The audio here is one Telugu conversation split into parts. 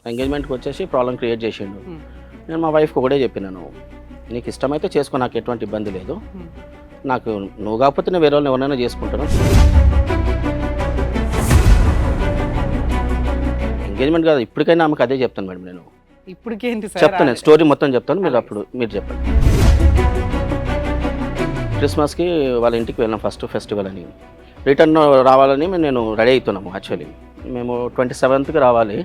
ఎంగేజ్మెంట్కి వచ్చేసి ప్రాబ్లం క్రియేట్ చేసిండు. నేను మా వైఫ్కి ఒకటే చెప్పినాను, నీకు ఇష్టమైతే చేసుకో, నాకు ఎటువంటి ఇబ్బంది లేదు, నాకు నువ్వు కాకపోతే నేను వేరే వాళ్ళని ఎవరైనా చేసుకుంటాను. ఎంగేజ్మెంట్ కాదు, ఇప్పటికైనా ఆమెకు అదే చెప్తాను మేడం. నేను ఇప్పటికేంటి చెప్తాను, నేను స్టోరీ మొత్తం చెప్తాను, మీరు అప్పుడు మీరు చెప్పండి. క్రిస్మస్కి వాళ్ళ ఇంటికి వెళ్ళాం, ఫస్ట్ ఫెస్టివల్ అని. రిటర్న్ రావాలని నేను రెడీ అవుతున్నాము. యాక్చువల్లీ మేము 27th రావాలి.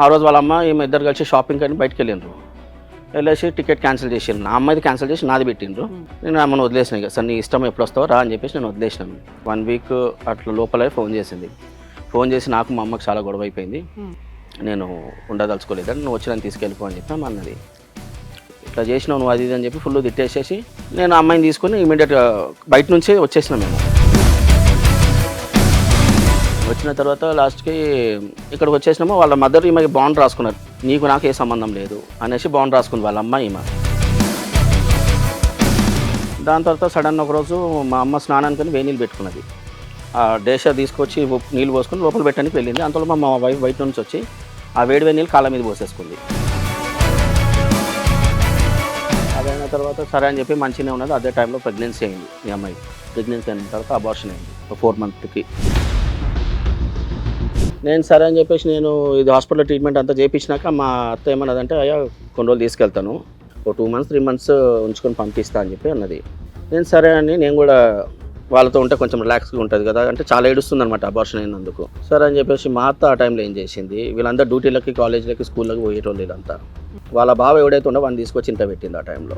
ఆ రోజు వాళ్ళ అమ్మ ఈమె ఇద్దరు కలిసి షాపింగ్ అని బయటకు వెళ్ళిండ్రు. వెళ్ళేసి టికెట్ క్యాన్సిల్ చేసిండ్రు. నా అమ్మాయిది క్యాన్సిల్ చేసి నాది పెట్టిండ్రు. నేను ఆమెను వదిలేసిన, ఇక సార్ నీ ఇష్టం ఎప్పుడు వస్తావో రా అని చెప్పేసి నేను వదిలేసినాను. 1 వీక్ అట్లా లోపలే ఫోన్ చేసింది. ఫోన్ చేసి నాకు మా అమ్మకి చాలా గొడవ అయిపోయింది, నేను ఉండదలుచుకోలేదని, నువ్వు వచ్చి నన్ను తీసుకెళ్ళిపో అని చెప్పి అన్నది. ఇట్లా చేసినావు నువ్వు అది ఇది అని చెప్పి ఫుల్ తిట్టేసేసి నేను అమ్మాయిని తీసుకొని ఇమీడియట్గా బయట నుంచే వచ్చేసినాం. మేము వచ్చిన తర్వాత లాస్ట్కి ఇక్కడికి వచ్చేసినాము. వాళ్ళ మదర్ ఈమెకి బాండ్ రాసుకున్నారు, నీకు నాకు ఏ సంబంధం లేదు అనేసి బాండ్ రాసుకుంది వాళ్ళ అమ్మ ఈమె. దాని తర్వాత సడన్ ఒకరోజు మా అమ్మ స్నానానికి వేడి నీళ్ళు పెట్టుకున్నది. ఆ డేషా తీసుకొచ్చి నీళ్ళు పోసుకొని లోపల పెట్టడానికి వెళ్ళింది. అంతలో మా వైఫ్ బయట నుంచి వచ్చి ఆ వేడి నీళ్ళు కాళ్ళ మీద పోసేసుకుంది. అదైన తర్వాత సరే అని చెప్పి మంచిగానే ఉన్నది. అదే టైంలో ప్రెగ్నెన్సీ అయింది ఈ అమ్మాయి. ప్రెగ్నెన్సీ అయిన తర్వాత అబార్షన్ అయింది 4 months. నేను సరే అని చెప్పేసి నేను ఇది హాస్పిటల్ ట్రీట్మెంట్ అంతా చేయించినాక మా అత్త ఏమన్నదంటే, అయ్యా కొన్ని రోజులు తీసుకెళ్తాను, ఒక 2 months 3 months ఉంచుకొని పంపిస్తా అని చెప్పి అన్నది. నేను సరే అని నేను కూడా వాళ్ళతో ఉంటే కొంచెం రిలాక్స్గా ఉంటుంది కదా, అంటే చాలా ఏడుస్తుంది అనమాట అబార్షన్ అయినందుకు. సరే అని చెప్పేసి మా అత్త ఆ టైంలో ఏం చేసింది, వీళ్ళందరూ డ్యూటీలకి కాలేజీలకి స్కూళ్ళకి పోయేటోళ్ళు ఇదంతా. వాళ్ళ బావ ఎవడైతే ఉండో వాడిని తీసుకొచ్చి ఇంట పెట్టింది ఆ టైంలో.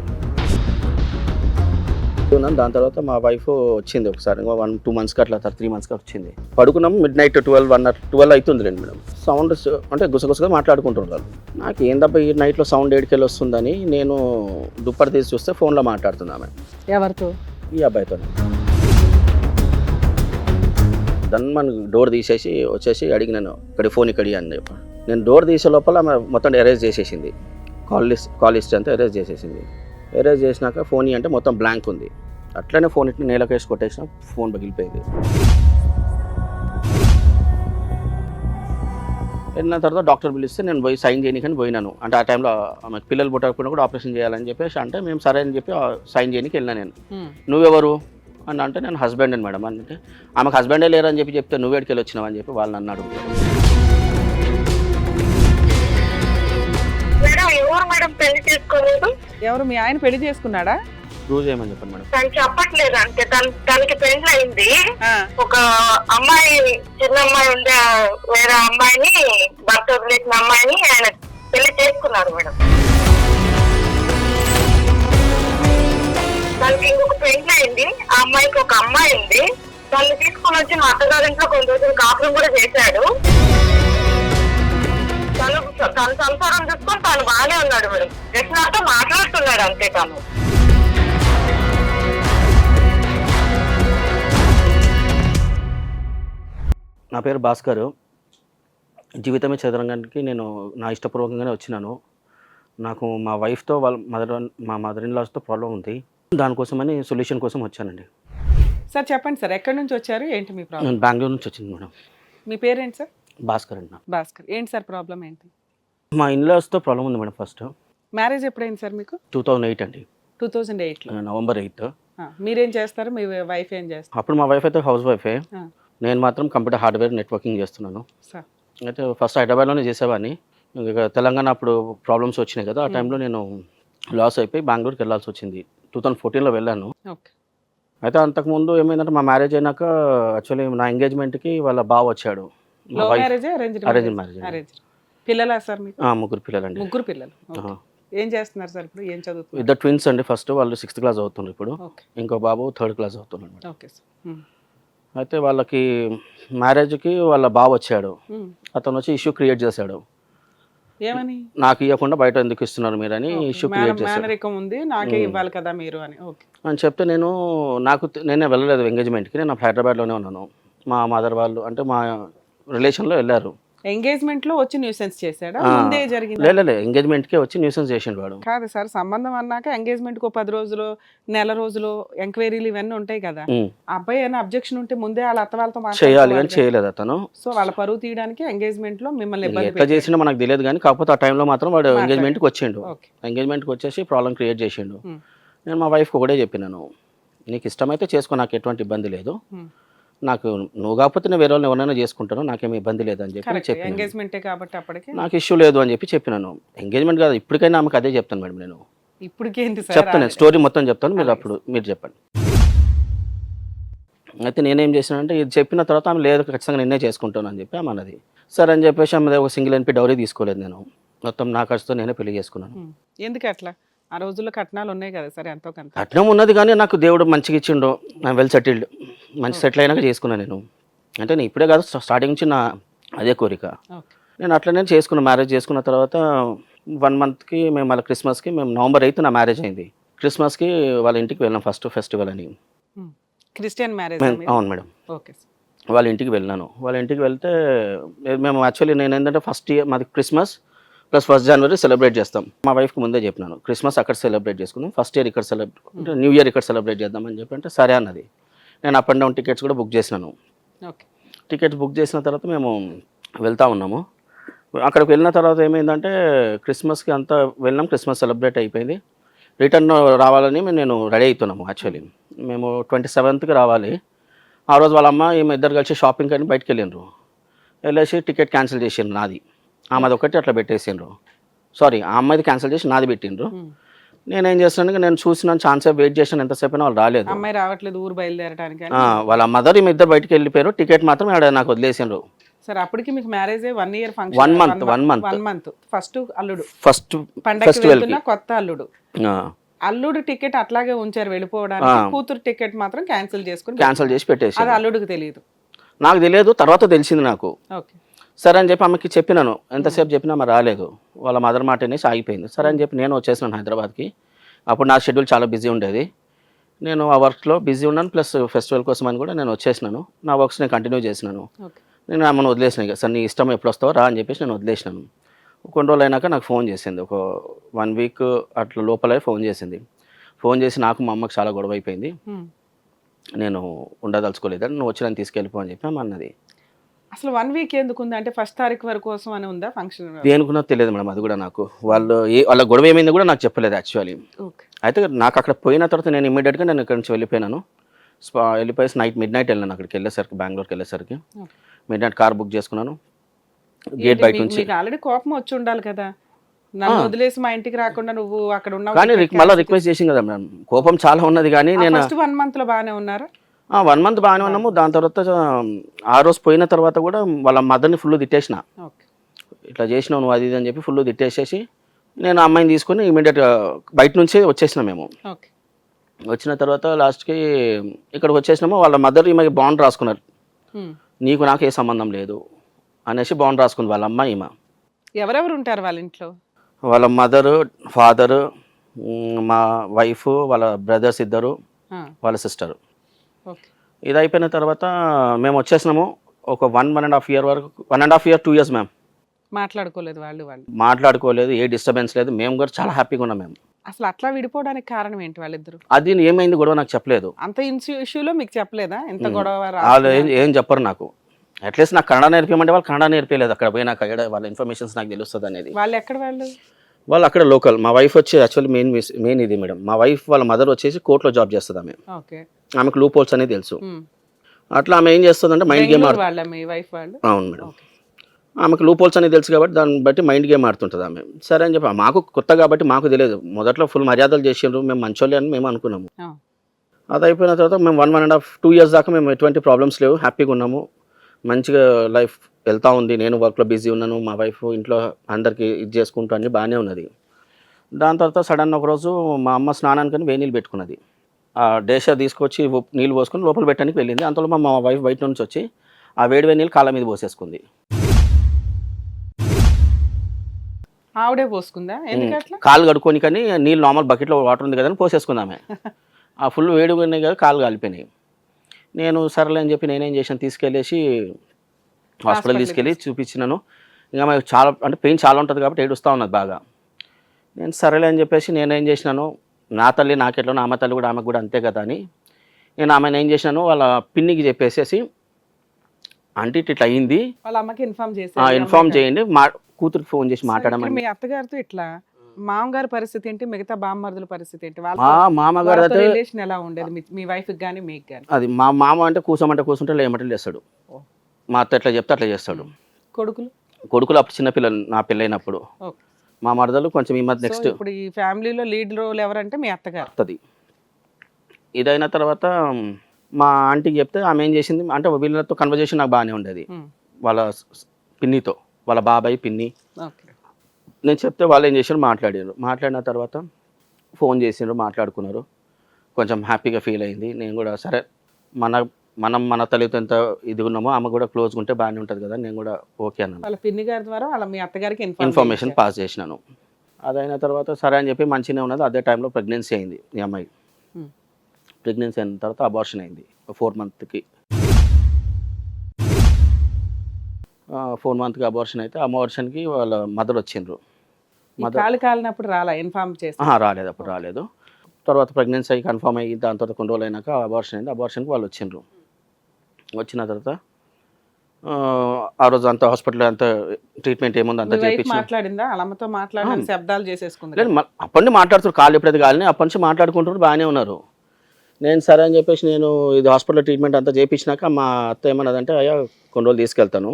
దాని తర్వాత మా వైఫ్ వచ్చింది ఒకసారి 1-2 months అట్లా 3 months వచ్చింది. పడుకున్నాము midnight 12 అవుతుంది రండి మేడం. సౌండ్ అంటే గుసగుసగా మాట్లాడుకుంటున్నారు వాళ్ళు. నాకు ఏందబ్బా ఈ నైట్లో సౌండ్ ఏడుకెళ్ళి వస్తుందని నేను దుప్పటి తీసి చూస్తే ఫోన్లో మాట్లాడుతున్నామే. ఎవరితో? ఈ అబ్బాయితో. దాన్ని మన డోర్ తీసేసి వచ్చేసి అడిగినాను, ఇక్కడ ఫోన్ ఇక్కడి అని చెప్పి. నేను డోర్ తీసే లోపల ఆమె మొత్తం ఎరేజ్ చేసేసింది, కాల్ లిస్ట్ అంతా ఎరేజ్ చేసేసింది. ఎరేజ్ చేసినాక ఫోన్ అంటే మొత్తం బ్లాంక్ ఉంది. అట్లనే ఫోన్ ఇట్లా నేలకేసి కొట్టేసిన, ఫోన్ పగిలిపోయింది. వెళ్ళిన తర్వాత డాక్టర్ పిలిస్తే నేను పోయి సైన్ చేయడానికి పోయినాను. అంటే ఆ టైంలో ఆమెకు పిల్లలు పుట్టకుండా కూడా ఆపరేషన్ చేయాలని చెప్పేసి అంటే మేము సరే అని చెప్పి సైన్ చేయడానికి వెళ్ళినా. నేను నువ్వెవరు అని అంటే నేను హస్బెండ్ అని మేడం అంటే, ఆమెకు హస్బెండే లేరని చెప్పి చెప్తే నువ్వేడికి వెళ్ళి వచ్చినావు అని చెప్పి వాళ్ళు నన్ను అడుగుతారు. ఎవరు మీ ఆయన పెళ్లి చేసుకున్నాడా? ప్రూవ్ చేయమని చెప్పండి మేడం. తను చెప్పట్లేదు, అంటే తనకి పెళ్లి అయింది. ఒక అమ్మాయి, చిన్న అమ్మాయి ఉండే వేరే అమ్మాయిని, భర్త వదిలేసిన అమ్మాయిని ఆయన పెళ్లి చేసుకున్నారు మేడం. తనకి ఇంకొక పెళ్లి అయింది, ఆ అమ్మాయికి ఒక అమ్మాయి ఉంది. తను తీసుకుని వచ్చి మా అత్తగారింట్లో కొన్ని రోజులు కాపురం కూడా చేశాడు. తన సంసారం చూసుకొని తను బాగానే ఉన్నాడు మేడం. జస్ట్ నాతో మాట్లాడుతున్నాడు అంతే. తను నా పేరు భాస్కర్. జీవితమే చదరంగానికి నేను నా ఇష్టపూర్వకంగానే వచ్చినాను. నాకు మా వైఫ్తో మా మదర్ ఇన్ లాస్తో ప్రాబ్లం ఉంది. దానికోసమని సొల్యూషన్ కోసం వచ్చానండి. సార్ చెప్పండి సార్, ఎక్కడి నుంచి వచ్చారు, ఏంటి మీ ప్రాబ్లం? నేను బెంగళూరు నుంచి వచ్చింది మేడం. మీ పేరేంటి సార్? భాస్కర్ అండి. భాస్కర్. ఏంటి సార్ ప్రాబ్లం ఏంటి? మా ఇన్లాస్తో ప్రాబ్లం ఉంది మేడం. ఫస్ట్ మ్యారేజ్ ఎప్పుడైంది సార్ మీకు? 2008 అండి. 2008లో November 8. మీరేం చేస్తారు, మీ వైఫ్ ఏం చేస్తారు? అప్పుడు మా వైఫ్ అయితే హౌస్ వైఫే, నేను మాత్రం కంప్యూటర్ హార్డ్వేర్ నెట్వర్కింగ్ చేస్తున్నాను. అయితే ఫస్ట్ హైదరాబాద్లోనే చేసేవాడిని. ఇంకా తెలంగాణ అప్పుడు ప్రాబ్లమ్స్ వచ్చినాయి కదా, ఆ టైంలో నేను లాస్ అయిపోయి బెంగళూరుకి వెళ్ళాల్సి వచ్చింది. 2014లో వెళ్ళాను. అయితే అంతకుముందు ఏమైందంటే మా మ్యారేజ్ అయినాక యాక్చువల్లీ నా ఎంగేజ్మెంట్కి వాళ్ళ బావ వచ్చాడు. Arrange marriage. పిల్లలా సార్ మీకు? 3 పిల్లలండి. 3 పిల్లలు. ఏం చేస్తున్నారు సార్ ఇప్పుడు? ఏం చదువుతున్నారు? ఇద్దరు ట్విన్స్ అండి. ఫస్ట్ వాళ్ళు 6th class చదువుతున్నారు ఇప్పుడు. ఇంకో బాబు 3rd class చదువుతున్నాడు. Okay sir. అయితే వాళ్ళకి మ్యారేజ్కి వాళ్ళ బావ వచ్చాడు. అతను వచ్చి ఇష్యూ క్రియేట్ చేశాడు. ఏమని? నాకు ఇవ్వకుండా బయట ఎందుకు ఇస్తున్నారు మీరు అని ఇష్యూ క్రియేట్ చేశాడు. ఉంది, నాకే ఇవ్వాలి కదా మీరు అని చెప్తే నేనే వెళ్ళలేదు ఎంగేజ్మెంట్కి. నేను హైదరాబాద్లోనే ఉన్నాను. మా మదర్ వాళ్ళు అంటే మా రిలేషన్లో వెళ్ళారు. ఎంగేజ్మెంట్ లో వచ్చి న్యూసెన్స్ చేశాడా ముందే జరిగింది? లేదు ఎంగేజ్మెంట్కే వచ్చి న్యూసెన్స్ చేసిండు వాడు. కాదు సార్, సంబంధం అన్నాక ఎంగేజ్మెంట్ కు 10 రోజులు, నెల రోజులు ఎంక్వైరీలు ఇవన్నీ ఉంటాయి కదా. ఆ అబ్బాయి ఏమైనా అబ్జెక్షన్ ఉంటే ముందే వాళ్ళ అత్త వాళ్ళతో చేయాలి కానీ చేయలేదు అతను. సో వాళ్ళ పరువు తీయడానికి ఎంగేజ్మెంట్ లో మిమ్మల్ని ఎట్లా చేసినా మనకు తెలియదు కానీ కాకపోతే ఆ టైంలో మాత్రం వాడు ఎంగేజ్మెంట్కి వచ్చిండు. ఎంగేజ్మెంట్కి వచ్చేసి ప్రాబ్లం క్రియేట్ చేసిండు. నేను మా వైఫ్కి ఒకటే చెప్పినాను, నీకు ఇష్టమైతే చేసుకో, నాకు ఎటువంటి ఇబ్బంది లేదు, నాకు నువ్వు కాకపోతే నేను వేరే వాళ్ళని ఎవరైనా చేసుకుంటాను, నాకేమి ఇబ్బంది లేదు అని చెప్పి చెప్పి ఎంగేజ్మెంటే కాబట్టి అప్పటికి నాకు ఇష్యూ లేదు అని చెప్పి చెప్పినాను. ఎంగేజ్మెంట్ కాదు, ఇప్పటికైనా ఆమెకు అదే చెప్తాను మేడం. నేను ఇప్పటికేంటి చెప్తాను, స్టోరీ మొత్తం చెప్తాను, మీరు చెప్పండి. అయితే నేనేం చేశానంటే ఇది చెప్పిన తర్వాత ఆమె లేదు ఖచ్చితంగా నిన్నే చేసుకుంటాను అని చెప్పి ఆమె అన్నది. సరే అని చెప్పేసి ఆమె ఒక సింగిల్ ఎన్పి డౌరీ తీసుకోలేదు, నేను మొత్తం నా ఖర్చుతో నేనే పెళ్లి చేసుకున్నాను. ఎందుకు అట్లా? ఆ రోజుల్లో కట్నాలు ఉన్నాయి కదా సరే, ఎంతో కొంత కట్నం ఉన్నది కానీ నాకు దేవుడు మంచిగా ఇచ్చిండు, నేను వెల్ సెటిల్డ్, మంచి సెటిల్ అయినాక చేసుకున్నాను నేను. అంటే నేను ఇప్పుడే కాదు, స్టార్టింగ్ నుంచి నా అదే కోరిక. నేను అట్లనే చేసుకున్నాను. మ్యారేజ్ చేసుకున్న తర్వాత 1 మంత్కి మేము మళ్ళీ క్రిస్మస్కి, మేము నవంబర్ 8 నా మ్యారేజ్ అయింది. క్రిస్మస్కి వాళ్ళ ఇంటికి వెళ్ళాం, ఫస్ట్ ఫెస్టివల్ అని. Christian marriage? అవును మేడం. ఓకే. వాళ్ళ ఇంటికి వెళ్ళాను. వాళ్ళ ఇంటికి వెళ్తే మేము యాక్చువల్లీ నేను ఏంటంటే ఫస్ట్ ఇయర్ మాది క్రిస్మస్ ప్లస్ 1 జనవరి సెలబ్రేట్ చేస్తాం. మా వైఫ్కి ముందే చెప్పినాను, క్రిస్మస్ అక్కడ సెలబ్రేట్ చేసుకుందాం, ఫస్ట్ ఇయర్ ఇక్కడ అంటే న్యూ ఇయర్ ఇక్కడ సెలబ్రేట్ చేద్దామని చెప్పి అంటే సరే అన్నది. నేను అప్ అండ్ డౌన్ టికెట్స్ కూడా బుక్ చేసినాను. టికెట్స్ బుక్ చేసిన తర్వాత మేము వెళ్తూ ఉన్నాము. అక్కడికి వెళ్ళిన తర్వాత ఏమైందంటే క్రిస్మస్కి అంతా వెళ్ళినాం, క్రిస్మస్ సెలబ్రేట్ అయిపోయింది. రిటర్న్ రావాలని నేను రెడీ అవుతున్నాము. యాక్చువల్లీ మేము 27కి రావాలి. ఆ రోజు వాళ్ళ అమ్మ ఈమె ఇద్దరు కలిసి షాపింగ్ అని బయటకు వెళ్ళిండ్రు. వెళ్ళేసి టికెట్ క్యాన్సిల్ చేసిండ్రు నాది, ఆమెది ఒకటి అట్లా పెట్టేసిండ్రు. సారీ, ఆ అమ్మాయిది క్యాన్సిల్ చేసి నాది పెట్టిండ్రు. నేనేం చేస్తాను, నేను చూసిన ఛాన్స్ వెయిట్ చేసాను, ఎంతసేపు అయినా వాళ్ళు రాలేదు. అమ్మాయి రావట్లేదు ఊరు బయలుదేరడానికి. వాళ్ళ మదర్ ఈమె ఇద్దరు బయటకు వెళ్ళిపోయారు, టికెట్ మాత్రం ఆడ నాకు వదిలేసిండ్రు. సరే అప్పటికి మీకు marriage 1 year function, 1 month first అల్లుడు, ఫస్ట్ పండగకి వెళ్తున్న కొత్త అల్లుడు. అల్లుడు టికెట్ అట్లాగే ఉంచారు వెళ్ళిపోవడానికి, కూతురు టికెట్ మాత్రం క్యాన్సిల్ చేసి పెట్టేసి. అది అల్లుడికి తెలియదు, నాకు తెలియదు, తర్వాత తెలిసింది నాకు. ఓకే. సరే అని చెప్పి ఆమెకి చెప్పినాను, ఎంతసేపు చెప్పినా ఆమె రాలేదు. వాళ్ళ మదర్ మాట అనేసి ఆగిపోయింది. సరే అని చెప్పి నేను వచ్చేసినాను హైదరాబాద్కి. అప్పుడు నా షెడ్యూల్ చాలా బిజీ ఉండేది, నేను ఆ వర్క్లో బిజీ ఉన్నాను, ప్లస్ ఫెస్టివల్ కోసం అని కూడా నేను వచ్చేసినాను. నా వర్క్స్ నేను కంటిన్యూ చేసినాను. నేను ఆమెను వదిలేసిన, ఇక సార్ నీ ఇష్టం ఎప్పుడు వస్తావో రా అని చెప్పేసి నేను వదిలేసినాను. కొన్ని రోజులు అయినాక నాకు ఫోన్ చేసింది, ఒక 1 వీక్ అట్లా లోపలే ఫోన్ చేసింది. ఫోన్ చేసి నాకు మా అమ్మకి చాలా గొడవ అయిపోయింది, నేను ఉండదలుచుకోలేదని, నువ్వు వచ్చి నన్ను తీసుకెళ్ళిపో అని చెప్పి ఆమె అన్నది. అసలు 1 వీక్ ఎందుకు ఉంది అంటే 1 తారీఖు వరకు కోసం అని ఉందా ఫంక్షన్? దేనికున్నా తెలియదు మేడం, అది కూడా నాకు వాళ్ళ గొడవ ఏమైంది కూడా నాకు చెప్పలేదు యాక్చువల్లీ. అయితే నాకు అక్కడ పోయిన తర్వాత నేను ఇమ్మీడియట్గా నేను ఇక్కడ నుంచి వెళ్ళిపోయినాను. వెళ్ళిపోయేసి మిడ్ నైట్ వెళ్ళాను అక్కడికి వెళ్ళేసరికి, బెంగళూరుకి వెళ్ళేసరికి మిడ్ నైట్ కార్ బుక్ చేసుకున్నాను. గేట్ బయట నుంచి ఆల్రెడీ కోపం వచ్చి ఉండాలి కదా, నన్ను వదిలేసి మా ఇంటికి రాకుండా నువ్వు అక్కడ ఉన్నావు. కానీ మళ్ళీ రిక్వెస్ట్ చేసింది కదా మేడం, కోపం చాలా ఉన్నది. కానీ నేను ఫస్ట్ 1 మంత్ లో బాగానే ఉన్నారా? 1 మంత్ బాగానే ఉన్నాము. దాని తర్వాత ఆ రోజు పోయిన తర్వాత కూడా వాళ్ళ మదర్ని ఫుల్ తిట్టేసిన, ఇట్లా చేసినావు నువ్వు అది ఇది అని చెప్పి ఫుల్ తిట్టేసేసి నేను అమ్మాయిని తీసుకొని ఇమీడియట్గా బయట నుంచి వచ్చేసినాం మేము. వచ్చిన తర్వాత లాస్ట్కి ఇక్కడికి వచ్చేసినాము. వాళ్ళ మదర్ ఈమెకి బాండ్ రాసుకున్నారు, నీకు నాకు ఏ సంబంధం లేదు అనేసి బాండ్ రాసుకుంది వాళ్ళ అమ్మ ఈమె. ఎవరెవరు ఉంటారు వాళ్ళ ఇంట్లో? వాళ్ళ మదరు, ఫాదరు, మా వైఫ్, వాళ్ళ బ్రదర్స్ ఇద్దరు, వాళ్ళ సిస్టరు. ఇది అయిపోయిన తర్వాత మేము వచ్చేసినాము. ఒక 1.5 ఇయర్ వరకు, 1.5 ఇయర్ 2 ఇయర్స్ మేము మాట్లాడుకోలేదు. వాళ్ళు మాట్లాడుకోలేదు, ఏ డిస్టర్బెన్స్ లేదు, మేము కూడా చాలా హ్యాపీగా ఉన్నాం. మేము అసలు అట్లా విడిపోవడానికి కారణం ఏంటి వాళ్ళిద్దరు? అది ఏమైంది గొడవ నాకు చెప్పలేదు. అంత ఇష్యూలో మీకు చెప్పలేదా ఇంత గొడవ? వాళ్ళు ఏం చెప్పరు నాకు. అట్లీస్ట్ నాకు కన్నడ నేర్పించమంటే వాళ్ళు కన్నడ నేర్పించలేదు. అక్కడ పోయి నాకు వాళ్ళ ఇన్ఫర్మేషన్స్ నాకు తెలుస్తుంది అనేది. వాళ్ళు ఎక్కడ? వాళ్ళు అక్కడ లోకల్. మా వైఫ్ వచ్చి యాక్చువల్లీ మెయిన్ ఇది మేడం, మా వైఫ్ వాళ్ళ మదర్ వచ్చేసి కోర్టులో జాబ్ చేస్తుంది. ఆమెకు లూప్ హోల్స్ అనేది తెలుసు. అట్లా ఆమె ఏం చేస్తుందంటే మైండ్ గేమ్ అవును మేడం, ఆమెకు లూప్ హోల్స్ అనేది తెలుసు కాబట్టి దాన్ని బట్టి మైండ్ గేమ్ ఆడుతుంటుంది ఆమె. సరే అని చెప్పి మాకు కొత్త కాబట్టి మాకు తెలియదు. మొదట్లో ఫుల్ మర్యాదలు చేసిండ్రు, మేము మంచోళ్ళే అని మేము అనుకున్నాము. అది అయిపోయిన తర్వాత మేము 1.5-2 ఇయర్స్ దాకా మేము ఎటువంటి ప్రాబ్లమ్స్ లేవు, హ్యాపీగా ఉన్నాము, మంచిగా లైఫ్ వెళ్తూ ఉంది. నేను వర్క్లో బిజీ ఉన్నాను, మా వైఫ్ ఇంట్లో అందరికీ ఇది చేసుకుంటూ అన్నీ బాగానే ఉన్నది. దాని తర్వాత సడన్ ఒకరోజు మా అమ్మ స్నానానికి వేడి నీళ్ళు పెట్టుకున్నది. ఆ డేషా తీసుకొచ్చి నీళ్ళు పోసుకొని లోపల పెట్టడానికి వెళ్ళింది. అంతలో మా వైఫ్ బయట నుంచి వచ్చి ఆ వేడి నీళ్ళు కాళ్ళ మీద పోసేసుకుంది. ఆవిడే పోసుకుందా? కాళ్ళు కడుక్కొని, కానీ నీళ్ళు నార్మల్ బకెట్లో వాటర్ ఉంది కదా అని పోసేసుకుంది ఆమె. ఆ ఫుల్ వేడిగా ఉన్నాయి కదా, కాళ్ళు కాలిపోయినాయి. నేను సరేలే అని చెప్పి నేనేం చేశాను, తీసుకెళ్ళేసి హాస్పిటల్ తీసుకెళ్ళి చూపించినాను. ఇంకా ఆమె చాలా అంటే పెయిన్ చాలా ఉంటుంది కాబట్టి ఏడుస్తూ ఉన్నది బాగా. నేను సరేలే అని చెప్పేసి నేనేం చేసినాను, నా తల్లి నాకెట్లో ఆమె తల్లి కూడా ఆమెకు కూడా అంతే కదా అని నేను ఆమెను ఏం చేసినాను, వాళ్ళ పిన్నికి చెప్పేసేసి ఆంటీ ఇట్లా అయింది, వాళ్ళ అమ్మకి ఇన్ఫార్మ్ చేసి ఇన్ఫార్మ్ చేయండి, మా కూతురికి ఫోన్ చేసి మాట్లాడమని. మీ అత్తగారితో ఇట్లా మామగారి పరిస్థితి ఏంటి, మిగతా బామ్మర్దుల పరిస్థితి ఏంటి, మా మామగారు అయితే రిలేషన్ ఎలా ఉండేది మీ వైఫ్ గానీ మీకు గానీ? అది మా మామ అంటే కూర్చోమంటే కూర్చుంటే లేమంటే లేస్తాడు, మా అత్త ఎట్లా చెప్తే అట్లా చేస్తాడు. కొడుకులు అప్పుడు చిన్నపిల్లలు నా పెళ్ళైనప్పుడు, మా మరదలు కొంచెం ఈ మధ్య నెక్స్ట్. ఇప్పుడు ఈ ఫ్యామిలీలో లీడ్ రోల్ ఎవరంటే మీ అత్తగారు. అది ఇదైన తర్వాత మా ఆంటీకి చెప్తే ఆమె ఏం చేసింది అంటే వీళ్ళతో కన్వర్జేషన్ నాకు బాగానే ఉండేది, వాళ్ళ పిన్నితో, వాళ్ళ బాబాయ్ పిన్ని. నేను చెప్తే వాళ్ళు ఏం చేశారు, మాట్లాడిన తర్వాత ఫోన్ చేసిండ్రు, మాట్లాడుకున్నారు, కొంచెం హ్యాపీగా ఫీల్ అయింది. నేను కూడా సరే మన తల్లితో ఎంత ఇది ఉన్నామో ఆమె కూడా క్లోజ్గా ఉంటే బాగానే ఉంటుంది కదా, నేను కూడా ఓకే అన్నాను. వాళ్ళ పిన్ని గారి ద్వారా వాళ్ళ మీ అత్తగారికి ఇన్ఫర్మేషన్ పాస్ చేసినాను. అదైన తర్వాత సరే అని చెప్పి మంచిగానే ఉన్నది. అదే టైంలో ప్రెగ్నెన్సీ అయింది ఈ అమ్మాయి. ప్రెగ్నెన్సీ అయిన తర్వాత అబార్షన్ అయింది 4 మంత్కి. 4 మంత్కి అబార్షన్ అయితే అబార్షన్కి వాళ్ళ మదర్ వచ్చిండ్రు. కాలినప్పుడు ఇన్ఫార్మ్ చేసి రాలేదు, అప్పుడు రాలేదు. తర్వాత ప్రెగ్నెన్సీ అయ్యి కన్ఫర్మ్ అయ్యి దాని తర్వాత కొన్ని రోజులు అయినాక అబార్షన్ అయింది. అబార్షన్కి వాళ్ళు వచ్చిండ్రు. వచ్చిన తర్వాత ఆ రోజు అంతా హాస్పిటల్ అంతా ట్రీట్మెంట్ ఏముంది అంతా చేయించి మాట్లాడిందా, అమ్మతో మాట్లాడి శబ్దాలు చేసేసుకుంది. లేదు, అప్పటి నుంచి మాట్లాడుతారు, కాళ్ళు ఎప్పుడైతే కాలని అప్పటి నుంచి మాట్లాడుకుంటారు, బాగానే ఉన్నారు. నేను సరే అని చెప్పేసి నేను ఇది హాస్పిటల్ ట్రీట్మెంట్ అంతా చేయించినాక మా అత్త ఏమన్నదంటే అయ్యా కొన్ని రోజులు తీసుకెళ్తాను,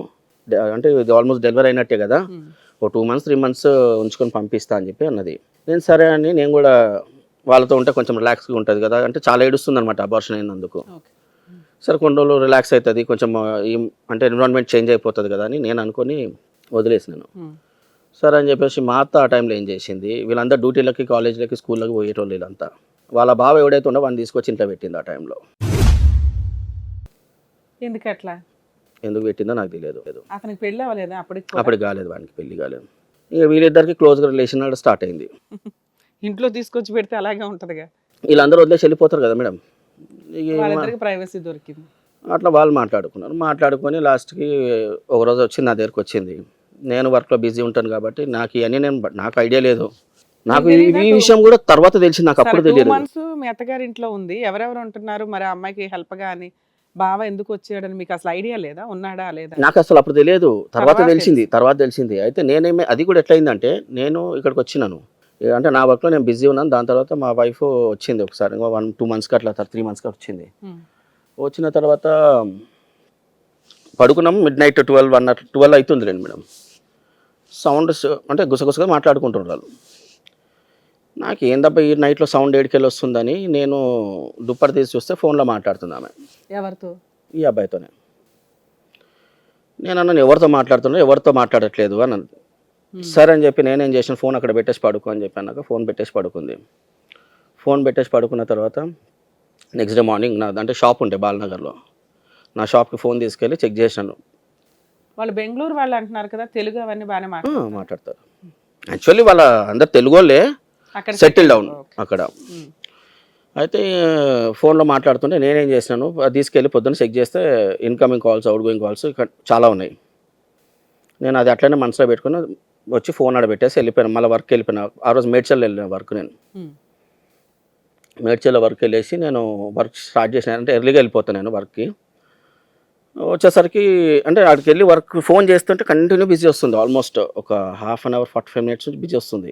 అంటే ఇది ఆల్మోస్ట్ డెలివరీ అయినట్టే కదా, ఓ 2 మంత్స్ 3 మంత్స్ ఉంచుకొని పంపిస్తా అని చెప్పి అన్నది. నేను సరే అని నేను కూడా వాళ్ళతో ఉంటే కొంచెం రిలాక్స్గా ఉంటుంది కదా, అంటే చాలా ఏడుస్తుంది అనమాట అబార్షన్ అయినందుకు. సరే కొన్ని రోజులు రిలాక్స్ అవుతుంది, కొంచెం అంటే ఎన్విరాన్మెంట్ చేంజ్ అయిపోతుంది కదా అని నేను అనుకొని వదిలేసినాను. సరే అని చెప్పేసి మా అత్త ఆ టైంలో ఏం చేసింది, వీళ్ళంతా డ్యూటీలకి కాలేజీలకి స్కూళ్ళకి పోయేటోళ్ళు వీళ్ళంతా. వాళ్ళ బావ ఎవడైతే ఉండో వాడిని తీసుకొచ్చి ఇంట్లో పెట్టింది ఆ టైంలో. ఎందుకు పెట్టిందో నాకు తెలియదు. అతనికి పెళ్ళి అవ్వలేదు అప్పటికి కాలేదు, వానికి పెళ్లి కాలేదు. ఇక వీళ్ళిద్దరికి క్లోజ్గా రిలేషన్ స్టార్ట్ అయింది. ఇంట్లో తీసుకొచ్చి పెడితే అలాగే ఉంటుందిగా, వీళ్ళందరూ వదిలేసి వెళ్ళిపోతారు కదా మేడం, ప్రైవసీ దొరికింది. అట్లా వాళ్ళు మాట్లాడుకొని లాస్ట్కి ఒకరోజు వచ్చి నా దగ్గరికి వచ్చింది. నేను వర్క్లో బిజీ ఉంటాను కాబట్టి నాకు ఇవన్నీ నాకు ఐడియా లేదు, నాకు ఈ విషయం కూడా తర్వాత తెలిసింది, నాకు అప్పుడు తెలియదు. మీ అత్తగారి ఇంట్లో ఉంది, ఎవరెవరు ఉంటున్నారు మరి అమ్మాయికి హెల్ప్ గా అని, బావ ఎందుకు వచ్చాడని మీకు అసలు ఐడియా లేదా, ఉన్నాడా లేదా? నాకు అసలు అప్పుడు తెలియదు, తర్వాత తెలిసింది. అయితే నేనేమి అది కూడా ఎట్లయిందంటే నేను ఇక్కడికి వచ్చినాను, అంటే నా వర్క్లో నేను బిజీ ఉన్నాను. దాని తర్వాత మా వైఫ్ వచ్చింది ఒకసారి, 1-2 మంత్స్కి అట్లా 3 మంత్స్కి వచ్చింది. వచ్చిన తర్వాత పడుకున్నాం, మిడ్-నైట్ 12 అవుతుంది లేండి మేడం. సౌండ్ అంటే గుసగుసగా మాట్లాడుకుంటున్నారు వాళ్ళు. నాకు ఏందబ్బా ఈ నైట్లో సౌండ్ ఏడికెళ్ళి వస్తుందని నేను దుప్పటి తీసి చూస్తే ఫోన్లో మాట్లాడుతుంది ఆమె. ఎవరితో? ఈ అబ్బాయితోనే. నేను అన్నాను ఎవరితో మాట్లాడుతున్నా, ఎవరితో మాట్లాడట్లేదు అని అన్నది. సరే అని చెప్పి నేనేం చేసిన, ఫోన్ అక్కడ పెట్టేసి పడుకో అని చెప్పాను. ఫోన్ పెట్టేసి పడుకుంది. ఫోన్ పెట్టేసి పడుకున్న తర్వాత నెక్స్ట్ డే మార్నింగ్ అంటే షాప్ ఉంటే బాలనగర్లో, నా షాప్కి ఫోన్ తీసుకెళ్ళి చెక్ చేశాను. వాళ్ళు బెంగళూరు వాళ్ళు అంటున్నారు కదా, తెలుగు అవన్నీ బాగానే మాట్లాడతారు. యాక్చువల్లీ వాళ్ళ అందరు తెలుగు వాళ్ళే, సెటిల్ డౌన్ అక్కడ. అయితే ఫోన్లో మాట్లాడుతుంటే నేనేం చేసినాను, తీసుకెళ్ళి పొద్దున్న చెక్ చేస్తే incoming calls out going calls ఇక్కడ చాలా ఉన్నాయి. నేను అది అట్లనే మనసులో పెట్టుకుని వచ్చి ఫోన్ ఆడబెట్టేసి వెళ్ళిపోయాను. మళ్ళీ వర్క్ వెళ్ళిపోయినా. ఆ రోజు మేడ్చల్ వెళ్ళిన వర్క్, నేను మేడ్చల్లో వర్క్ వెళ్ళేసి నేను వర్క్ స్టార్ట్ చేసిన, అంటే ఎర్లీగా వెళ్ళిపోతాను నేను వర్క్కి. వచ్చేసరికి అంటే అక్కడికి వెళ్ళి వర్క్ ఫోన్ చేస్తుంటే కంటిన్యూ బిజీ వస్తుంది, ఆల్మోస్ట్ ఒక హాఫ్ అన్ అవర్ 45 మినిట్స్ నుంచి బిజీ వస్తుంది.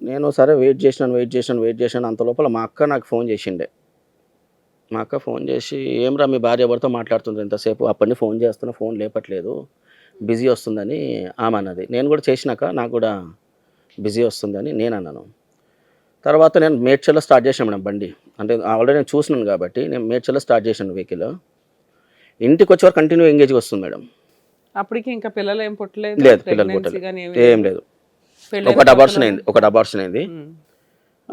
నేను సరే వెయిట్ చేశాను. అంత లోపల మా అక్క నాకు ఫోన్ చేసిండే. మా అక్క ఫోన్ చేసి ఏమ్రా మీ భార్య ఎవరితో మాట్లాడుతుంది ఎంతసేపు, అప్పటి ఫోన్ చేస్తున్నా ఫోన్ లేపట్లేదు, బిజీ వస్తుందని ఆమె అన్నది. నేను కూడా చేసినాక నాకు కూడా బిజీ వస్తుందని నేను అన్నాను. తర్వాత నేను మేడ్చల్లో స్టార్ట్ చేశాను మేడం బండి, అంటే ఆల్రెడీ నేను చూసినాను కాబట్టి నేను మేడ్చల్లో స్టార్ట్ చేశాను వెహికల్. ఇంటికి వచ్చే వరకు కంటిన్యూ ఎంగేజ్గా వస్తుంది మేడం. అప్పటికి ఇంకా పిల్లలు ఏం పుట్టలేదు? లేదు, పిల్లలు పుట్టలేదు, ఏం లేదు. ఒకటి అబార్షన్ అయింది.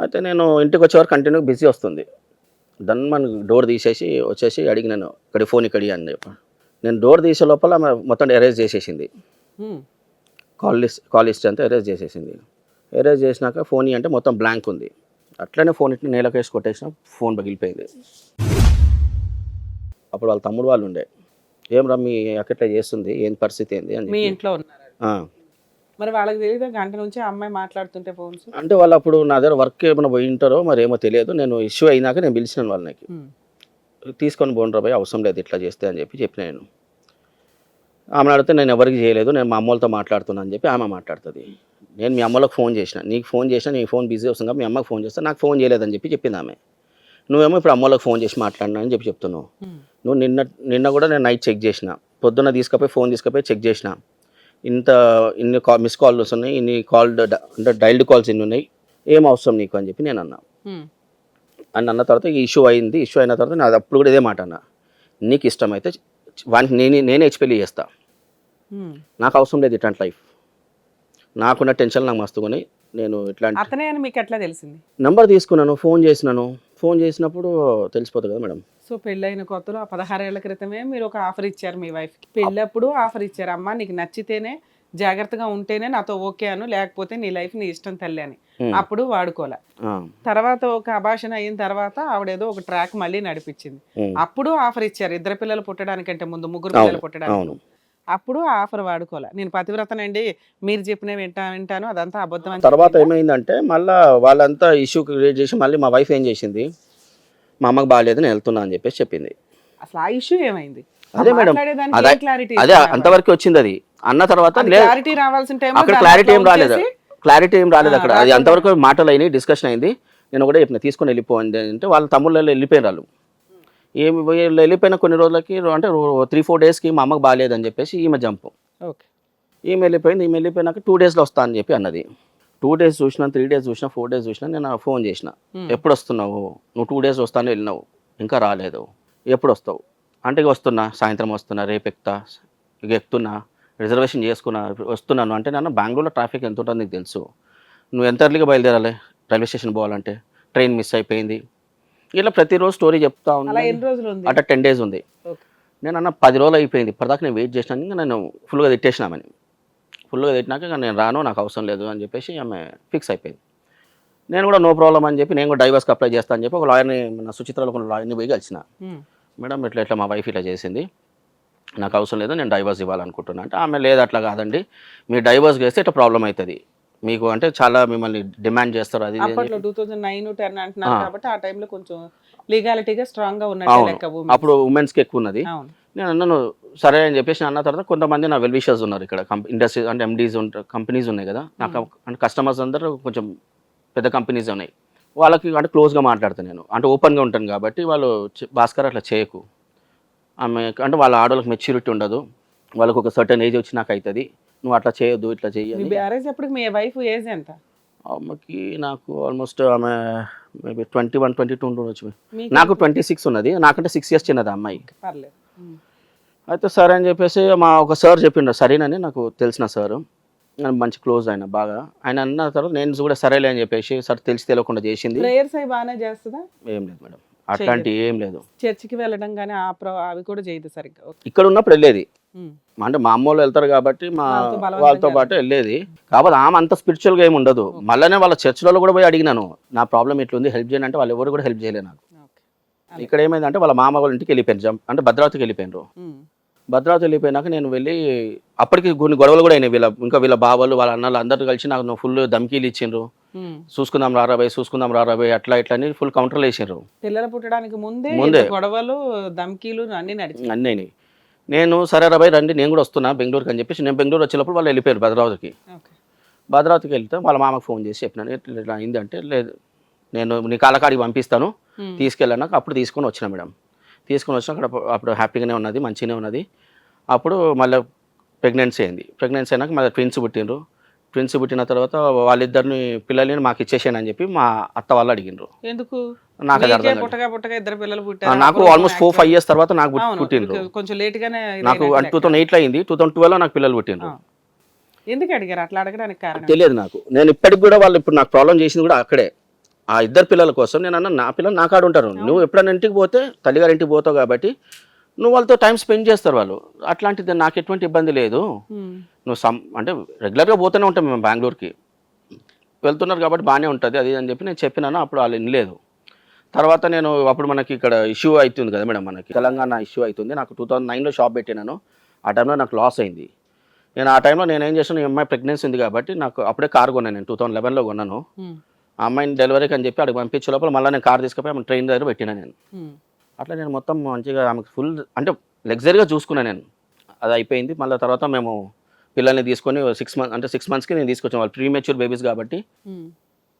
అయితే నేను ఇంటికి వచ్చే వరకు కంటిన్యూ బిజీ వస్తుంది. దాన్ని మన డోర్ తీసేసి వచ్చేసి అడిగినాను ఇక్కడ ఫోన్ ఇక్కడ అని చెప్పి. నేను డోర్ తీసే లోపల మొత్తం ఎరేజ్ చేసేసింది, కాల్ లిస్ట్ అంతా ఎరేజ్ చేసేసింది. ఎరేజ్ చేసినాక ఫోన్ అంటే మొత్తం బ్లాంక్ ఉంది. అట్లనే ఫోన్ ఇట్లా నేలకు వేసి కొట్టేసిన, ఫోన్ పగిలిపోయింది. అప్పుడు వాళ్ళ తమ్ముడు వాళ్ళు ఉండే, ఏం రా మీ అక్కట్లా చేస్తుంది, ఏం పరిస్థితి ఏంది అని మీ చెప్పి. ఇంట్లో ఉన్నారు, మరి వాళ్ళకి తెలియదు గంట నుంచి ఆ అమ్మాయి మాట్లాడుతుంటే ఫోన్స్? అంటే వాళ్ళు అప్పుడు నా దగ్గర వర్క్ ఏమైనా పోయి ఉంటారో మరి ఏమో తెలియదు. నేను ఇష్యూ అయినాక నేను పిలిచినాను వాళ్ళకి, తీసుకొని పోండి రాబాయ్, అవసరం లేదు ఇట్లా చేస్తే అని చెప్పిన నేను. ఆమె అడిగితే నేను ఎవరికి చేయలేదు, నేను మా అమ్మలతో మాట్లాడుతున్నాను అని చెప్పి ఆమె మాట్లాడుతుంది. నేను మీ అమ్మలకు ఫోన్ చేసిన, నీకు ఫోన్ చేసినా నీ ఫోన్ బిజీ వస్తుంది కాబట్టి మీ అమ్మకి ఫోన్ చేస్తా, నాకు ఫోన్ చేయలేదని చెప్పింది ఆమె. నువ్వేమో ఇప్పుడు అమ్మలకు ఫోన్ చేసి మాట్లాడినా అని చెప్తున్నావు. నువ్వు నిన్న కూడా నేను నైట్ చెక్ చేసిన, పొద్దున్న ఫోన్ తీసుకుపోయి చెక్ చేసిన, ఇన్ని మిస్ కాల్స్ ఉన్నాయి, ఇన్ని అంటే డైల్డ్ కాల్స్ ఇన్ని ఉన్నాయి, ఏం అవసరం నీకు అని చెప్పి నేను అన్నా. అన్న తర్వాత ఈ ఇష్యూ అయింది. ఇష్యూ అయిన తర్వాత నాది అప్పుడు కూడా ఇదే మాట అన్న, నీకు ఇష్టమైతే వానికి నేనే ఇచ్చి పెళ్ళి చేస్తా, నాకు అవసరం లేదు ఇట్లాంటి లైఫ్, నాకున్న టెన్షన్ నాకు మస్తుకొని నేను ఇట్లాంటి. అతనే అని మీకు ఎట్లా తెలిసింది? నెంబర్ తీసుకున్నాను, ఫోన్ చేసినప్పుడు తెలిసిపోతుంది కదా మేడం. సో పెళ్ళైన కొత్తలో 16 ఏళ్ల క్రితమే మీరు ఒక ఆఫర్ ఇచ్చారు మీ వైఫ్కి, పెళ్ళప్పుడు ఆఫర్ ఇచ్చారు, అమ్మ నీకు నచ్చితేనే జాగ్రత్తగా ఉంటేనే నాతో ఓకే అను, లేకపోతే నీ లైఫ్ నీ ఇష్టం తల్లి అని. అప్పుడు వాడుకోలే. తర్వాత ఒక అభాషణ అయిన తర్వాత ఆవిడేదో ఒక ట్రాక్ మళ్ళీ నడిపించింది, అప్పుడు ఆఫర్ ఇచ్చారు 2 పిల్లలు పుట్టడానికంటే ముందు, 3 పిల్లలు పుట్టడానికి. అప్పుడు ఆఫర్ వాడుకోలే. నేను పతివ్రతనండి, మీరు చెప్పినవి వింటాను, అదంతా అబద్ధం. తర్వాత ఏమైందంటే మళ్ళీ వాళ్ళంతా ఇష్యూ క్రియేట్ చేసి మళ్ళీ మా వైఫ్ ఏం చేసింది, మా అమ్మకి బాగాలేదు నేను వెళ్తున్నా అని చెప్పేసి చెప్పింది. అసలు ఆ ఇష్యూ ఏమైంది? అదే మేడం, అదే అంతవరకు వచ్చింది. అది అన్న తర్వాత క్లారిటీ రావాల్సిన టైం అక్కడ క్లారిటీ ఏం రాలేదు అక్కడ. అది అంతవరకు మాటలు అయినాయి, డిస్కషన్ అయింది. నేను కూడా చెప్పిన తీసుకొని వెళ్ళిపోయింది అంటే వాళ్ళ తమ్ముళ్ళు వెళ్ళిపోయిన వాళ్ళు. ఏమి వెళ్ళిపోయిన కొన్ని రోజులకి అంటే 3-4 డేస్కి మా అమ్మకి బాగాలేదని చెప్పేసి ఈమె జంపు. ఈమె వెళ్ళిపోయినాక 2 డేస్లో వస్తా అని చెప్పి అన్నది. 2 డేస్ చూసినా, 3 డేస్ చూసినా, 4 డేస్ చూసినా. నేను ఫోన్ చేసిన, ఎప్పుడు వస్తున్నావు నువ్వు? 2 డేస్ వస్తాను వెళ్ళినావు, ఇంకా రాలేదు, ఎప్పుడు వస్తావు అంటే వస్తున్నా, సాయంత్రం వస్తున్నా, రేపు ఎక్కుతా, ఇక ఎక్కుతున్నా, రిజర్వేషన్ చేసుకున్నా, వస్తున్నాను అంటే. నన్ను బెంగళూరులో ట్రాఫిక్ ఎంత ఉంటుందో నీకు తెలుసు, నువ్వు ఎంత ఎర్లీగా బయలుదేరాలి రైల్వే స్టేషన్ పోవాలంటే, ట్రైన్ మిస్ అయిపోయింది, ఇలా ప్రతిరోజు స్టోరీ చెప్తా ఉన్నా. అట్లా 10 డేస్ ఉంది. నేను అన్న 10 రోజులు అయిపోయింది, ఇప్పటిదాకా నేను వెయిట్ చేసినాను, ఇంకా నేను ఫుల్గా తిట్టేసినామని. ఫుల్గా తిట్టినాక నేను రాను, నాకు అవసరం లేదు అని చెప్పేసి ఆమె ఫిక్స్ అయిపోయింది. నేను కూడా నో ప్రాబ్లం అని చెప్పి నేను కూడా డైవర్స్కి అప్లై చేస్తాను అని చెప్పి ఒక లాయర్ని, మన సుచిత్రలో ఒక లాయర్ని పోయి కలిసిన. మేడం ఇట్లా మా వైఫ్ ఇట్లా చేసింది, నాకు అవసరం లేదు, నేను డైవర్స్ ఇవ్వాలనుకుంటున్నా అంటే ఆమె లేదు అట్లా కాదండి, మీరు డైవర్స్ చేస్తే ఇట్లా ప్రాబ్లం అవుతుంది మీకు, అంటే చాలా మిమ్మల్ని డిమాండ్ చేస్తారు. అది అప్పట్లో 2009-10 అంటున్నారు కాబట్టి ఆ టైంలో కొంచెం లీగాలిటీగా స్ట్రాంగ్గా ఉన్నట్టు. అప్పుడు ఉమెన్స్కి ఎక్కువ ఉన్నది. నేను అన్నాను సరే అని చెప్పేసి అన్న తర్వాత కొంతమంది నా వెల్ విషర్స్ ఉన్నారు ఇక్కడ, ఇండస్ట్రీ అంటే ఎండీస్ ఉంటారు, కంపెనీస్ ఉన్నాయి కదా నాకు, అంటే కస్టమర్స్ అందరూ కొంచెం పెద్ద కంపెనీస్ ఉన్నాయి, వాళ్ళకి అంటే క్లోజ్గా మాట్లాడతాను నేను, అంటే ఓపెన్గా ఉంటాను కాబట్టి వాళ్ళు భాస్కర్ అట్లా చేయకు, ఆమె అంటే వాళ్ళ ఆడవాళ్ళకి మెచ్యూరిటీ ఉండదు, వాళ్ళకి ఒక సర్టన్ ఏజ్ వచ్చి నాకు అవుతుంది, నువ్వు అట్లా చేయొద్దు, ఇట్లా చెయ్యాలి. మ్యారేజ్ అప్పుడు మీ వైఫ్ ఏజ్ ఎంత? ఆమెకి నాకు ఆల్మోస్ట్ ఆమె మేబీ 21-22 ఉండొచ్చు, నాకు 26 ఉన్నది, నాకంటే 6 years చిన్నది అమ్మాయి. అయితే సరే అని చెప్పేసి మా ఒక సార్ చెప్పిండ్రు, సరేనని నాకు తెలిసిన సారు, మంచి క్లోజ్ ఆయన బాగా. ఆయన అన్న తర్వాత నేను కూడా సరేలే అని చెప్పేసి సార్ తెలిసి తెలియకుండా చేసింది. ప్రేయర్స్ అవి బాగానే చేస్తుందా? ఏం లేదు మేడం, అట్లాంటి ఏం లేదు. చర్చికి వెళ్ళడం కానీ అవి కూడా చేయదు సరిగ్గా? ఇక్కడ ఉన్నప్పుడు వెళ్ళేది, అంటే మా అమ్మ వాళ్ళు వెళ్తారు కాబట్టి మా వాళ్ళతో పాటు వెళ్ళేది, కాబట్టి ఆమె అంత స్పిరిచువల్గా ఏమి ఉండదు. మళ్ళీ వాళ్ళ చర్చిలలో కూడా పోయి అడిగినాను, నా ప్రాబ్లం ఇట్లుంది హెల్ప్ చేయండి అంటే వాళ్ళు ఎవరు కూడా హెల్ప్ చేయలేదు నాకు. ఇక్కడ ఏమైందంటే వాళ్ళ మామ వాళ్ళ ఇంటికి వెళ్ళిపోయాను, అంటే భద్రావతికి వెళ్ళిపోయినారు. భద్రావతి వెళ్ళిపోయినాక నేను వెళ్ళి, అప్పటికి కొన్ని గొడవలు కూడా అయినాయి, వీళ్ళ బావలు వాళ్ళ అన్నలు అందరూ కలిసి నాకు ఫుల్ ధమ్కీలు ఇచ్చిండ్రు, చూసుకుందాం రారాబాయ్ అట్లా ఇట్లా అని ఫుల్ కౌంటర్లు వేసిండ్రు. పిల్లలు పుట్టడానికి ముందే గొడవలు ధమ్కీలు అన్నీ. నేను సరే రాబాయ్ రండి నేను కూడా వస్తున్నా బెంగళూరుకి అని చెప్పేసి నేను బెంగళూరు వచ్చేటప్పుడు వాళ్ళు వెళ్ళిపోయారు భద్రావతికి వెళ్తే వాళ్ళ మామకు ఫోన్ చేసి చెప్పినాను ఇట్లా అయింది అంటే, లేదు నేను నీ కాలకాడికి పంపిస్తాను తీసుకెళ్ళాక అప్పుడు తీసుకొని వచ్చినా మేడం. తీసుకొని వచ్చినా అప్పుడు హ్యాపీగానే ఉన్నది, మంచిగానే ఉన్నది. అప్పుడు మళ్ళీ ప్రెగ్నెన్సీ అయినాక మళ్ళీ ట్విన్స్ పుట్టిన తర్వాత వాళ్ళిద్దరిని పిల్లల్ని మాకు ఇచ్చేసాను అని చెప్పి మా అత్త వాళ్ళు అడిగినారు. ఎందుకు? నాకు అది అర్థం కాదు. నాకు ఆల్మోస్ట్ 4-5 years తర్వాత నాకు పుట్టిండ్రు, కొంచెం లేట్ గానే. నాకు 2008 అయింది, 2012 నాకు పిల్లలు పుట్టిండ్రు. ఎందుకు అడిగారు అట్లా అడగడానికి కారణం తెలియదు నాకు. నేను ఇప్పటికి కూడా వాళ్ళు ఇప్పుడు నాకు ప్రాబ్లం చేసింది కూడా అక్కడే, ఆ 2 పిల్లల కోసం. నేను అన్న నా పిల్లలు నా కాడ ఉంటారు, నువ్వు ఎప్పుడైనా ఇంటికి పోతే తల్లిగారి ఇంటికి పోతావు కాబట్టి నువ్వు వాళ్ళతో టైం స్పెండ్ చేస్తారు వాళ్ళు, అట్లాంటిది నాకు ఎటువంటి ఇబ్బంది లేదు. నువ్వు అంటే రెగ్యులర్గా పోతూనే ఉంటాం మేము బెంగళూరుకి, వెళ్తున్నారు కాబట్టి బాగానే ఉంటుంది అది అని చెప్పి నేను చెప్పినాను. అప్పుడు వాళ్ళు వినలేదు. తర్వాత నేను అప్పుడు మనకి ఇక్కడ ఇష్యూ అవుతుంది కదా మేడం, మనకి తెలంగాణ ఇష్యూ అవుతుంది. నాకు 2009లో షాప్ పెట్టినాను. ఆ టైంలో నాకు లాస్ అయింది. నేను ఆ టైంలో నేను ఏం చేశాను, ఈ అమ్మాయి ప్రెగ్నెన్సీ ఉంది కాబట్టి నాకు అప్పుడే కార్ కొన్నాను. నేను 2011లో కొన్నాను. ఆ అమ్మాయిని డెలివరీకి అని చెప్పి అక్కడికి పంపించే లోపల మళ్ళీ నేను కార్ తీసుకుపోయి ఆమె ట్రైన్ దగ్గర పెట్టినా నేను. అట్లా నేను మొత్తం మంచిగా ఆమెకు ఫుల్ అంటే లగ్జరీగా చూసుకున్నాను నేను. అది అయిపోయింది. మళ్ళీ తర్వాత మేము పిల్లల్ని తీసుకొని 6 months అంటే 6 monthsకి నేను తీసుకొచ్చాను. వాళ్ళు ప్రీమెచ్యూర్ బేబీస్ కాబట్టి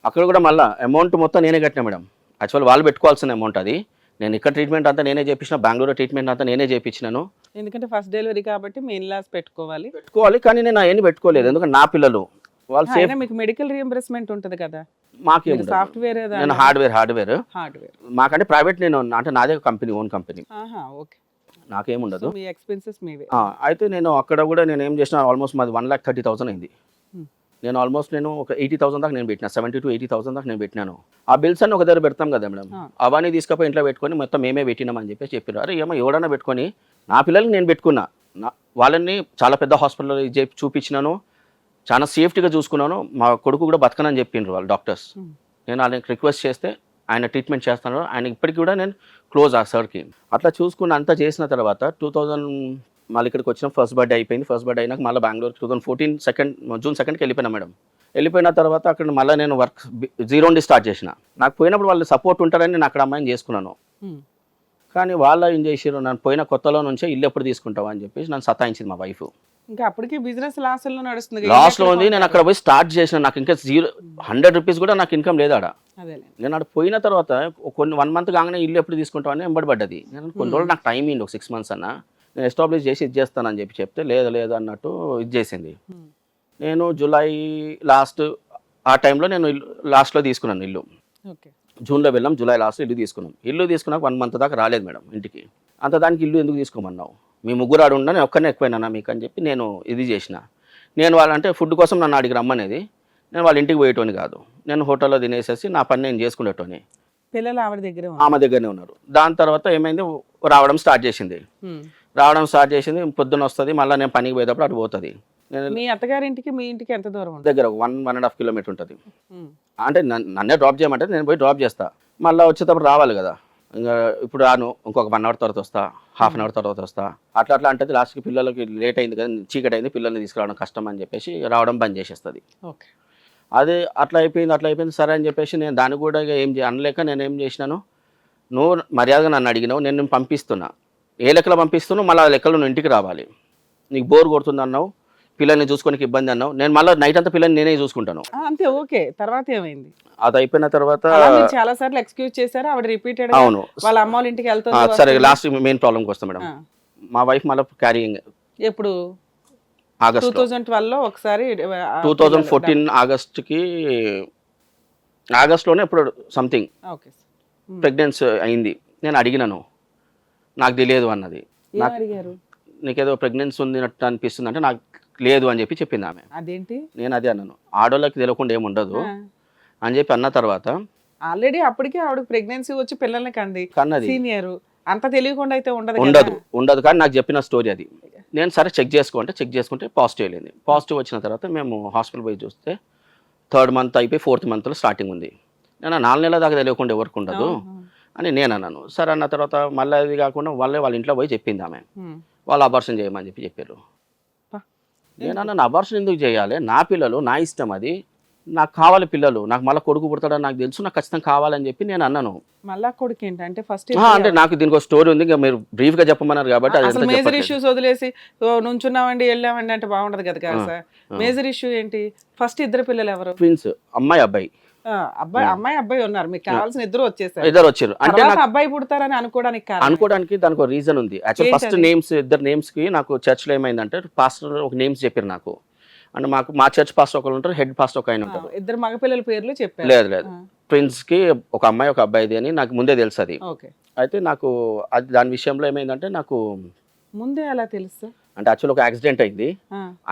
అక్కడ కూడా మళ్ళీ అమౌంట్ మొత్తం నేనే కట్టినా మేడం. యాక్చువల్ వాళ్ళు పెట్టుకోవాల్సిన అమౌంట్ అది. నేను ఇక్కడ ట్రీట్మెంట్ అంతా నేనే చేయించిన, బెంగళూరు ట్రీట్మెంట్ అంతా నేనే చేయించినాను. ఎందుకంటే ఫస్ట్ డెలివరీ కాబట్టి మెయిన్ లాస్ పెట్టుకోవాలి కానీ నేను అవన్నీ పెట్టుకోలేదు. ఎందుకంటే నా పిల్లలు వాళ్ళు సేఫ్. అయినా మీకు మెడికల్ రియంబర్స్మెంట్ ఉంటుంది కదా, మాకేం సాఫ్ట్వేర్ నేను హార్డ్వేర్ హార్డ్వేర్ మాకంటే ప్రైవేట్. నేను అంటే నాదే కంపెనీ, ఓన్ కంపెనీ, ఓకే. నాకేముండదు. మీ ఎక్స్పెన్సెస్ మీవే. అయితే నేను అక్కడ కూడా నేను ఏం చేసిన, ఆల్మోస్ట్ మాది 1,30,000 అయింది. నేను ఆల్మోస్ట్ నేను ఒక 80,000 దాకా నేను పెట్టినా, 70 to 80,000 దాకా నేను పెట్టినాను. ఆ బిల్స్ అన్ని ఒక దగ్గర పెడతాం కదా మేడం, అవన్నీ తీసుకపోయి ఇంట్లో పెట్టుకొని మొత్తం మేమే పెట్టినామని చెప్పేసి చెప్పారు. అరే ఏమో ఎవడన్నా పెట్టుకొని, నా పిల్లలకి నేను పెట్టుకున్నా, వాళ్ళని చాలా పెద్ద హాస్పిటల్లో చూపించినాను, చాలా సేఫ్టీగా చూసుకున్నాను. మా కొడుకు కూడా బతకనని చెప్పిండ్రు వాళ్ళు డాక్టర్స్. నేను ఆయనకి రిక్వెస్ట్ చేస్తే ఆయన ట్రీట్మెంట్ చేస్తాను. ఆయన ఇప్పటికి కూడా నేను క్లోజ్ ఆ సార్కి. అట్లా చూసుకుని అంతా చేసిన తర్వాత 2000 మళ్ళీ ఇక్కడికి వచ్చిన ఫస్ట్ బర్త్డే అయిపోయింది. ఫస్ట్ బర్త్డే అయినాక మళ్ళీ బెంగళూరు 2014 జూన్ 2కి వెళ్ళిపోయినా మేడం. వెళ్ళిపోయిన తర్వాత అక్కడ మళ్ళీ నేను వర్క్ 0 నుండి స్టార్ట్ చేసిన. నాకు పోయినప్పుడు వాళ్ళు సపోర్ట్ ఉంటారని నేను అక్కడ అమ్మాయిని చేసుకున్నాను. కానీ వాళ్ళు ఏం చేసారు, నన్ను పోయిన కొత్తలో నుంచే ఇల్లు ఎప్పుడు తీసుకుంటావా అని చెప్పేసి నన్ను సతాయించింది మా వైఫ్. ఇంకా అప్పటికి బిజినెస్ లాస్లో నడుస్తుంది, లాస్లో ఉంది. నేను అక్కడ పోయి స్టార్ట్ చేసిన, నాకు ఇంకా 100 రూపీస్ కూడా నాకు ఇన్కమ్ లేదు ఆడ. నేను అక్కడ పోయిన తర్వాత కొన్ని 1 month కాగానే ఇల్లు ఎప్పుడు తీసుకుంటావు అని వెంబడబడ్డది. నేను కొన్ని రోజులు నాకు టైం అయింది, ఒక 6 months అన్న నేను ఎస్టాబ్లిష్ చేసి ఇది చేస్తానని చెప్పి చెప్తే లేదు అన్నట్టు ఇది చేసింది. నేను జూలై లాస్ట్ ఆ టైంలో నేను లాస్ట్లో తీసుకున్నాను ఇల్లు. జూన్లో వెళ్ళాం, జూలై లాస్ట్ ఇల్లు తీసుకున్నాం. ఇల్లు తీసుకున్నాక 1 month దాకా రాలేదు మేడం ఇంటికి. అంత దానికి ఇల్లు ఎందుకు తీసుకోమన్నావు, మీ ముగ్గురు ఆడు ఉన్నా నేను ఒక్కనే ఎక్కువైనా మీకు అని చెప్పి నేను ఇది చేసిన. నేను వాళ్ళంటే ఫుడ్ కోసం నన్ను అడిగి రమ్మనేది, నేను వాళ్ళ ఇంటికి పోయేటోని కాదు. నేను హోటల్లో తినేసేసి నా పని నేను చేసుకునేటోని. పిల్లలు ఆమె దగ్గరనే ఉన్నారు. దాని తర్వాత ఏమైంది, రావడం స్టార్ట్ చేసింది. పొద్దున్న వస్తుంది, మళ్ళీ నేను పనికి పోయేటప్పుడు అటు పోతుంది. నేను మీ అత్తగారింటికి మీ ఇంటికి ఎంత దూరం? దగ్గర 1.5 kilometers ఉంటుంది. అంటే నన్నే డ్రాప్ చేయమంటే నేను పోయి డ్రాప్ చేస్తా, మళ్ళీ వచ్చేటప్పుడు రావాలి కదా. ఇంకా ఇప్పుడు రాను, ఇంకొక 1 hour తర్వాత వస్తా, ½ hour తర్వాత వస్తా, అట్లా అంటే లాస్ట్కి పిల్లలకి లేట్ అయింది కదా, చీకటి అయింది, పిల్లల్ని తీసుకురావడం కష్టం అని చెప్పేసి రావడం బంద్ చేసేస్తుంది. అదే అట్లా అయిపోయింది సరే అని చెప్పేసి నేను దాన్ని కూడా అనలేక నేను ఏం చేసినాను, నువ్వు మర్యాదగా నన్ను అడిగినావు, నేను పంపిస్తున్నా, ఏ లెక్కలో పంపిస్తున్నావు, మళ్ళీ ఆ లెక్కలో నువ్వు ఇంటికి రావాలి. నీకు బోర్ కొడుతుంది అన్నావు, పిల్లల్ని చూసుకోనికి ఇబ్బంది అన్నావు, నేను మళ్ళీ నైట్ అంతా పిల్లల్ని నేనే చూసుకుంటాను అంతే. ఓకే, తర్వాత ఏమైంది? అది అయిపోయిన తర్వాత చాలా సార్లు ఎక్స్క్యూజ్ చేశారు ఆవిడ, రిపీటెడ్. అవును, వాళ్ళ అమ్మ వాళ్ళ ఇంటికి వెళ్తాను. సరే, లాస్ట్ మెయిన్ ప్రాబ్లంకి వస్తాం మేడం. మా వైఫ్ మళ్ళీ క్యారింగ్ ఎప్పుడు ఆగస్ట్ 2012లో ఒకసారి, 2014 ఆగస్ట్లోనే ఎప్పుడు సంథింగ్ ప్రెగ్నెన్సీ అయింది. నేను అడిగినాను, నాకు తెలియదు అన్నది. నీకేదో ప్రెగ్నెన్సీ ఉందినట్టు అనిపిస్తుంది అంటే నాకు లేదు అని చెప్పి చెప్పింది ఆమె. అదేంటి? నేను అదే అన్నాను, ఆడోళ్ళకి తెలియకుండా ఏముండదు అని చెప్పి అన్న తర్వాత ఆల్రెడీ అప్పటికే ఆవిడ ప్రెగ్నెన్సీ వచ్చి పిల్లల్ని కన్నది, సీనియర్, అంత తెలియకుండా అయితే ఉండదు. కానీ నాకు చెప్పిన స్టోరీ అది. నేను సరే చెక్ చేసుకుంటే పాజిటివ్ వెళ్ళింది. పాజిటివ్ వచ్చిన తర్వాత మేము హాస్పిటల్ పోయి చూస్తే 3rd month అయిపోయి 4th monthలో స్టార్టింగ్ ఉంది. నేను 4 నెలల దాకా తెలియకుండా ఎవరికి ఉండదు అని నేను అన్నాను. సరే అన్న తర్వాత మళ్ళీ అది కాకుండా వాళ్ళ ఇంట్లో పోయి చెప్పింది ఆమె, వాళ్ళు అబార్షన్ చేయమని చెప్పారు. నేను అన్న, అబార్షన్ ఎందుకు చేయాలి, నా పిల్లలు నా ఇష్టం, అది నాకు కావాలి పిల్లలు, నాకు మళ్ళీ కొడుకు పుడతాడని నాకు తెలుసు, నాకు ఖచ్చితంగా కావాలని చెప్పి నేను అన్నాను. మళ్ళా కొడుకు ఏంటంటే ఫస్ట్ అంటే నాకు దీనికి ఒక స్టోరీ ఉంది, ఇంకా మీరు బ్రీఫ్ గా చెప్పమన్నారు కాబట్టి. మేజర్ ఇష్యూస్ వదిలేసి నుంచున్నామండి వెళ్ళామండి అంటే బాగుండదు కదా సార్. మేజర్ ఇష్యూ ఏంటి? ఫస్ట్ ఇద్దరు పిల్లలు ఎవరు? ట్విన్స్, అమ్మాయి అబ్బాయి. అబ్బాయి ఉన్నారు, మీకు కావాల్సిన ఇద్దరు వచ్చారు. అంటే అబ్బాయి పుడతారని అనుకోవడానికి దానికి ఒక రీజన్ ఉంది. యాక్చువల్ ఫస్ట్ నేమ్స్, ఇద్దరు నేమ్స్ కి నాకు చర్చ్ లో ఏమైందంటే పాస్టర్ ఒక నేమ్స్ చెప్పారు నాకు. అంటే మా చర్చ్ పాస్టర్ ఒకరు ఉంటారు, హెడ్ పాస్టర్ ఒక ఆయన ఉంటారు. ఇద్దరు మగ పిల్లల పేర్లు చెప్పారు. లేదు, ట్విన్స్ కి ఒక అమ్మాయి ఒక అబ్బాయిది అని నాకు ముందే తెలుసు అది. అయితే నాకు అది దాని విషయంలో ఏమైందంటే నాకు ముందే అలా తెలుసు. అంటే యాక్చువల్ ఒక యాక్సిడెంట్ అయింది.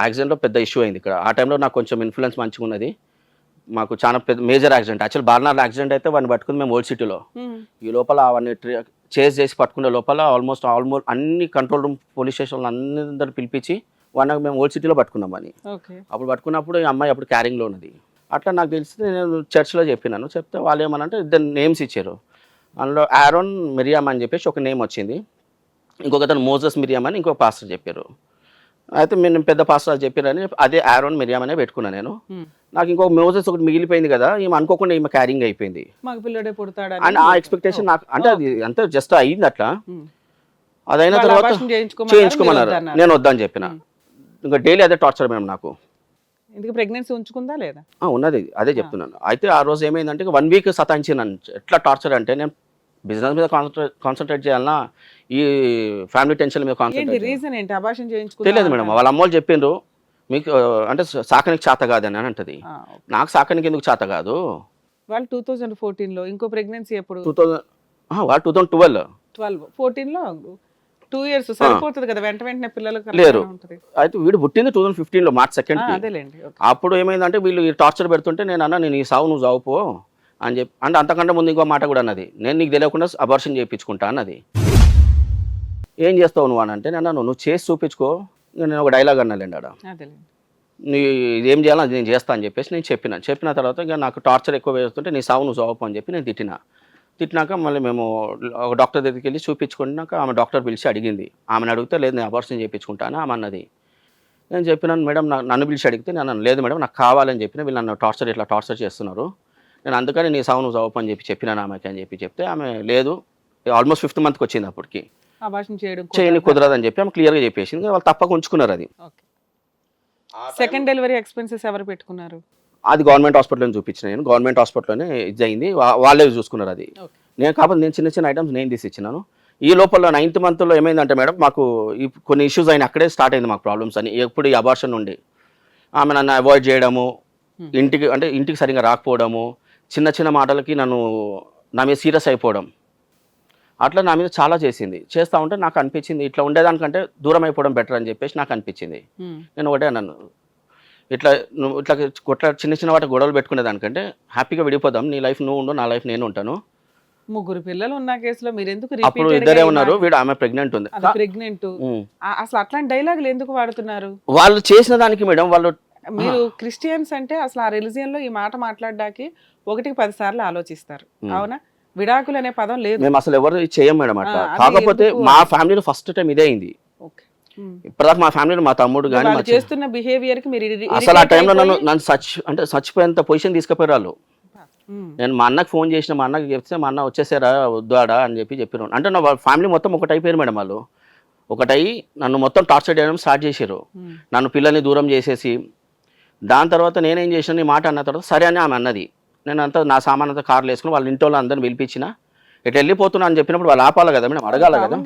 యాక్సిడెంట్ లో పెద్ద ఇష్యూ అయింది ఇక్కడ. ఆ టైంలో నాకు కొంచెం ఇన్ఫ్లుయెన్స్ మంచిగా ఉన్నది. మాకు చాలా పెద్ద మేజర్ యాక్సిడెంట్. యాక్చువల్ బార్నార్ యాక్సిడెంట్ అయితే వాడిని పట్టుకుంది మేము ఓల్డ్ సిటీలో. ఈ లోపల అవన్నీ చేజ్ చేసి పట్టుకునే లోపల ఆల్మోస్ట్ అన్ని కంట్రోల్ రూమ్ పోలీస్ స్టేషన్లు అందరిని పిలిపించి వాడిని మేము ఓల్డ్ సిటీలో పట్టుకున్నామని. అప్పుడు పట్టుకున్నప్పుడు ఈ అమ్మాయి అప్పుడు క్యారింగ్లో ఉన్నది. అట్లా నాకు తెలిసి నేను చర్చ్లో చెప్పినాను. చెప్తే వాళ్ళు ఏమనంటే ఇద్దరు నేమ్స్ ఇచ్చారు. అందులో ఆరోన్ మిరియామ్ అని చెప్పేసి ఒక నేమ్ వచ్చింది, ఇంకొకతను మోజస్ మిరియామ్ అని ఇంకో పాస్టర్ చెప్పారు. అయితే నేను పెద్ద పాస్టర్ చెప్పారని అదే ఆరోన్ మిరియామ్ అనే పెట్టుకున్నాను నేను. నాకు ఇంకొక మోజస్ ఒకటి మిగిలిపోయింది కదా, ఈమె అనుకోకుండా ఈమె క్యారింగ్ అయిపోయింది మగ పిల్లడే పుడతాడు అండ్ ఆ ఎక్స్పెక్టేషన్ నాకు, అంటే అది అంతే జస్ట్ అయింది అట్లా. అదైన తర్వాత చేయించుకోమన్నారు, నేను వద్దని చెప్పిన. ఇంకా డైలీ అదే టార్చర్ మేడం నాకు. ఎందుకు ప్రెగ్నెన్సీ ఉంచుకుందా లేదా? ఉన్నది, అదే చెప్తున్నాను. అయితే ఆ రోజు ఏమైందంటే 1 వీక్ సతాయించినాను. ఎట్లా టార్చర్ అంటే నేను బిజినెస్ మీద కాన్సన్ట్రేట్ చేయాలన్నా ఈ ఫ్యామిలీ టెన్షన్ మీద కాన్సన్ట్రేట్ రీజన్ ఏంటి? అబార్షన్ చేయించుకుందా? తెలియదు మేడం. వాళ్ళ అమ్మోళ్ళు చెప్పిండ్రు మీకు అంటే సాకనికి చేత కాదని అని అంటది. నాకు సాకనికి ఎందుకు చేత కాదు. వాళ్ళు 2014లో, ఇంకో ప్రెగ్నెన్సీ ఎప్పుడు? 2012 14లో 2 years సరిపోతుంది కదా, వెంటనే పిల్లలకు లేరు. అయితే వీడు పుట్టింది 2015లో మార్చ్ 2nd. అదేలేండి. అప్పుడు ఏమైందంటే వీళ్ళు టార్చర్ పెడుతుంటే నేను అన్నా, నేను ఈ సావు నువ్వు చావుపో అని చెప్పి, అంటే అంతకంటే ముందు ఇంకో మాట కూడా అన్నది, నేను నీకు తెలియకుండా అబార్షన్ చేయించుకుంటా అన్నది. ఏం చేస్తావు నువ్వు అని అంటే నేను అన్నాను, నువ్వు చేసి చూపించుకో. నేను ఒక డైలాగ్ అన్నాలేండి ఆడ, నీ ఏం చేయాలో అది నేను చేస్తా అని చెప్పేసి నేను చెప్పిన తర్వాత ఇక నాకు టార్చర్ ఎక్కువ వేస్తుంటే నీ సావు నువ్వు చావుపో అని చెప్పి నేను తిట్టినాక మళ్ళీ మేము ఒక డాక్టర్ దగ్గరికి వెళ్ళి చూపించుకున్నాక ఆమె డాక్టర్ పిలిచి అడిగింది. ఆమెను అడిగితే లేదు నేను అబార్షన్ చేయించుకుంటాను ఆమె అన్నది. నేను చెప్పినాను మేడం, నన్ను పిలిచి అడిగితే నేను లేదు మేడం నాకు కావాలని చెప్పిన, వీళ్ళు నన్ను ఇట్లా టార్చర్ చేస్తున్నారు, నేను అందుకని నీ సావు నువ్వు చావుపో అని చెప్పి చెప్పినాను ఆమెకి అని చెప్తే ఆమె లేదు, ఆల్మోస్ట్ 5th monthకి వచ్చింది అప్పటికి, అబార్షన్ చేయడం కుదరదని చెప్పి ఆమె క్లియర్గా చెప్పేసింది. వాళ్ళు తప్పక ఉంచుకున్నారు. అది సెకండ్ డెలివరీ ఎక్స్పెన్సెస్ ఎవరు పెట్టుకున్నారు? అది గవర్నమెంట్ హాస్పిటల్లో చూపించిన నేను, గవర్నమెంట్ హాస్పిటల్లోనే ఇది అయింది, వాళ్ళే చూసుకున్నారు. అది నేను కాకపోతే నేను చిన్న ఐటమ్స్ నేను తీసి ఇచ్చినాను. ఈ లోపల 9th monthలో ఏమైందంటే మేడం మాకు కొన్ని ఇష్యూస్ అయినా అక్కడే స్టార్ట్ అయింది మాకు ప్రాబ్లమ్స్ అని. ఎప్పుడు ఈ అబార్షన్ నుండి ఆమె నన్ను అవాయిడ్ చేయడము, ఇంటికి సరిగ్గా రాకపోవడము, చిన్న మాటలకి నా మీద సీరియస్ అయిపోవడం, అట్లా నా మీద చాలా చేస్తూ ఉంటే నాకు అనిపించింది ఇట్లా ఉండేదానికంటే దూరం అయిపోవడం బెటర్ అని చెప్పేసి నాకు అనిపించింది. నేను ఒకటే అన్నాను, నువ్వు ఇట్లా చిన్న వాటి గొడవలు పెట్టుకునేదానికంటే హ్యాపీగా విడిపోదాం, నీ లైఫ్ నువ్వు ఉండు, నా లైఫ్ నేను ఉంటాను. 3 పిల్లలు ఉన్న కేసులో మీరు ఎందుకు? అప్పుడు ఇద్దరే ఉన్నారు, వీడు ఆమె ప్రెగ్నెంట్ ఉంది. అసలు అట్లాంటి డైలాగులు ఎందుకు వాడుతున్నారు? వాళ్ళు చేసిన దానికి మేడం, వాళ్ళు మీరు క్రిస్టియన్స్ అంటే అసలు ఆ రిలీజియన్ లో ఈ మాట మాట్లాడడానికి 1కి 10 సార్లు ఆలోచిస్తారు, అవునా? విడాకులు అనే పదం లేదు. మేము అసలు ఎవరు చేయం మేడం అట్లా. కాకపోతే మా ఫ్యామిలీలో ఫస్ట్ టైం ఇదే అయింది. ఇప్పటిదాకా మా ఫ్యామిలీలో మా తమ్ముడు కానీ చేస్తున్న బిహేవియర్ కి మీరు అసలు ఆ టైంలో నన్ను చచ్చిపోయేంత పొజిషన్ తీసుకుపోయారు వాళ్ళు. నేను మా అన్నకి ఫోన్ చేసిన, మా అన్నకి చెప్తే మా అన్న వచ్చేసారా వద్దాడా అని చెప్పినాను. అంటే నా ఫ్యామిలీ మొత్తం ఒకటి అయిపోయారు మేడం. వాళ్ళు ఒకటయి నన్ను మొత్తం టార్చర్ చేయడం స్టార్ట్ చేశారు, నన్ను పిల్లల్ని దూరం చేసేసి. దాని తర్వాత నేనేం చేసిన, ఈ మాట అన్న తర్వాత సరే అని ఆమె అన్నది. నేను అంతా నా సామాన్ అంతా కార్లు వేసుకుని వాళ్ళ ఇంటి వాళ్ళందరినీ పిలిపించిన, ఇట్లా వెళ్ళిపోతున్నా అని చెప్పినప్పుడు వాళ్ళు ఆపాలి కదా మేడం, అడగాలి కదా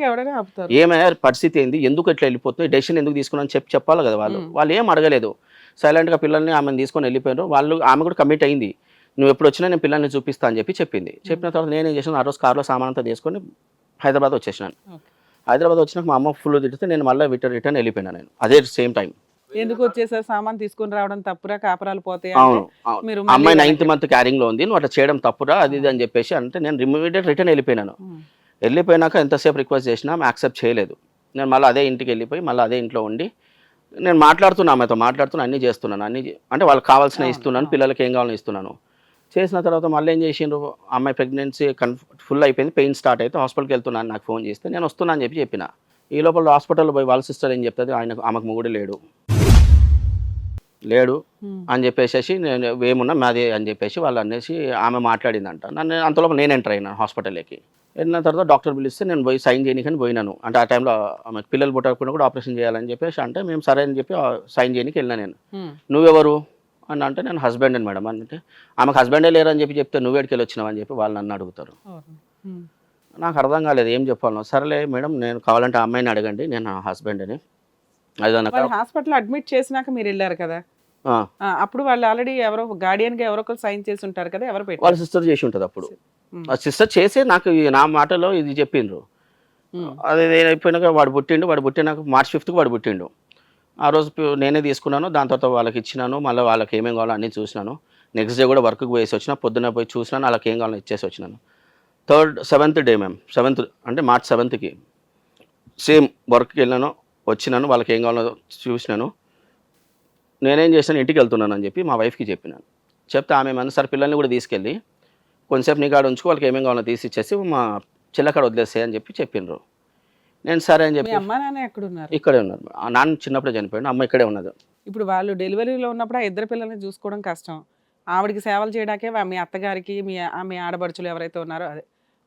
ఏమైనా పరిస్థితి ఏంది, ఎందుకు ఇట్లా వెళ్ళిపోతుంది, డెసిషన్ ఎందుకు తీసుకున్నా అని చెప్పాలి కదా. వాళ్ళు ఏం అడగలేదు, సైలెంట్గా పిల్లల్ని ఆమెను తీసుకొని వెళ్ళిపోయారు. ఆమె కూడా కమిట్ అయింది, నువ్వు ఎప్పుడు వచ్చినా నేను పిల్లల్ని చూపిస్తా అని చెప్పింది. చెప్పిన తర్వాత నేనేం చేసాను, ఆ రోజు కార్లో సామాన్ అంతా తీసుకొని హైదరాబాద్ వచ్చేసినాను. హైదరాబాద్ వచ్చినాక మా అమ్మ ఫుల్ తిడితే నేను మళ్ళీ రిటర్న్ వెళ్ళిపోయినా. నేను అదే సేమ్ టైం ఎందుకు వచ్చేసారు? సామాన్ తీసుకొని రావడం తప్పురా, కాపరాలు పోతాయి. అవును, అమ్మాయి 9th month క్యారింగ్ లో ఉంది, నువ్వు అట్లా చేయడం తప్పురా అది ఇది అని చెప్పేసి అంటే నేను ఇమీడియట్ రిటర్న్ వెళ్ళిపోయినాను. వెళ్ళిపోయినాక ఎంతసేపు రిక్వెస్ట్ చేసినా ఆమె యాక్సెప్ట్ చేయలేదు. నేను మళ్ళీ అదే ఇంటికి వెళ్ళిపోయి మళ్ళీ అదే ఇంట్లో ఉండి నేను ఆమెతో మాట్లాడుతున్నా, అన్నీ చేస్తున్నాను, అంటే వాళ్ళకి కావాల్సిన ఇస్తున్నాను, పిల్లలకి ఏం కావాలని ఇస్తున్నాను. చేసిన తర్వాత మళ్ళీ ఏం చేసిండ్రు, అమ్మాయి ప్రెగ్నెన్సీ ఫుల్ అయిపోయింది, పెయిన్ స్టార్ట్ అయితే హాస్పిటల్కి వెళ్తున్నాను. నాకు ఫోన్ చేస్తే నేను వస్తున్నా అని చెప్పిన. ఈ లోపల హాస్పిటల్లో పోయి వాళ్ళ సిస్టర్ ఏం చెప్తుంది, ఆమెకు మొగుడు లేడు అని చెప్పేసి నేను ఏమున్నా మాది అని చెప్పేసి వాళ్ళు అనేసి ఆమె మాట్లాడిందంట. నన్ను అంతలోపు నేను ఎంటర్ అయినా హాస్పిటల్లోకి. వెళ్ళిన తర్వాత డాక్టర్ పిలిస్తే నేను పోయి సైన్ చేయడానికి పోయినాను. అంటే ఆ టైంలో ఆమెకు పిల్లలు పుట్టకుండా కూడా ఆపరేషన్ చేయాలని చెప్పేసి అంటే మేము సరే అని చెప్పి సైన్ చేయడానికి వెళ్ళినా. నేను నువ్వెవరు అని అంటే నేను హస్బెండ్ అని మేడం అంటే, ఆమెకు హస్బెండే లేరని చెప్తే నువ్వేడికి వెళ్ళి వచ్చినావు అని చెప్పి వాళ్ళు నన్ను అడుగుతారు. నాకు అర్థం కాలేదు ఏం చెప్పాలను. సరేలే మేడం, నేను కావాలంటే ఆ అమ్మాయిని అడగండి, నేను హస్బెండ్ అని. హాస్పిటల్ అడ్మిట్ చేసినాక మీరు వెళ్ళారు కదా, అప్పుడు వాళ్ళు ఆల్రెడీ ఎవరో గార్డియన్ గా ఎవరో ఒకరు సైన్ చేసి ఉంటారు కదా, ఎవరు పెట్టారు? వాళ్ళ సిస్టర్ చేసి ఉంటుంది. అప్పుడు ఆ సిస్టర్ చేసి నాకు నా మాటలో ఇది చెప్పిండ్రు. అది అయిపోయినాక వాడు పుట్టినాక March 5th వాడు పుట్టిండు. ఆ రోజు నేనే తీసుకున్నాను, దాని తర్వాత వాళ్ళకి ఇచ్చినాను. మళ్ళీ వాళ్ళకి ఏమేమి కావాలో అన్నీ చూసినాను. నెక్స్ట్ డే కూడా వర్క్కి పోయేసి వచ్చిన, పొద్దున్న పోయి చూసినాను, వాళ్ళకి ఏం కావాలో ఇచ్చేసి వచ్చినాను. 7th day మ్యామ్, 7th అంటే March 7th సేమ్ వర్క్కి వెళ్ళాను, వచ్చినాను, వాళ్ళకి ఏం కావాలో చూసినాను. నేనేం చేశాను, ఇంటికి వెళ్తున్నాను అని చెప్పి మా వైఫ్కి చెప్పినాను. చెప్తే ఆమె మన సార్ పిల్లల్ని కూడా తీసుకెళ్ళి కొంచెంసేపు నీ కాడ ఉంచుకో, వాళ్ళకి ఏమేమి కావాలో తీసి ఇచ్చేసి మా చెల్లెకాడ వదిలేస్తాయి అని చెప్పిండ్రు. నేను సరే అని మీ చెప్పి అమ్మా నాన్న ఎక్కడున్నారు? ఇక్కడే ఉన్నారు. ఆ నాన్న చిన్నప్పుడే చనిపోయాడు, అమ్మ ఇక్కడే ఉన్నది. ఇప్పుడు వాళ్ళు డెలివరీలో ఉన్నప్పుడు ఆ ఇద్దరు పిల్లల్ని చూసుకోవడం కష్టం. ఆవిడకి సేవలు చేయడానికే మీ అత్తగారికి మీ ఆడబడుచులు ఎవరైతే ఉన్నారో అదే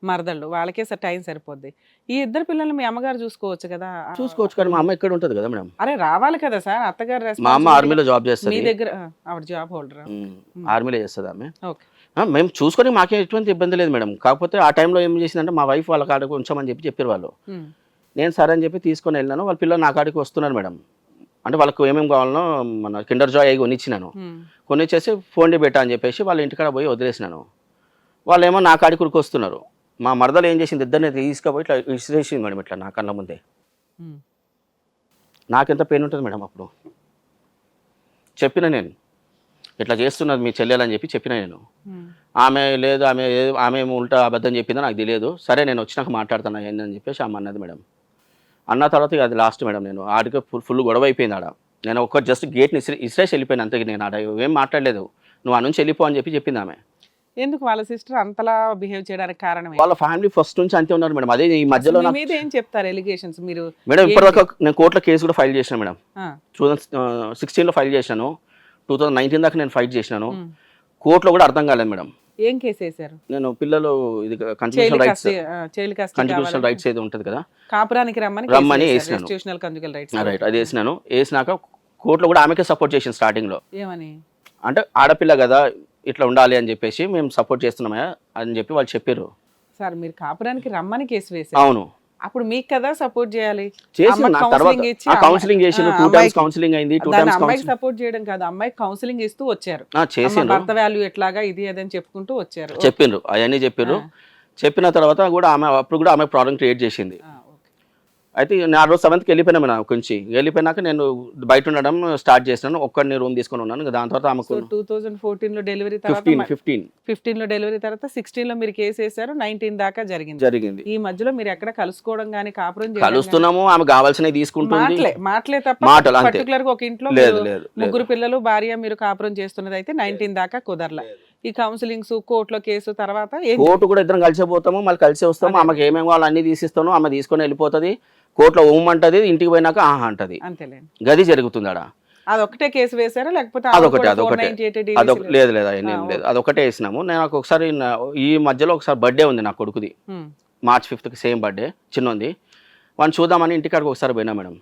మరదళ్ళు వాళ్ళకే టైం సరిపోద్ది. ఈ ఇద్దరు పిల్లల్ని మీ అమ్మగారు చూసుకోవచ్చు కదా. చూసుకోవచ్చు, కానీ మా అమ్మ ఇక్కడ ఉంటుంది కదా మేడం. అరే రావాలి కదా సార్, అత్తగారు మా అమ్మ responsibility ఆర్మీలో జాబ్ మీ చేస్తుంది. దగ్గర. ఆవిడ జాబ్ హోల్డర్. ఆర్మీలో చేస్తుంది ఆమె. ఓకే. మేము చూసుకొని మాకేం ఎటువంటి ఇబ్బంది లేదు మేడం. కాకపోతే ఆ టైంలో ఏం చేసిందంటే మా వైఫ్ వాళ్ళ కాడికి ఉంచామని చెప్పారు వాళ్ళు. నేను సరే అని చెప్పి తీసుకొని వెళ్ళినాను. వాళ్ళ పిల్లలు నా కాడికి వస్తున్నారు మేడం. అంటే వాళ్ళకి ఏమేమి కావాలనో మన కిండర్ జాయ్ అవి కొనిచ్చినాను. కొనిచ్చేసి ఫోన్ పెట్టా అని చెప్పేసి వాళ్ళ ఇంటికాడ పోయి వదిలేసినాను. వాళ్ళు ఏమో నా కాడికి ఉరికి వస్తున్నారు. మా మరదలు ఏం చేసింది, ఇద్దరిని తీసుకుపోయి ఇట్లా విసిరేసింది మేడం, ఇట్లా నా కళ్ళ ముందే. నాకెంత పెయిన్ ఉంటుంది మేడం. అప్పుడు చెప్పిన నేను ఇట్లా చేస్తున్నది మీ చెల్లెలని చెప్పిన నేను. ఆమె లేదు, ఆమె ఉల్టా అబద్ధం చెప్పిందో నాకు తెలియదు. సరే నేను వచ్చినాక మాట్లాడుతున్నా ఏందని చెప్పేసి ఆమె అన్నది మేడం. అన్న తర్వాత ఇక అది లాస్ట్ మేడం. నేను ఆడికి ఫుల్ గొడవ అయిపోయింది ఆడ. నేను ఒక్క జస్ట్ గేట్ని ఇసిరేసి వెళ్ళిపోయాను అంతే. నేను ఆడ ఏం మాట్లాడలేదు. నువ్వు ఆ నుంచి వెళ్ళిపో అని చెప్పింది ఆమె. ఎందుకు వాళ్ళ సిస్టర్ అంతలా బిహేవ్ చేయడానికి కారణం వాళ్ళ ఫ్యామిలీ ఫస్ట్ నుంచి అంతే ఉన్నారు మేడం. అదే ఈ మధ్యలో మీ మీద ఏం చెప్తారు ఎలిగేషన్స్ మీరు? మేడం ఇప్పటిదాకా నేను కోర్టులో కేసు కూడా ఫైల్ చేసిన మేడం. 2016లో ఫైల్ చేశాను. 2019 దాకా నేను ఫైట్ చేసినాను. కోర్టులో కూడా అర్థం కాలేదు మేడం. ఏం కేసు వేశారు? నేను పిల్లలు ఇది కంజుగల్ రైట్స్ ఏదో ఉంటుంది కదా, కాపురానికి రమ్మని వేసినాను. రైట్, అది వేసినాను. వేసినాక కోర్టులో కూడా ఆమెకే సపోర్ట్ చేసింది స్టార్టింగ్ లో. ఏమని అంటే ఆడపిల్ల కదా ఇట్లా ఉండాలి అని చెప్పేసి మేము సపోర్ట్ చేస్తున్నామా అని చెప్పి వాళ్ళు చెప్పారు. సార్ మీరు కాపురానికి రమ్మని కేసు వేశారు. అవును. అప్పుడు మీకు కదా సపోర్ట్ చేయాలి. కౌన్సిలింగ్ చేసిన 2 times కౌన్సిలింగ్ అయింది. 2 times అమ్మాయికి సపోర్ట్ చేయడం కాదు, అమ్మాయికి కౌన్సిలింగ్ ఇస్తూ వచ్చారు. భర్త వాల్యూ ఎట్లాగా ఇది అదని చెప్పుకుంటూ వచ్చారు. చెప్పిండ్రు, అవన్నీ చెప్పారు. చెప్పిన తర్వాత కూడా ఆమె అప్పుడు కూడా ఆమె ప్రాబ్లం క్రియేట్ చేసింది. అయితే నేను ఆ రోజు 7th వెళ్ళిపోయినా మేడం. కొంచెం వెళ్ళిపోయినాక నేను బయట ఉండడం స్టార్ట్ చేసినాను. ఒక్కడిని రూమ్ తీసుకొని ఉన్నాను. దాని తర్వాత ఆమెకు 2014లో డెలివరీ తర్వాత 15లో డెలివరీ తర్వాత 16లో మీరు కేసు వేశారు. 19 దాకా జరిగింది. ఈ మధ్యలో మీరు ఎక్కడ కలుసుకోవడం గానీ కాపురం కలుస్తున్నాము. ఆమె కావాల్సినవి తీసుకుంటుంది. మాటలే తప్ప పర్టికులర్ గా ఒక ఇంట్లో ముగ్గురు పిల్లలు భార్య మీరు కాపురం చేస్తున్నది అయితే 19 దాకా కుదరల. ఈ కౌన్సిలింగ్స్ కోర్టులో కేసు తర్వాత కోర్టు కూడా ఇద్దరం కలిసిపోతాము, మళ్ళీ కలిసి వస్తాము. ఆమెకి ఏమేమి కావాలి అన్ని తీసిస్తాను. ఆమె తీసుకొని వెళ్ళిపోతుంది. కోర్టులో ఊమంటది, ఇంటికి పోయినాక ఆహా అంటది. అంతేలే, గది జరుగుతుంది ఆడ. అదొకటే కేసు వేసారా లేకపోతే లేదు అదొకటే వేసినాము. నేను ఒకసారి ఈ మధ్యలో ఒకసారి బర్త్డే ఉంది నా కొడుకుది, March 5th సేమ్ బర్త్డే చిన్నది. వాడిని చూద్దామని ఇంటికాడికి ఒకసారి పోయినా మేడం.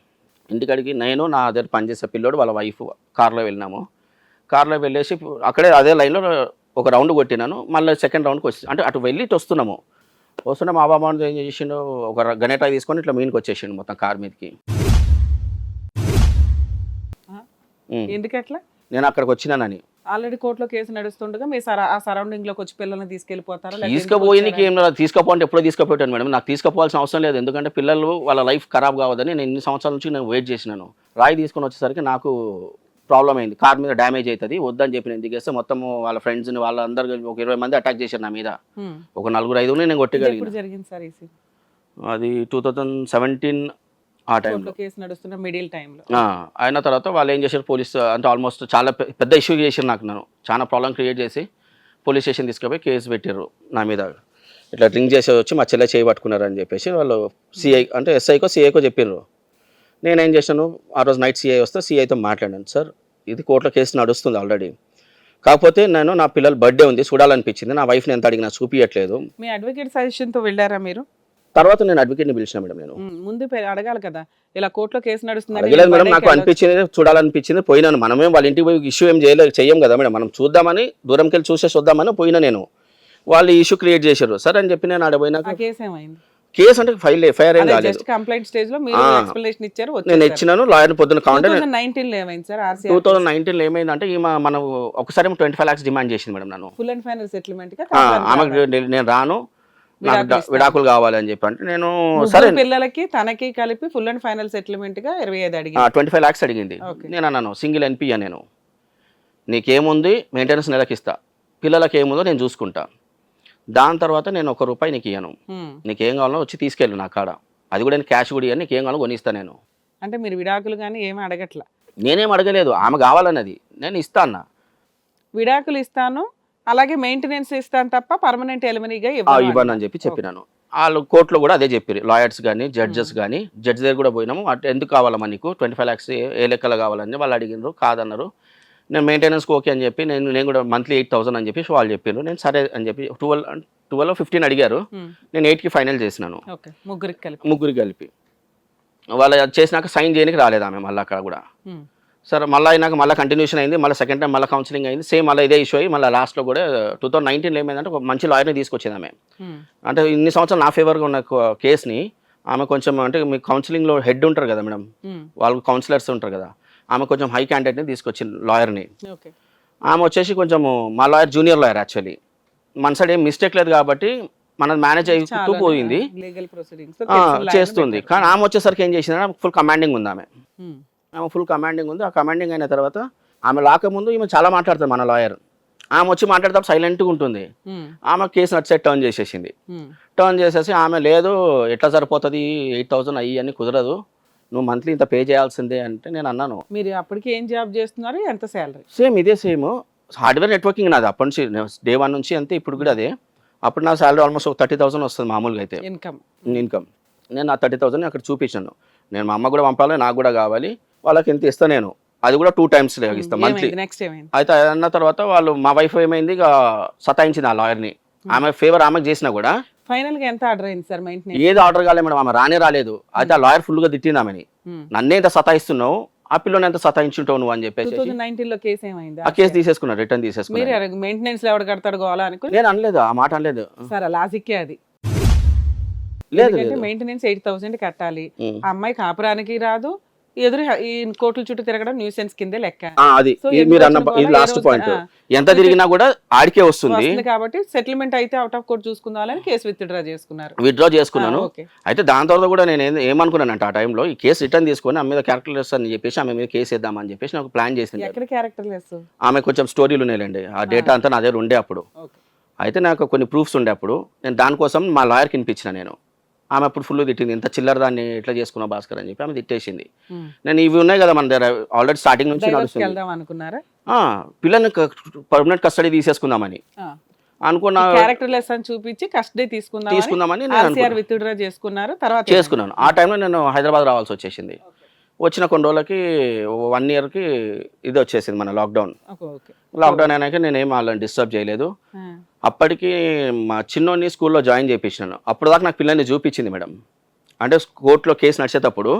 ఇంటికాడికి నేను నా దగ్గర పనిచేసే పిల్లోడు వాళ్ళ వైఫ్ కార్లో వెళ్ళినాము. కార్లో వెళ్ళేసి అక్కడే అదే లైన్లో ఒక రౌండ్ కొట్టినాను. మళ్ళీ సెకండ్ రౌండ్కి వచ్చి అంటే అటు వెళ్ళి ఇటు వస్తున్నాము. మా బాబా ఏం చేసిండు, ఒక గణేటాయి తీసుకొని ఇట్లా మీనికి వచ్చేసిండు మొత్తం కార్ మీదకి. ఎందుకట్లా? నేను అక్కడికి వచ్చినానని. ఆల్రెడీ కోర్టులో కేసు నడుస్తుండగా మీ ఆ సరౌండింగ్ లోకి వచ్చి పిల్లల్ని తీసుకెళ్ళిపోతారా? తీసుకుపోయినకి ఏం లేదు, తీసుకుపోండి ఎప్పుడో తీసుకుపోయాను మేడం. నాకు తీసుకుపోవాల్సిన అవసరం లేదు. ఎందుకంటే పిల్లలు వాళ్ళ లైఫ్ ఖరాబ్ కావద్దని నేను ఇన్ని సంవత్సరాల నుంచి నేను వెయిట్ చేసినాను. రాయి తీసుకొని వచ్చేసరికి నాకు ప్రాబ్లం అయింది. కార్ మీద డ్యామేజ్ అవుతుంది వద్దని చెప్పి నేను దిగేస్తే మొత్తం వాళ్ళ ఫ్రెండ్స్ని వాళ్ళందరూ ఒక 20 మంది అటాక్ చేశారు నా మీద. ఒక 4-5 నేను కొట్టగలిగాను. అది 2017 ఆ టైంలో కేసు నడుస్తున్న మిడిల్ టైంలో. అయిన తర్వాత వాళ్ళు ఏం చేశారు, పోలీస్ అంటే ఆల్మోస్ట్ చాలా పెద్ద ఇష్యూ చేశారు. నన్ను చాలా ప్రాబ్లం క్రియేట్ చేసి పోలీస్ స్టేషన్ తీసుకుపోయి కేసు పెట్టారు నా మీద. ఇట్లా డ్రింక్ చేసి వచ్చి మా చెల్లె చేయి పట్టుకున్నారని చెప్పేసి వాళ్ళు సిఐ అంటే ఎస్ఐకో సిఐకో చెప్పారు. నేనేం చేశాను, ఆ రోజు నైట్ సిఐ వస్తే సిఐతో మాట్లాడాను. సార్ ఇది కోర్టులో కేసు నడుస్తుంది ఆల్రెడీ, కాకపోతే నేను నా పిల్లల బర్త్డే ఉంది చూడాలనిపించింది, నా వైఫ్ని ఎంత అడిగినా చూపించట్లేదు. మీ అడ్వకేట్ సజెషన్తో వెళ్ళారా మీరు? తర్వాత నేను అడ్వకేట్ని పిలిచిన మేడం. నేను ముందు అడగాలి కదా, ఇలా కోర్టులో కేసు నడుస్తుంది అడగలేదు మేడం. నాకు అనిపించింది, చూడాలనిపించింది, పోయినాను. మనమే వాళ్ళ ఇంటికి పోయి ఇష్యూ ఏం చెయ్యం కదా మేడం, మనం చూద్దామని దూరంకి వెళ్ళి చూసేసి వద్దామని పోయినా నేను. వాళ్ళు ఇష్యూ క్రియేట్ చేశారు. సరే అని చెప్పి నేను ఆడపోయినాక కేసు అంటే ఎఫ్ఐఆర్ ఏం కాలేదు, కంప్లైంట్ స్టేజ్ లో మీరు ఎక్స్‌ప్లనేషన్ ఇచ్చారు, నేను ఇచ్చినాను. లాయర్ పొద్దున కావాలంటే 2019 ఏమైంది సార్? 2019 ఏమైందంటే మనం ఒకసారి 25 lakhs డిమాండ్ చేసింది మేడం నన్ను. ఫుల్ అండ్ ఫైనల్ సెటిల్మెంట్ గా ఆమెకు నేను రాను, విడాకులు కావాలని చెప్పి అంటే నేను సరే పిల్లలకి తనకి కలిపి ఫుల్ అండ్ ఫైనల్ సెటిల్మెంట్ గా 25 అడిగింది, 25 lakhs అడిగింది. నేను అన్నాను సింగిల్ ఎన్పియా, నేను నీకేముంది మెయింటెనెన్స్ నెలకి ఇస్తా, పిల్లలకి ఏముందో నేను చూసుకుంటా, దాని తర్వాత నేను ₹1 నీకు ఇయ్యను, నీకేం కావాలో వచ్చి తీసుకెళ్ళు నా కాడ, అది కూడా నేను క్యాష్ కూడా ఇయ్యను, నీకేం కావాలో కొనిస్తా నేను. అంటే మీరు విడాకులు కానీ ఏమి అడగట్లా? నేనేం అడగలేదు, ఆమె కావాలన్నది నేను ఇస్తా అన్న. విడాకులు ఇస్తాను అలాగే మెయింటెనెన్స్ ఇస్తాను తప్ప పర్మనెంట్ ఎలిమినీగా ఇవ్వను అని చెప్పి చెప్పినాను. వాళ్ళు కోర్టులో కూడా అదే చెప్పారు, లాయర్స్ కానీ జడ్జెస్ కానీ. జడ్జి దగ్గర కూడా పోయినాము, అటు ఎందుకు కావాలమ్మా నీకు 25 lakhs ఏ లెక్కలు కావాలని వాళ్ళు అడిగినారు. కాదన్నారు. నేను మెయింటెనెన్స్కి ఓకే అని చెప్పి నేను కూడా మంత్లీ 8,000 అని చెప్పి వాళ్ళు చెప్పారు. నేను సరే అని చెప్పి 12-15 అడిగారు. నేను 8కి ఫైనల్ చేసినాను, ముగ్గురికి కలిపి. వాళ్ళు చేసినాక సైన్ చేయడానికి రాలేదు ఆమె మళ్ళీ అక్కడ కూడా. సరే మళ్ళీ అయినాక మళ్ళీ కంటిన్యూషన్ అయింది, మళ్ళీ సెకండ్ టైం మళ్ళీ కౌన్సిలింగ్ అయింది, సేమ్ మళ్ళీ ఇదే ఇష్యూ అయ్యి మళ్ళీ లాస్ట్లో కూడా 2019లో ఏమైందంటే ఒక మంచి లాయర్ని తీసుకొచ్చింది ఆమె. అంటే ఇన్ని సంవత్సరాలు నా ఫేవర్గా ఉన్న కేసుని ఆమె కొంచెం, అంటే మీ కౌన్సిలింగ్లో హెడ్ ఉంటారు కదా మేడం, వాళ్ళు కౌన్సిలర్స్ ఉంటారు కదా, ఆమె కొంచెం హై క్యాండిడేట్ని తీసుకొచ్చింది లాయర్ని. ఆమె వచ్చేసి కొంచెము మా లాయర్ జూనియర్ లాయర్ యాక్చువల్లీ. మన సైడ్ ఏం మిస్టేక్ లేదు కాబట్టి మనది మేనేజ్ అవుతూ పోయింది, చేస్తుంది. కానీ ఆమె వచ్చేసరికి ఏం చేసిందంటే ఫుల్ కమాండింగ్ ఉంది ఆమె ఫుల్ కమాండింగ్ ఉంది. ఆ కమాండింగ్ అయిన తర్వాత ఆమె లాకముందు ఈమె చాలా మాట్లాడుతుంది మన లాయర్. ఆమె వచ్చి మాట్లాడేటప్పుడు సైలెంట్గా ఉంటుంది. ఆమె కేసు నచ్చేసి టర్న్ చేసేసింది. టర్న్ చేసేసి ఆమె లేదు ఎట్లా సరిపోతుంది 8,000 అయ్యి అని కుదరదు, నువ్వు మంత్లీ ఇంత పే చేయాల్సిందే అంటే నేను అన్నాను. మీరు అప్పటికి ఏం జాబ్ చేస్తున్నారు, ఎంత శాలరీ? సేమ్ ఇదే సేమ్ హార్డ్వేర్ నెట్వర్కింగ్ నాది అప్పటి నుంచి, డే 1 నుంచి అంతే. ఇప్పుడు కూడా అదే. అప్పుడు నా శాలరీ ఆల్మోస్ట్ ఒక 30,000 వస్తుంది మామూలుగా అయితే ఇన్కమ్. నేను ఆ 30,000 అక్కడ చూపించాను. నేను మా అమ్మ కూడా పంపాలి, నాకు కూడా కావాలి, వాళ్ళకి ఎంత ఇస్తా నేను, అది కూడా 2 times ఇస్తాను మంత్లీ. అయితే అన్న తర్వాత వాళ్ళు మా వైఫ్ ఏమైంది ఇక సతాయించింది ఆ లాయర్ని. ఆమె ఫేవర్ ఆమెకు చేసినా కూడా ఫైనల్ గా ఎంత ఆర్డర్ అయింది సార్? ఏది ఆర్డర్ కాలేదు మేడం, ఆమె రాలేదు. అయితే ఆ లాయర్ ఫుల్ గా తిట్టింది ఆమెని, నన్నే ఇంత సతాయిస్తున్నావు, ఆ పిల్లని ఎంత సతాయించుంటావు నువ్వు అని చెప్పేసి. 2019లో కేసు ఏమైంది? ఆ కేసు తీసేసుకున్నారు, రిటర్న్ తీసేసుకున్నారు. మెయింటెనెన్స్ ఎవరు కడతాడు గోవాలా అనుకో. నేను అనలేదు, ఆ మాట అనలేదు సార్, లాజిక్కే అది. లేదు, మెయింటెనెన్స్ 8,000 కట్టాలి, ఆ అమ్మాయి కాపురానికి రాదు, ఎదురు ఈ కోర్టుల చుట్టూ తిరగడం న్యూసెన్స్ కిందే లెక్క. అది మీరు అన్న ఇది లాస్ట్ పాయింట్, ఎంత తిరిగినా కూడా ఆడికే వస్తుంది కాబట్టి సెటిల్మెంట్ అయితే అవుట్ ఆఫ్ కోర్ట్ చూసుకుందామని కేసు విత్డ్రా చేసుకున్నాను. అయితే దాని తర్వాత కూడా నేను ఏమనుకున్నానంటే ఆ టైంలో ఈ కేసు రిటర్న్ తీసుకొని ఆమె మీద క్యారెక్టర్లెస్ అని చెప్పేసి ఆమె మీద కేసు వేద్దామని చెప్పేసి నాకు ప్లాన్ చేసింది. ఎక్కడ క్యారెక్టర్లెస్? ఆమె కొంచెం స్టోరీలు ఉన్నాయండి, ఆ డేటా అంతా నా దగ్గర ఉండే అప్పుడు. అయితే నాకు కొన్ని ప్రూఫ్స్ ఉండే అప్పుడు, నేను దానికోసం మా లాయర్కి వినిపించిన. నేను ఆమె అప్పుడు ఫుల్ తిట్టింది, ఇంత చిల్లర దాన్ని ఎట్లా చేసుకున్నా భాస్కర్ అని చెప్పి ఆమె తిట్టేసింది. నేను ఇవి ఉన్నాయి కదా మన దగ్గర ఆల్రెడీ స్టార్టింగ్ నుంచి నడుస్తుంది, పిల్లల్ని పర్మనెంట్ కస్టడీ తీసేసుకుందామని అనుకున్నా. క్యారెక్టర్లెస్ అని చూపించి కస్టడీ తీసుకుందామని విత్డ్రా చేసుకున్నాను. ఆ టైంలో నేను హైదరాబాద్ రావాల్సి వచ్చేసింది. వచ్చిన కొన్ని రోజులకి 1 yearకి ఇది వచ్చేసింది మన లాక్డౌన్ అయినాక నేనేం వాళ్ళని డిస్టర్బ్ చేయలేదు. అప్పటికి మా చిన్నోని స్కూల్లో జాయిన్ చేయించినాను. అప్పుడు దాకా నాకు పిల్లల్ని చూపించింది మేడం. అంటే కోర్టులో కేసు నడిచేటప్పుడు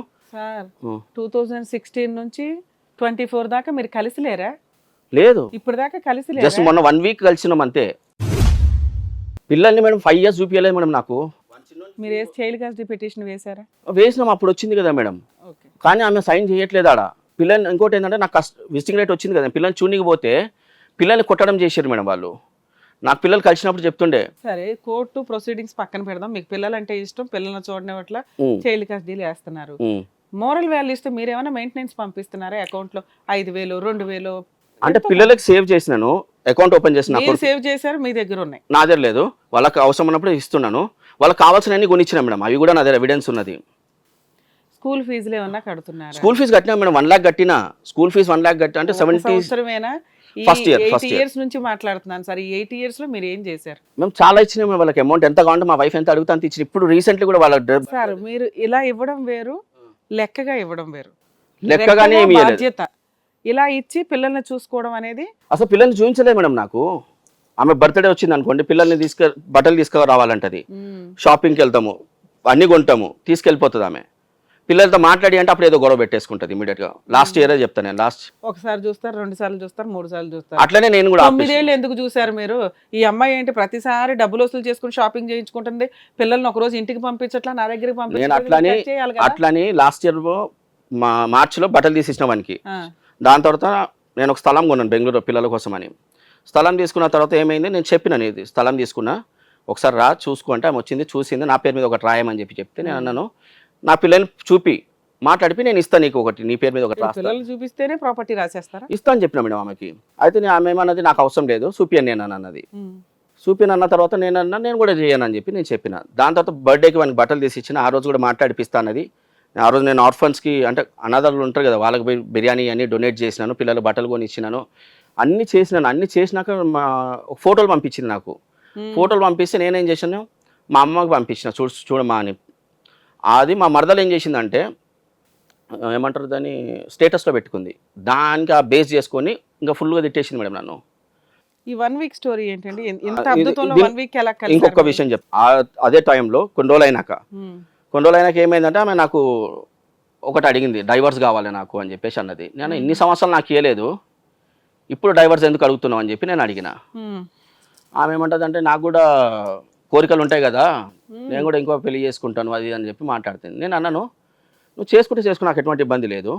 2016 నుంచి 24 దాకా మీరు కలిసి లేరా? లేదు, ఇప్పుడు దాకా కలిసి జస్ట్ మొన్న 1 week కలిసినాం అంతే. పిల్లల్ని మేడం 5 years చూపించలేదు మేడం నాకు. మీరు చైల్డ్ కస్టడీ పిటిషన్ వేసినాం, అప్పుడు వచ్చింది కదా మేడం. కానీ ఆమె సైన్ చేయట్లేదు ఆడ. పిల్లల్ని ఇంకోటి ఏంటంటే నాకు విజిటింగ్ రేట్ వచ్చింది కదా, పిల్లల్ని చూడనికి పోతే పిల్లల్ని కొట్టడం చేశారు మేడం వాళ్ళు. నాకు పిల్లలు కలిసినప్పుడు చెప్తుండే. సరే, కోర్టు ప్రొసీడింగ్స్ పక్కన పెడదాం, మీకు పిల్లలు అంటే ఇష్టం, పిల్లల్ని చూడని పట్ల చైల్డ్ కస్టడీలు వేస్తున్నారు. మోరల్ వాల్యూస్ తో మీరు ఏమైనా మెయింటెనెన్స్ పంపిస్తున్నారా అకౌంట్ లో? 5,000 2,000 అంటే పిల్లలకి సేవ్ చేసినాను, అకౌంట్ ఓపెన్ చేసిన. సేవ్ చేశారు, మీ దగ్గర ఉన్నాయి? నా దగ్గర లేదు, వాళ్ళకి అవసరం ఉన్నప్పుడు ఇస్తున్నాను. వాళ్ళకి కావాల్సినవన్నీ కొనిచ్చిన మేడం, అవి కూడా నా దగ్గర ఎవిడెన్స్ ఉన్నది. స్కూల్ ఫీజులు ఏమన్నా కడుతున్నారు? స్కూల్ ఫీజు కట్టినా మేడం, 1 lakh కట్టినా. స్కూల్ ఫీజు 1 lakh కట్టి అంటే 70 ఫస్ట్ ఇయర్ నుంచి మాట్లాడుతున్నాను సార్. ఈ 8 years లో మీరు ఏం చేశారు? మేము చాలా ఇచ్చినాం వాళ్ళకి అమౌంట్, ఎంత కావాలంటే మా వైఫ్ ఎంత అడుగుతా అంత ఇచ్చిన. ఇప్పుడు రీసెంట్లీ కూడా వాళ్ళ సార్, మీరు ఇలా ఇవ్వడం వేరు, లెక్కగా ఇవ్వడం వేరు. లెక్కగానే బాధ్యత ఇలా ఇచ్చి పిల్లల్ని చూసుకోవడం అనేది. అసలు పిల్లల్ని చూపించలేదు మేడం నాకు. ఆమె బర్త్డే వచ్చింది అనుకోండి, పిల్లల్ని బట్టలు తీసుకురావాలంటది, షాపింగ్కి వెళ్తాము, అన్ని కొంటాము, తీసుకెళ్ళిపోతుంది ఆమె. పిల్లలతో మాట్లాడి అంటే అప్పుడు ఏదో గొడవ పెట్టేసుకుంటది ఇమీడియట్ గా. లాస్ట్ ఇయర్ చెప్తాను నేను, ఒకసారి చూస్తారు, 2 సార్లు చూస్తారు, 3 సార్లు చూస్తారు. అట్లనే నేను కూడా 9 ఏళ్ళు ఎందుకు చూసారు మీరు? ఈ అమ్మాయి ఏంటి ప్రతిసారి డబ్బులు వసూలు చేసుకుని షాపింగ్ చేయించుకుంటుంది, పిల్లల్ని ఒక రోజు ఇంటికి పంపించట్లా, నా దగ్గరికి పంపించాను. అట్లని లాస్ట్ ఇయర్ మార్చిలో బట్టలు తీసేసిన వానికి. దాని తర్వాత నేను ఒక స్థలం కొన్నాను బెంగళూరు పిల్లల కోసం అని. స్థలం తీసుకున్న తర్వాత ఏమైంది, నేను చెప్పినాను ఇది స్థలం తీసుకున్నా, ఒకసారి రా చూసుకుంటే ఆమె వచ్చింది, చూసింది, నా పేరు మీద ఒకటి రాయమని చెప్తే నేను అన్నాను, నా పిల్లల్ని చూపి మాట్లాడిపి నేను ఇస్తాను నీకు ఒకటి, నీ పేరు మీద ఒకటి పిల్లలు చూపిస్తేనే ప్రాపర్టీ రాసేస్తారా? ఇస్తా అని చెప్పిన మేడం ఆమెకి. అయితే ఆమె ఏమన్నది, నాకు అవసరం లేదు, చూపియని నేను అన్నది. చూపిన అన్న తర్వాత నేను కూడా చేయను అని చెప్పి నేను చెప్పిన. దాని తర్వాత బర్త్డేకి వానికి బట్టలు తీసి ఇచ్చిన, ఆ రోజు కూడా మాట్లాడిపిస్తా అన్నది. ఆ రోజు నేను ఆర్ఫన్స్కి అంటే అనాథలు ఉంటారు కదా, వాళ్ళకి బిర్యానీ అన్ని డొనేట్ చేసినాను, పిల్లలు బట్టలు కొని ఇచ్చినాను. అన్ని చేసినాక మా ఫోటోలు పంపించింది నాకు. ఫోటోలు పంపిస్తే నేనేం చేశాను, మా అమ్మకి పంపించిన చూడమ్మా అని. అది మా మరదలు ఏం చేసిందంటే ఏమంటారు దాన్ని స్టేటస్లో పెట్టుకుంది. దానికి ఆ బేస్ చేసుకొని ఇంకా ఫుల్గా తిట్టేసింది మేడం నన్ను. ఈ 1 వీక్ స్టోరీ ఏంటండి? ఎంత అద్భుతంలో 1 వీక్ ఎలా కలిసారు? ఇంకొక విషయం అదే టైంలో కొన్ని రోజులు అయినాక ఏమైందంటే ఆమె నాకు ఒకటి అడిగింది, డైవర్స్ కావాలి నాకు అని చెప్పేసి అన్నది. నేను ఇన్ని సంవత్సరాలు నాకు ఇవ్వలేదు, ఇప్పుడు డైవర్స్ ఎందుకు అడుగుతున్నావు అని చెప్పి నేను అడిగిన. ఆమె ఏమంటుంది అంటే నాకు కూడా కోరికలు ఉంటాయి కదా, నేను కూడా ఇంకో పెళ్లి చేసుకుంటాను అది అని చెప్పి మాట్లాడుతుంది. నేను అన్నాను, నువ్వు చేసుకుంటే నాకు ఎటువంటి ఇబ్బంది లేదు,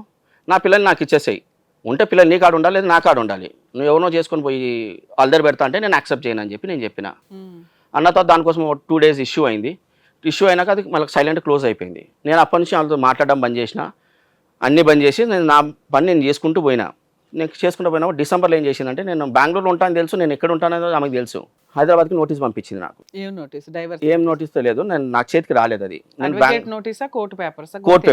నా పిల్లల్ని నాకు ఇచ్చేసేయి, ఉంటే పిల్లలు నీ కాడ ఉండాలి లేదా నా కాడ ఉండాలి, నువ్వు ఎవరినో చేసుకొని పోయి అల్దరి పెడతా అంటే నేను యాక్సెప్ట్ చేయను అని చెప్పి నేను చెప్పిన. అన్న తర్వాత దానికోసం 2 days ఇష్యూ అయింది. ఇష్యూ అయినాక అది మళ్ళీ సైలెంట్ క్లోజ్ అయిపోయింది. నేను అప్పటి నుంచి వాళ్ళతో మాట్లాడడం బంద్ చేసిన, అన్నీ బంద్ చేసి నేను నా పని నేను చేసుకుంటూ పోయినా. డిసెంబర్లో ఏం చేసిందంటే, నేను బెంగళూరులో ఉంటానని తెలుసు, నేను ఎక్కడ ఉంటానో ఆమెకు తెలుసు, హైదరాబాద్కి నోటీస్ పంపించింది నాకు. ఏం నోటీస్ తెలియదు, నాకు చేతికి రాలేదు అది. కోర్ట్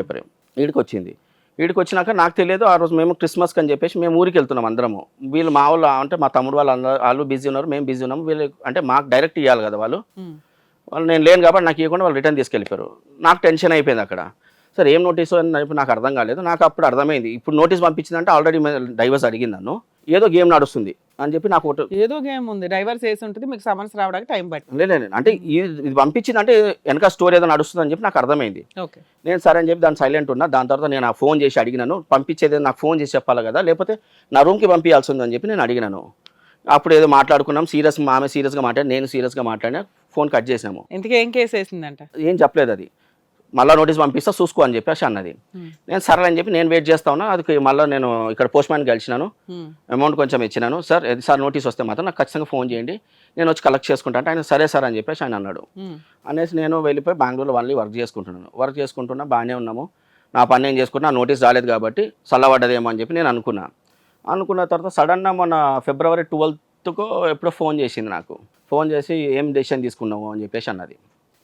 పేపర్ ఈడికి వచ్చింది. వీడికి వచ్చినాక నాకు తెలియదు. ఆ రోజు మేము క్రిస్మస్కి అని చెప్పేసి మేము ఊరికి వెళ్తున్నాం అందరము. వీళ్ళు మా వాళ్ళు అంటే మా తమ్ముడు వాళ్ళు బిజీ ఉన్నారు, మేము బిజీ ఉన్నాము. వీళ్ళు అంటే మాకు డైరెక్ట్ ఇవ్వాలి కదా వాళ్ళు నేను లేను కాబట్టి నాకు ఇవ్వకుండా వాళ్ళు రిటర్న్ తీసుకెళ్ళిపోయారు. నాకు టెన్షన్ అయిపోయింది అక్కడ. సరే ఏం నోటీసు అని నాకు అర్థం కాలేదు. నాకు అప్పుడు అర్థమైంది, ఇప్పుడు నోటీస్ పంపించిందంటే ఆల్రెడీ డైవర్స్ అడిగింది నన్ను, ఏదో గేమ్ నడుస్తుంది అని చెప్పి నాకు ఏదో గేమ్ ఉంది, డైవర్స్ వేసి ఉంటుంది, మీకు సమన్స్ రావడానికి టైం పట్టింది. లేదు అంటే ఇది పంపించింది అంటే వెనక స్టోరీ ఏదో నడుస్తుంది అని చెప్పి నాకు అర్థమైంది. నేను సరే అని చెప్పి దాన్ని సైలెంట్ ఉన్నా. దాని తర్వాత నేను ఆ ఫోన్ చేసి అడిగినాను, పంపించేది నాకు ఫోన్ చేసి చెప్పాలి కదా, లేకపోతే నా రూమ్కి పంపించాల్సి ఉందని చెప్పి నేను అడిగినాను. అప్పుడు ఏదో మాట్లాడుకున్నాం, ఆమె సీరియస్గా మాట్లాడి, నేను సీరియస్గా మాట్లాడినా, ఫోన్ కట్ చేసినాము. ఇంతకీ ఏం కేసు వేసిందంట? ఏం చెప్పలేదు. అది మళ్ళీ నోటీస్ పంపిస్తా చూసుకో అని చెప్పేసి అన్నది. నేను సరే అని చెప్పి నేను వెయిట్ చేస్తా ఉన్నా. అది మళ్ళీ నేను ఇక్కడ పోస్ట్ మ్యాన్కి కలిసినాను, అమౌంట్ కొంచెం ఇచ్చినాను. సార్ నోటీస్ వస్తే మాత్రం నాకు ఖచ్చితంగా ఫోన్ చేయండి, నేను వచ్చి కలెక్ట్ చేసుకుంటా అంటే ఆయన సరే సార్ అని చెప్పేసి ఆయన అన్నాడు. అనేసి నేను వెళ్ళిపోయి బెంగళూరులో వన్లీ వర్క్ చేసుకుంటున్నా, బాగానే ఉన్నాము, నా పని నేను చేసుకుంటున్నా, నోటీస్ రాలేదు కాబట్టి చల్లబడ్డదేమో అని చెప్పి నేను అనుకున్న తర్వాత సడన్గా మొన్న February 12th ఎప్పుడో ఫోన్ చేసింది నాకు. ఫోన్ చేసి ఏం డెసిషన్ తీసుకున్నావు అని చెప్పేసి అన్నది.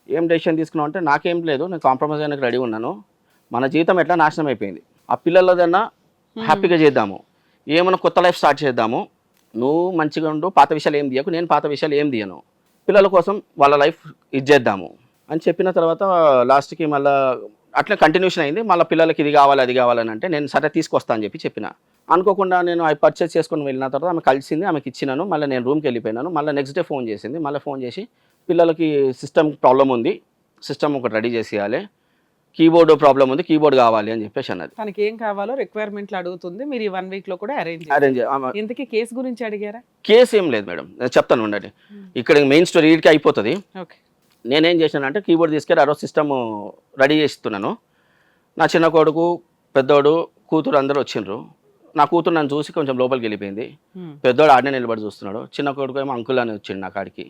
ఏం డెసిషన్ తీసుకున్నావు అంటే నాకేం లేదు, నేను కాంప్రమైజ్ అయినాక రెడీ ఉన్నాను, మన జీవితం ఎట్లా నాశనం అయిపోయింది, ఆ పిల్లలదన్నా హ్యాపీగా చేద్దాము, ఏమైనా కొత్త లైఫ్ స్టార్ట్ చేద్దాము, నువ్వు మంచిగా ఉండు, పాత విషయాలు ఏం తీయకు, నేను పాత విషయాలు ఏం తీయను, పిల్లల కోసం వాళ్ళ లైఫ్ చేద్దాము అని చెప్పిన తర్వాత లాస్ట్కి మళ్ళీ అట్లా కంటిన్యూషన్ అయింది. మళ్ళీ పిల్లలకి ఇది కావాలి అది కావాలని అంటే నేను సరే తీసుకొస్తా అని చెప్పిన. అనుకోకుండా నేను అవి పర్చేస్ చేసుకొని వెళ్ళిన తర్వాత ఆమె కలిసింది, ఆమెకి ఇచ్చినాను. మళ్ళీ నేను రూమ్కి వెళ్ళిపోయినాను. మళ్ళీ నెక్స్ట్ డే ఫోన్ చేసింది. మళ్ళీ ఫోన్ చేసి పిల్లలకి సిస్టమ్ ప్రాబ్లం ఉంది, సిస్టమ్ ఒకటి రెడీ చేసేయాలి, కీబోర్డ్ ప్రాబ్లం ఉంది, కీబోర్డ్ కావాలి అని చెప్పేసి అన్నది. తనకి ఏం కావాలో రిక్వైర్మెంట్లు అడుగుతుంది, మీరు ఈ 1 వీక్ లో కూడా అరేంజ్. ఇంతకీ కేసు గురించి అడిగారా? కేసు ఏం లేదు మేడం, నేను చెప్తాను ఉండండి. ఇక్కడ మెయిన్ స్టోరీ వీడికి అయిపోతుంది. నేనేం చేశానంటే కీబోర్డ్ తీసుకెళ్ళి ఆ రోజు సిస్టమ్ రెడీ చేస్తున్నాను. నా చిన్న కొడుకు, పెద్దోడు, కూతురు అందరూ వచ్చిండ్రు. నా కూతురు నన్ను చూసి కొంచెం లోపలికి వెళ్ళిపోయింది. పెద్దోడు ఆడనే నిలబడి చూస్తున్నాడు. చిన్న కొడుకు ఏమో అంకుల్ అని వచ్చిండు నా కాడికి.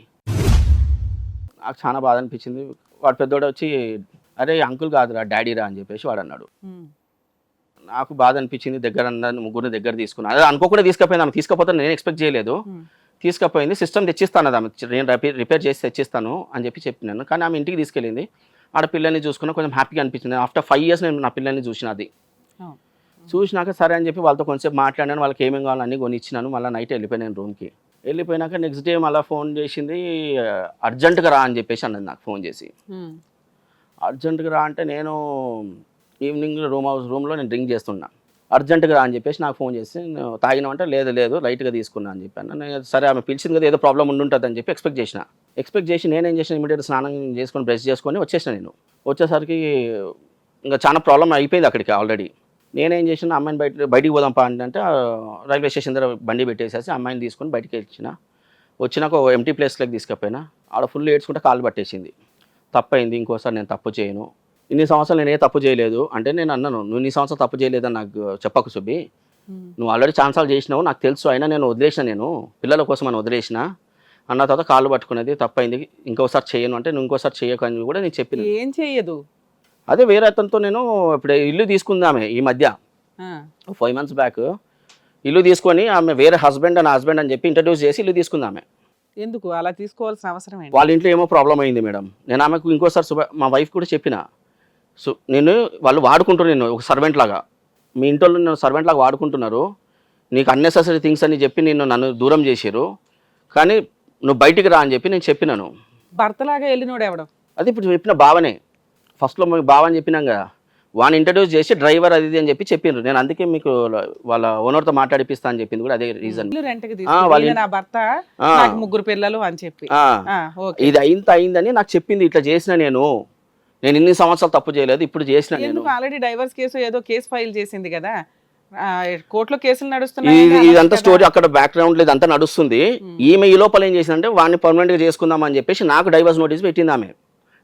నాకు చాలా బాధ అనిపించింది. వాడు పెద్దోడు వచ్చి అరే అంకుల్ కాదురా డాడీరా అని చెప్పేసి వాడు అన్నాడు. నాకు బాధ అనిపించింది. ముగ్గురిని దగ్గర తీసుకున్నాను. అదే అనుకోకుండా తీసుకుపోయింది ఆమె. తీసుకపోతే నేను ఎక్స్పెక్ట్ చేయలేదు. తీసుకుపోయింది. సిస్టమ్ తెచ్చిస్తాను అది ఆమె, నేను రిపేర్ చేసి తెచ్చిస్తాను అని చెప్పినాను. కానీ ఆమె ఇంటికి తీసుకెళ్ళింది. ఆడ పిల్లల్ని చూసుకున్నా కొంచెం హ్యాపీగా అనిపించింది. ఆఫ్టర్ 5 years నేను నా పిల్లల్ని చూసినది. చూసినాక సరే అని చెప్పి వాళ్ళతో కొంచెంసేపు మాట్లాడాను. వాళ్ళకి ఏమేమి కావాలో అన్నీ కొని ఇచ్చినాను. మళ్ళీ నైట్ వెళ్ళిపోయాను రూమ్కి. వెళ్ళిపోయినాక నెక్స్ట్ డే మళ్ళీ ఫోన్ చేసింది, అర్జెంటుగా రా అని చెప్పేసి అన్నది నాకు ఫోన్ చేసి. అర్జెంటుగా రా అంటే నేను ఈవినింగ్ రూమ్లో నేను డ్రింక్ చేస్తున్నా. అర్జెంటుగా రా అని చెప్పేసి నాకు ఫోన్ చేసి, తాగినామంటే లేదు లైట్గా తీసుకున్నా అని చెప్పాను. నేను సరే ఆమె పిలిచింది కదా ఏదో ప్రాబ్లం ఉండుంటుంది అని చెప్పి ఎక్స్పెక్ట్ చేసి నేనేం చేసిన, ఇమీడియట్ స్నానం చేసుకొని బ్రష్ చేసుకొని వచ్చేసిన. నేను వచ్చేసరికి ఇంకా చాలా ప్రాబ్లం అయిపోయింది అక్కడికి ఆల్రెడీ. నేనేం చేసిన, అమ్మాయిని బయటికి పోదాంపా అంటే రైల్వే స్టేషన్ దగ్గర బండి పెట్టేసేసి అమ్మాయిని తీసుకొని బయటికి వచ్చినాక ఒక ఎంటీ ప్లేస్లోకి తీసుకుపోయినా. ఆడ ఫుల్ ఏడ్చుకుంటే కాళ్ళు పట్టేసింది. తప్పైంది, ఇంకోసారి నేను తప్పు చేయను, ఇన్ని సంవత్సరాలు నేను ఏ తప్పు చేయలేదు అంటే నేను అన్నాను, నువ్వు ఇన్ని సంవత్సరాలు తప్పు చేయలేదని నాకు చెప్పకు సుబ్బి, నువ్వు ఆల్రెడీ ఛాన్సాలు చేసినావు నాకు తెలుసు, అయినా నేను వదిలేసిన, నేను పిల్లల కోసం అని వదిలేసిన అన్న తర్వాత కాళ్ళు పట్టుకునేది తప్పైంది, ఇంకోసారి చేయను అంటే నువ్వు ఇంకోసారి చేయకు అని కూడా నేను చెప్పిన. ఏం చేయదు? అదే వేరే అతనితో నేను ఇప్పుడు ఇల్లు తీసుకుందామే ఈ మధ్య 5 months బ్యాక్ ఇల్లు తీసుకొని ఆమె వేరే హస్బెండ్ అని చెప్పి ఇంట్రడ్యూస్ చేసి ఇల్లు తీసుకుందామే. ఎందుకు అలా తీసుకోవాల్సిన అవసరం ఏంటి? వాళ్ళ ఇంట్లో ఏమో ప్రాబ్లం అయింది మేడం. నేను ఆమెకు ఇంకోసారి మా వైఫ్ కూడా చెప్పిన, నేను వాళ్ళు వాడుకుంటున్నారు, నేను ఒక సర్వెంట్ లాగా, మీ ఇంట్లో నేను సర్వెంట్ లాగా వాడుకుంటున్నారు, నీకు అన్నెసెసరీ థింగ్స్ అని చెప్పి నన్ను దూరం చేసిరు, కానీ నువ్వు బయటికి రా అని చెప్పి నేను చెప్పినాను. భర్తలాగా వెళ్ళినోడు ఎవడం? అది ఇప్పుడు చెప్పిన బావనే, ఫస్ట్లో మీకు బావ అని చెప్పినాం కదా, వాడిని ఇంట్రడ్యూస్ చేసి డ్రైవర్ అది ఇది అని చెప్పి చెప్పిండ్రు. నేను అందుకే మీకు వాళ్ళ ఓనర్తో మాట్లాడిపిస్తా అని చెప్పింది కూడా అదే రీజన్. నా భర్త, నాకు 3 పిల్లలు అని చెప్పి ఇది అయిందని నాకు చెప్పింది. ఇట్లా చేసిన నేను ఇన్ని సంవత్సరాలు తప్పు చేయలేదు, ఇప్పుడు చేసిన నేను. ఆల్రెడీ డైవర్స్ కేసు ఏదో కేసు ఫైల్ చేసింది కదా, కోర్టులో కేసులు నడుస్తున్నాయి. ఇదంతా స్టోరీ అక్కడ బ్యాక్గ్రౌండ్ లేదు, అంతా నడుస్తుంది. ఈమె ఈ లోపల ఏం చేసిందంటే వాడిని పర్మనెంట్ గా చేసుకుందాం అని చెప్పేసి నాకు డైవర్స్ నోటీస్ పెట్టింది ఆమె.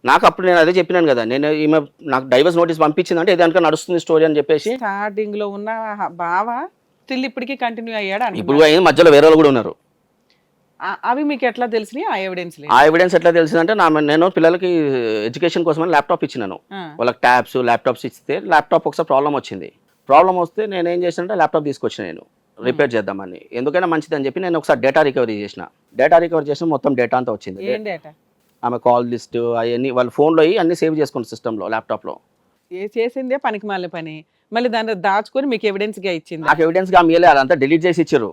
నాకు అప్పుడు నేను అదే చెప్పినాను కదా, ఈమె నాకు డైవర్స్ నోటీస్ పంపించిందంటే ఏదైనా నడుస్తుంది స్టోరీ అని చెప్పేసి. స్టార్టింగ్ లో ఉన్న బావ స్టిల్ ఇప్పటికీ కంటిన్యూ అయ్యాడు. ఇప్పుడు మధ్యలో వేరే వాళ్ళు కూడా ఉన్నారు. అవి మీకు ఎట్లా తెలిసినాయి? ఆ ఎవిడెన్స్ ఎట్లా తెలిసిందంటే నేను పిల్లలకి ఎడ్యుకేషన్ కోసం ల్యాప్టాప్ ఇచ్చినాను. వాళ్ళకి ట్యాబ్స్ ల్యాప్టాప్స్ ఇస్తే ల్యాప్టాప్ ఒకసారి ప్రాబ్లం వచ్చింది. ప్రాబ్లం వస్తే నేను ఏం చేసినంటే ల్యాప్టాప్ తీసుకొచ్చిన నేను రిపేర్ చేద్దామని, ఎందుకైనా మంచిది అని చెప్పి నేను ఒకసారి డేటా రికవరీ చేసిన మొత్తం డేటా అంతా వచ్చింది. ఆమె కాల్ లిస్ట్ అవన్నీ వాళ్ళ ఫోన్లో అన్ని సేవ్ చేసుకుని సిస్టంలో ల్యాప్టాప్లో. చేసిందే పనికి మాలిన పని, మళ్ళీ దాన్ని దాచుకొని మీకు ఎవిడెన్స్ గా ఇచ్చింది. నాకు ఎవిడెన్స్ గా మీలే అదంతా డిలీట్ చేసి ఇచ్చారు.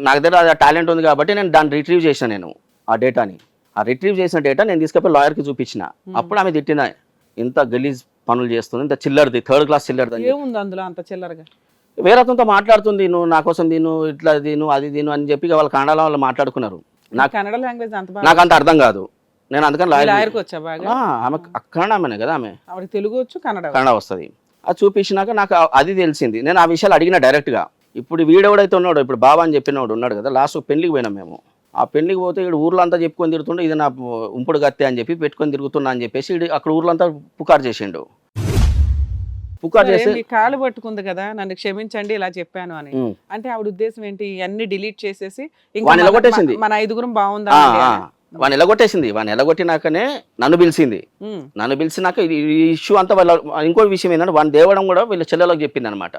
నాకు దగ్గర టాలెంట్ ఉంది కాబట్టి నేను దాన్ని రిట్రీవ్ చేసిన, నేను ఆ డేటాని రిట్రీవ్ చేసిన డేటా నేను తీసుకెళ్ళి లాయర్కి చూపించిన. అప్పుడు ఆమె తిట్టిన, ఇంత గలీజ్ పనులు చేస్తుంది, ఇంత చిల్లర్ది, 3rd క్లాస్ చిల్లర్ది. ఏముంది అందులో అంత చిల్లరగా? వేరే అతనితో మాట్లాడుతుంది, నువ్వు నా కోసం ఇట్లా అది అని చెప్పి వాళ్ళ కన్నడలో వాళ్ళు మాట్లాడుకున్నారు. నాకు కన్నడ లాంగ్వేజ్ నాకు అంత అర్థం కాదు. నేను అందుకని లాయర్కి వచ్చా బాగా. ఆమె కన్నడ ఆమెనే కదా, ఆమె తెలుగు వచ్చు, కన్నడ వస్తుంది. అది చూపించినాక నాకు అది తెలిసింది. నేను ఆ విషయాలు అడిగిన డైరెక్ట్గా. ఇప్పుడు వీడెవడైతే ఉన్నాడో, ఇప్పుడు బాబా అని చెప్పినవాడు ఉన్నాడు కదా, లాస్ట్ పెళ్లికి పోయినాం మేము. ఆ పెళ్లికి పోతే ఇక్కడ ఊర్లో అంతా చెప్పుకొని తిరుగుతుండే, ఇది నా ఉంపుడు గత్తే అని చెప్పి పెట్టుకొని తిరుగుతున్నా అని చెప్పేసి అక్కడ ఊర్లో అంతా పుకారు చేసిండు. పుకారు చేసి కాలు పట్టుకుంది కదా, నన్ను క్షమించండి ఇలా చెప్పాను అని. అంటే ఆవిడ ఉద్దేశం ఏంటి? అన్ని డిలీట్ చేసేసి నిలగొట్టేసింది. మన 5గురం బాగుందా, వాడిని ఎలగొట్టేసింది. వాడిని ఎలగొట్టినాకనే నన్ను పిలిచింది. నన్ను పిలిచినాక ఈ ఇష్యూ అంతా వాళ్ళ ఇంకో విషయం ఏంటంటే వాడిని దేవడం కూడా వీళ్ళ చెల్లెలకు చెప్పింది అనమాట.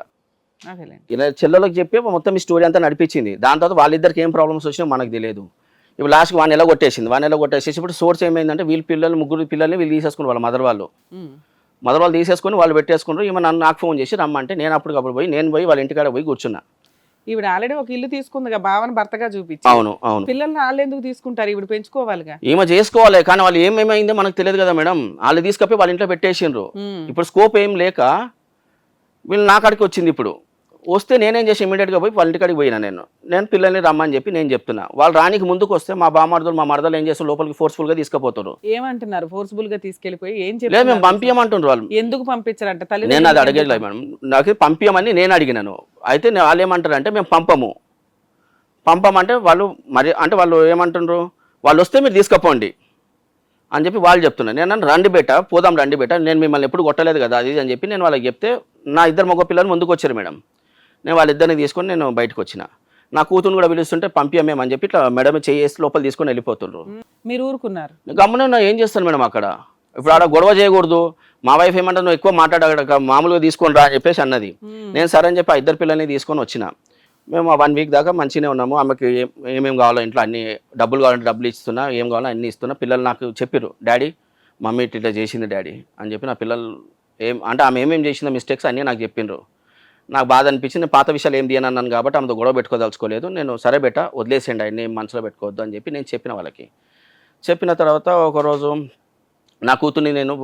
ఇలా చెల్లెలకు చెప్పి మొత్తం ఈ స్టోరీ అంతా నడిపించింది. దాని తర్వాత వాళ్ళిద్దరికి ఏం ప్రాబ్లమ్స్ వచ్చినా మనకు తెలియదు. ఇప్పుడు లాస్ట్కి వాడిని ఎలగొట్టేసింది. ఇప్పుడు సోర్స్ ఏమైందంటే వీళ్ళ పిల్లలు 3 పిల్లల్ని వీళ్ళు తీసేసుకుని వాళ్ళ మదర్ వాళ్ళు తీసేసుకుని వాళ్ళు పెట్టేసుకున్నారు. ఈమె నాకు ఫోన్ చేసి రమ్మంటే నేను అప్పుడు పోయి వాళ్ళ ఇంటికాడ పోయి కూర్చున్నా. ఈవిడ ఆల్రెడీ ఒక ఇల్లు తీసుకుందిగా, బావని భర్తగా చూపించి. అవును. పిల్లల్ని వాళ్ళు ఎందుకు తీసుకుంటారు? ఈవిడ పెంచుకోవాలిగా. ఈమె చేసుకోవాలి, కానీ వాళ్ళు ఏమేమైందో మనకు తెలియదు కదా మేడం. వాళ్ళు తీసుకపోయి వాళ్ళ ఇంట్లో పెట్టేసిండ్రు. ఇప్పుడు స్కోప్ ఏం లేక వీళ్ళు నా కాడికి వచ్చింది. ఇప్పుడు వస్తే నేనేం చేసి ఇమీడియట్గా పోయి వాళ్ళ ఇంటికాడికి పోయినా. నేను పిల్లల్ని రమ్మని చెప్పి నేను చెప్తున్నా. వాళ్ళు రానికి ముందుకు వస్తే మా మరదలు ఏం చేస్తారు, లోపలికి ఫోర్స్ఫుల్ గా తీసుకుపోతారు. ఏమంటున్నారు? ఫోర్స్ఫుల్ గా తీసుకెళ్లిపోయి ఏం చెప్పలేదు, మేము పంపించమంటున్నారు వాళ్ళు. ఎందుకు పంపించారంట? నేను అది అడగలేదు మేడం, నాకు పంపించమని నేను అడిగినాను. అయితే వాళ్ళు ఏమంటారు అంటే మేము పంపమంటే వాళ్ళు ఏమంటున్నారు, వాళ్ళు వస్తే మీరు తీసుకుపోండి అని చెప్పి వాళ్ళు చెప్తున్నారు. నేను రండి బేట, పోదాం రండి బేట, నేను మిమ్మల్ని ఎప్పుడు కొట్టలేదు కదా అది అని చెప్పి నేను వాళ్ళకి చెప్తే నా 2 మగ పిల్లలు ముందుకు వచ్చారు మేడం. నేను వాళ్ళిద్దరిని తీసుకొని నేను బయటకు వచ్చిన. నా కూతురు కూడా పిలుస్తుంటే పంపించమేమని చెప్పి ఇట్లా మేడం చేసి లోపల తీసుకొని వెళ్ళిపోతుండ్రు. మీరు ఊరుకున్నారు? గమ్మున ఏం చేస్తాను మేడం అక్కడ. ఇప్పుడు ఆడ గొడవ చేయకూడదు. మా వైఫ్ ఏమంటే నువ్వు ఎక్కువ మాట్లాడక మామూలుగా తీసుకొని రా అని చెప్పేసి అన్నది. నేను సరే అని చెప్పి ఆ 2 పిల్లల్ని తీసుకొని వచ్చిన. మేము 1 వీక్ దాకా మంచిగానే ఉన్నాము. ఆమెకి ఏమేమి కావాలో ఇంట్లో అన్ని డబ్బులు కావాలంటే డబ్బులు ఇస్తున్నా, ఏం కావాలో అన్నీ ఇస్తున్నా. పిల్లలు నాకు చెప్పారు, డాడీ మమ్మీ ఇట్లా చేసింది డాడీ అని చెప్పి. నా పిల్లలు ఆమె ఏమేమి చేసిందో మిస్టేక్స్ అన్నీ నాకు చెప్పిండ్రు. నాకు బాధ అనిపించింది. పాత విషయాలు ఏం తీయనన్నాను కాబట్టి ఆమెతో గొడవ పెట్టుకోదలుచుకోలేదు. నేను సరే బెట్ట వదిలేసేయండి ఆయన్ని, ఏం మనసులో పెట్టుకోవద్దు అని చెప్పి నేను చెప్పిన వాళ్ళకి. చెప్పిన తర్వాత ఒకరోజు నా కూతుర్ని నేను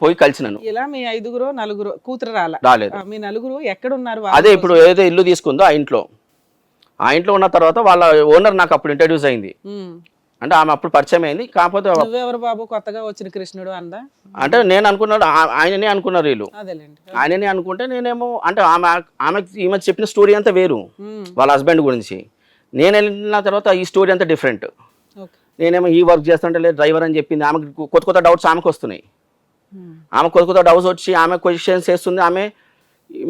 పోయి కలిసినాను. ఇలా మీ 5 కూతురు రాలేదు. మీ 4 ఎక్కడ ఉన్నారు? అదే ఇప్పుడు ఏదో ఇల్లు తీసుకుందో ఆ ఇంట్లో ఉన్న తర్వాత వాళ్ళ ఓనర్ నాకు అప్పుడు ఇంట్రడ్యూస్ అయింది. అంటే ఆమె అప్పుడు పరిచయం అయింది. కాకపోతే ఎవరు బాబు కొత్తగా వచ్చిన కృష్ణుడు అందా అంటే నేను అనుకున్నాడు, ఆయననే అనుకున్నారు వీళ్ళు. ఆయననే అనుకుంటే నేనేమో అంటే ఈమె చెప్పిన స్టోరీ అంతా వేరు, వాళ్ళ హస్బెండ్ గురించి. నేను వెళ్ళిన తర్వాత ఈ స్టోరీ అంతా డిఫరెంట్. నేనేమో ఈ వర్క్ చేస్తుంటే లేదు డ్రైవర్ అని చెప్పింది. ఆమెకు కొత్త డౌట్స్ ఆమెకు వస్తున్నాయి. ఆమె కొత్త డౌట్స్ వచ్చి ఆమె క్వశ్చన్స్ చేస్తుంది. ఆమె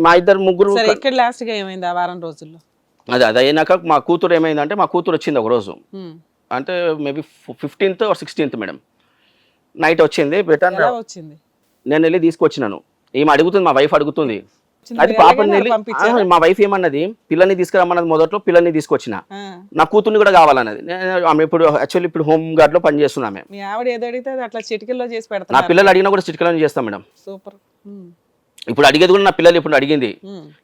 మా 2 ఇక్కడ లాస్ట్ గా ఏమైంది ఆ వారం రోజుల్లో? అది అయినాక మా కూతురు ఏమైందంటే, మా కూతురు వచ్చింది ఒక రోజు, అంటే maybe 15th or 16th madam night వచ్చింది. నేను వెళ్ళి తీసుకొచ్చినాను. ఈమె అడుగుతుంది, మా వైఫ్ అడుగుతుంది. అది పాపని వెళ్ళి మా వైఫ్ ఏమన్నది, పిల్లల్ని తీసుకురమ్మన్నది. మొదట్లో పిల్లల్ని తీసుకొచ్చిన, నా కూతుర్ని కూడా కావాలన్నది. ఆమె ఇప్పుడు హోమ్ గార్డ్ లో పనిచేస్తున్నామే. నా పిల్లలు అడిగినా కూడా చిటికలో చేస్తాం మేడం. సూపర్. ఇప్పుడు అడిగేది కూడా నా పిల్లలు ఇప్పుడు అడిగింది.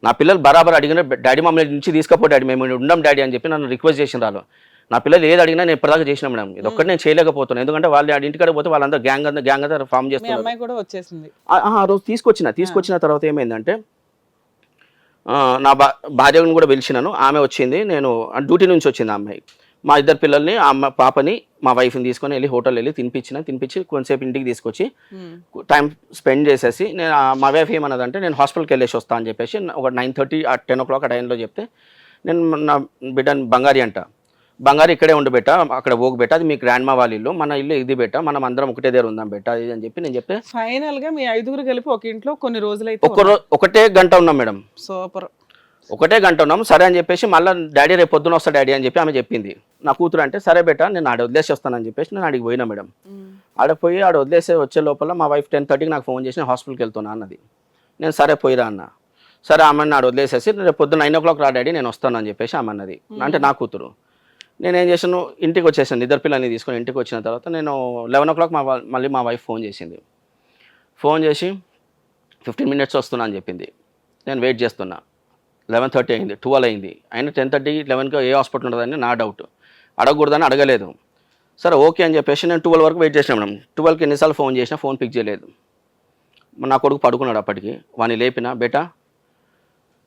నా పిల్లలు బరాబర్ అడిగిన డాడీ మమ్మల్ని నుంచి తీసుకపో డాడీ, మేము ఉండం డాడీ అని చెప్పి నన్ను రిక్వెస్ట్ చేసిన రాళ్ళు. నా పిల్లలు ఏది అడిగినా నేను ఇప్పటిదాకా చేసిన మేడం. ఇది ఒక్కటి నేను చేయలేకపోతున్నాను, ఎందుకంటే వాళ్ళు ఇంటికాడ పోతే వాళ్ళందరూ గ్యాంగ్ అంతా ఫామ్ చేస్తున్నారు. అమ్మాయి కూడా వచ్చేసింది ఆ రోజు తీసుకొచ్చిన తర్వాత ఏమైందంటే నా భార్యను కూడా పిలిచినాను, ఆమె వచ్చింది. నేను డ్యూటీ నుంచి వచ్చింది ఆ అమ్మాయి. మా ఇద్దరు పిల్లల్ని పాపని మా వైఫ్ని తీసుకొని వెళ్ళి హోటల్ వెళ్ళి తినిపించి కొంతసేపు ఇంటికి తీసుకొచ్చి టైం స్పెండ్ చేసేసి నేను మా వైఫ్ ఏమన్నదంటే నేను హాస్పిటల్కి వెళ్ళేసి వస్తా అని చెప్పేసి ఒక 9:30 10 o'clock ఆ టైంలో చెప్తే, నేను నా బిడ్డ బంగారు ఇక్కడే ఉండి బెట్ట, అక్కడ పోగు బెట్ట, అది మీ గ్రాండ్ మా వాళ్ళ ఇల్లు, మన ఇల్లు ఇది బెట్ట, మనం అందరం ఒకటే దగ్గర ఉందాం బెట్ట అది అని చెప్పి నేను చెప్తే ఫైనల్ గా మీ 5గురు కలిపి ఒక ఇంట్లో కొన్ని రోజులైతే ఒకటే గంట ఉన్నాం మేడం. సూపర్. ఒకటే గంట ఉన్నాం. సరే అని చెప్పేసి మళ్ళీ డాడీ రేపు పొద్దున వస్తా డాడీ అని చెప్పి ఆమె చెప్పింది. నా కూతురు అంటే సరే బెట్ట నేను ఆడ వదిలేసి వస్తానని చెప్పేసి నేను ఆడికి పోయినా మేడం. ఆడ వదిలేసి వచ్చే లోపల మా వైఫ్ 10:30కి నాకు ఫోన్ చేసి నేను హాస్పిటల్కి వెళ్తున్నా అన్నది. నేను సరే పోయిరా అన్న. సరే ఆమె ఆడ వదిలేసేసి రేపు పొద్దున 9 o'clock రా డాడీ నేను వస్తాను అని చెప్పేసి ఆమె అన్నది. అంటే నా కూతురు. నేనేం చేశాను, ఇంటికి వచ్చేసాను. ఇద్దరు పిల్లల్ని తీసుకొని ఇంటికి వచ్చిన తర్వాత నేను 11 o'clock మళ్ళీ మా వైఫ్ ఫోన్ చేసింది. ఫోన్ చేసి 15 minutes వస్తున్నా అని చెప్పింది. నేను వెయిట్ చేస్తున్నా. 11:30 అయింది, 12 అయింది. అయినా 10:30 11కి ఏ హాస్పిటల్ ఉంటుందని నా డౌట్. అడగకూడదని అడగలేదు. సరే ఓకే అని చెప్పేసి నేను 12 వరకు వెయిట్ చేసిన మేడం. 12కి ఎన్నిసార్లు ఫోన్ చేసినా ఫోన్ పిక్ చేయలేదు. నా కొడుకు పడుకున్నాడు అప్పటికి. వాడిని లేపిన, బేటా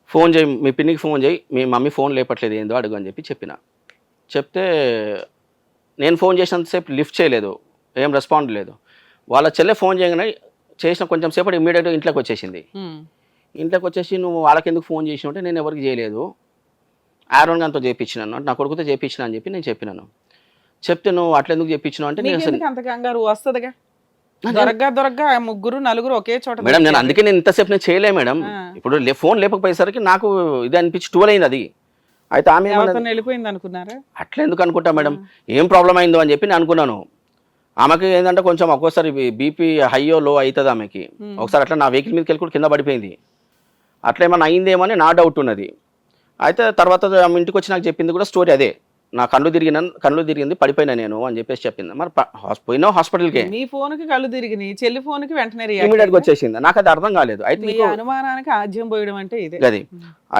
ఫోన్ చేయి, మీ పిన్నికి ఫోన్ చేయి, మీ మమ్మీ ఫోన్ లేపట్లేదు ఏందో అడుగు అని చెప్తే నేను ఫోన్ చేసినంతసేపు లిఫ్ట్ చేయలేదు, ఏం రెస్పాండ్ లేదు. వాళ్ళ చెల్లె ఫోన్ చేయగానే చేసిన కొంచెం సేపటి ఇమ్మీడియట్గా ఇంట్లోకి వచ్చేసింది. ఇంట్లోకి వచ్చేసి నువ్వు వాళ్ళకి ఎందుకు ఫోన్ చేసినావు అంటే నేను ఎవరికి చేయలేదు, ఆరోన్ గారితో చేయించినాను, నా కొడుకుతో చేయించిన అని చెప్పి నేను చెప్పినాను. చెప్తే నువ్వు అట్లా ఎందుకు చెప్పించినావు అంటే నేను అంత కంగారు వస్తుందిగా, దొరకగా 3 4 ఒకే చోట మేడం. నేను అందుకే నేను ఇంతసేపు నేను చేయలే మేడం. ఇప్పుడు ఫోన్ లేకపోయేసరికి నాకు ఇది అనిపించి 12 అయింది అది. అయితే ఆమె వెళ్ళిపోయింది అనుకున్నారా? అట్లా ఎందుకు అనుకుంటా మేడం, ఏం ప్రాబ్లం అయిందో అని చెప్పి నేను అనుకున్నాను. ఆమెకి ఏంటంటే కొంచెం ఒక్కోసారి బీపీ హైయో లో అవుతుంది ఆమెకి. ఒకసారి అట్లా నా వెహికల్ మీదకి వెళ్ళి కూడా కింద పడిపోయింది. అట్లా ఏమన్నా అయిందేమో అని నా డౌట్ ఉన్నది. అయితే తర్వాత ఆమె ఇంటికి వచ్చి నాకు చెప్పింది కూడా స్టోరీ అదే, నా కళ్ళు తిరిగింది పడిపోయినా నేను అని చెప్పేసి చెప్పింది. మరి పోయినా హాస్పిటల్కి, మీ ఫోన్కి కళ్ళు తిరిగినాయి, చెల్లి ఫోన్కి వెంటనే ఇమీడియట్గా వచ్చేసింది. నాకు అది అర్థం కాలేదు. అయితే అనుమానానికి ఆజ్యం పోయడం అంటే ఇదే అది.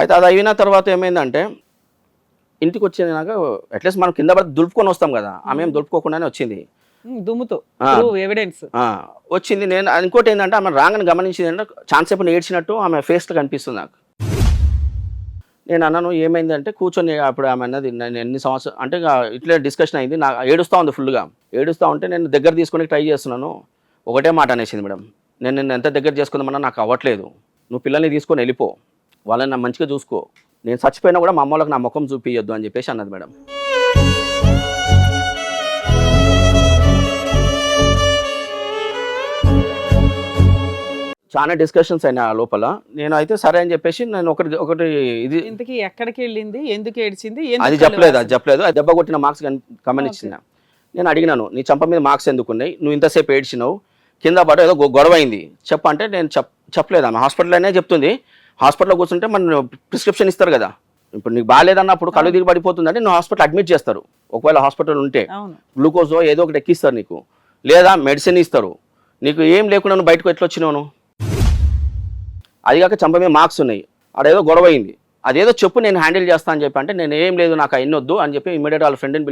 అయితే అది అయిన తర్వాత ఏమైందంటే ఇంటికి వచ్చేది నాకు అట్లీస్ట్ మనం కింద పడి దులుపుకొని వస్తాం కదా, ఆమె ఏం దులుపుకోకుండానే వచ్చింది దుమ్ముతో ఎవిడెన్స్ వచ్చింది. నేను ఇంకోటి ఏంటంటే ఆమె రాగానే గమనించింది అంటే ఛాన్స్ చెప్పిన ఏడ్చినట్టు ఆమె ఫేస్లో కనిపిస్తుంది నాకు. నేను అన్నాను ఏమైందంటే కూర్చొని, అప్పుడు ఆమె అన్నది నేను ఎన్ని సంవత్సరాలు అంటే ఇట్లా డిస్కషన్ అయింది. నాకు ఏడుస్తూ ఉంది ఫుల్గా. ఏడుస్తూ ఉంటే నేను దగ్గర తీసుకొని ట్రై చేస్తున్నాను. ఒకటే మాట అనేసింది మేడం, నేను ఎంత దగ్గర చేసుకుందామన్నా నాకు అవ్వట్లేదు, నువ్వు పిల్లల్ని తీసుకొని వెళ్ళిపో, వాళ్ళని నా మంచిగా చూసుకో, నేను చచ్చిపోయినా కూడా మా అమ్మలకు నా ముఖం చూపించొద్దు అని చెప్పేసి అన్నది మేడం. చాలా డిస్కషన్స్ అయినా ఆ లోపల. నేను అయితే సరే అని చెప్పేసి నేను ఒకటి ఇది ఇంతకీ ఎక్కడికి వెళ్ళింది, ఎందుకు ఏడ్చింది అది చెప్పలేదు. అది దెబ్బ కొట్టిన మార్క్స్ గమనించిన. నేను అడిగినాను, నీ చంప మీద మార్క్స్ ఎందుకు ఉన్నాయి, నువ్వు ఇంతసేపు ఏడ్చినావు, కింద పడ ఏదో గొడవ అయింది చెప్పంటే నేను చెప్పలేదు. ఆమె హాస్పిటల్లోనే చెప్తుంది. హాస్పిటల్లో కూర్చుంటే మన ప్రిస్క్రిప్షన్ ఇస్తారు కదా, ఇప్పుడు నీకు బాగాలేదన్నప్పుడు కళ్ళు తిరిగి పడిపోతుందంటే నువ్వు హాస్పిటల్ అడ్మిట్ చేస్తారు. ఒకవేళ హాస్పిటల్ ఉంటే గ్లూకోజో ఏదో ఒకటి ఎక్కిస్తారు నీకు, లేదా మెడిసిన్ ఇస్తారు. నీకు ఏం లేకుండా నువ్వు బయటకు ఎట్లా వచ్చినావు? అది కాక చంప మీద మార్క్స్ ఉన్నాయి, అదేదో గొడవ అయింది, అదేదో చెప్పు నేను హ్యాండిల్ చేస్తాను అని చెప్పి అంటే నేను ఏం లేదు నాకు అయినొద్దు అని చెప్పి ఇమీడియట్ వాళ్ళ ఫ్రెండ్ని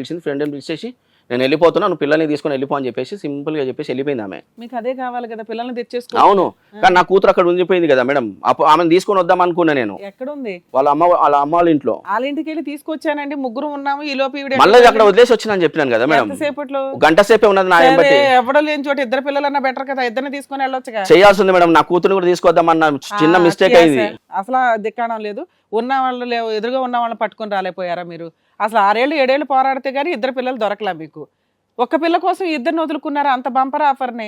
పిలిచేసి నేను వెళ్ళిపోతున్నా, నువ్వు పిల్లల్ని తీసుకొని వెళ్ళిపో అని చెప్పేసి సింపుల్గా చెప్పేసి వెళ్ళిపోయింది ఆమె. మీకు అదే కావాలి కదా, పిల్లల్ని తెచ్చేసుకో. అవును, కానీ నా కూతురు అక్కడ ఉండిపోయింది కదా మేడం. ఆమెను తీసుకొని వద్దాం అనుకున్నా నేను. ఎక్కడ ఉంది? వాళ్ళ అమ్మ వాళ్ళ ఇంట్లో. వాళ్ళ ఇంటికి వెళ్ళి తీసుకొచ్చానండి, 3 ఉన్నాము, ఈ లోపు మళ్ళీ అక్కడ వదిలేసి వచ్చిందని చెప్పినాను కదా మేడం. సేపట్లో గంట సేపే ఉన్నది నా బట్టి. ఎవడో లేని చోట 2 పిల్లలన్నా బెటర్ కదా, 2 తీసుకొని వెళ్ళొచ్చుగా. చేయాల్సింది మేడం, నా కూతురు కూడా తీసుకొద్దామన్న చిన్న మిస్టేక్ అయింది. అసలు దిక్కాడం లేదు, ఉన్న వాళ్ళు ఎదురుగా ఉన్న వాళ్ళని పట్టుకొని రాలేపోయారా మీరు? అసలు 6 ఏళ్ళు 7 ఏళ్ళు పోరాడితే గానీ 2 పిల్లలు దొరకలా మీకు. ఒక్క పిల్ల కోసం 2 వదులుకున్నారా అంత బంపర్ ఆఫర్ని?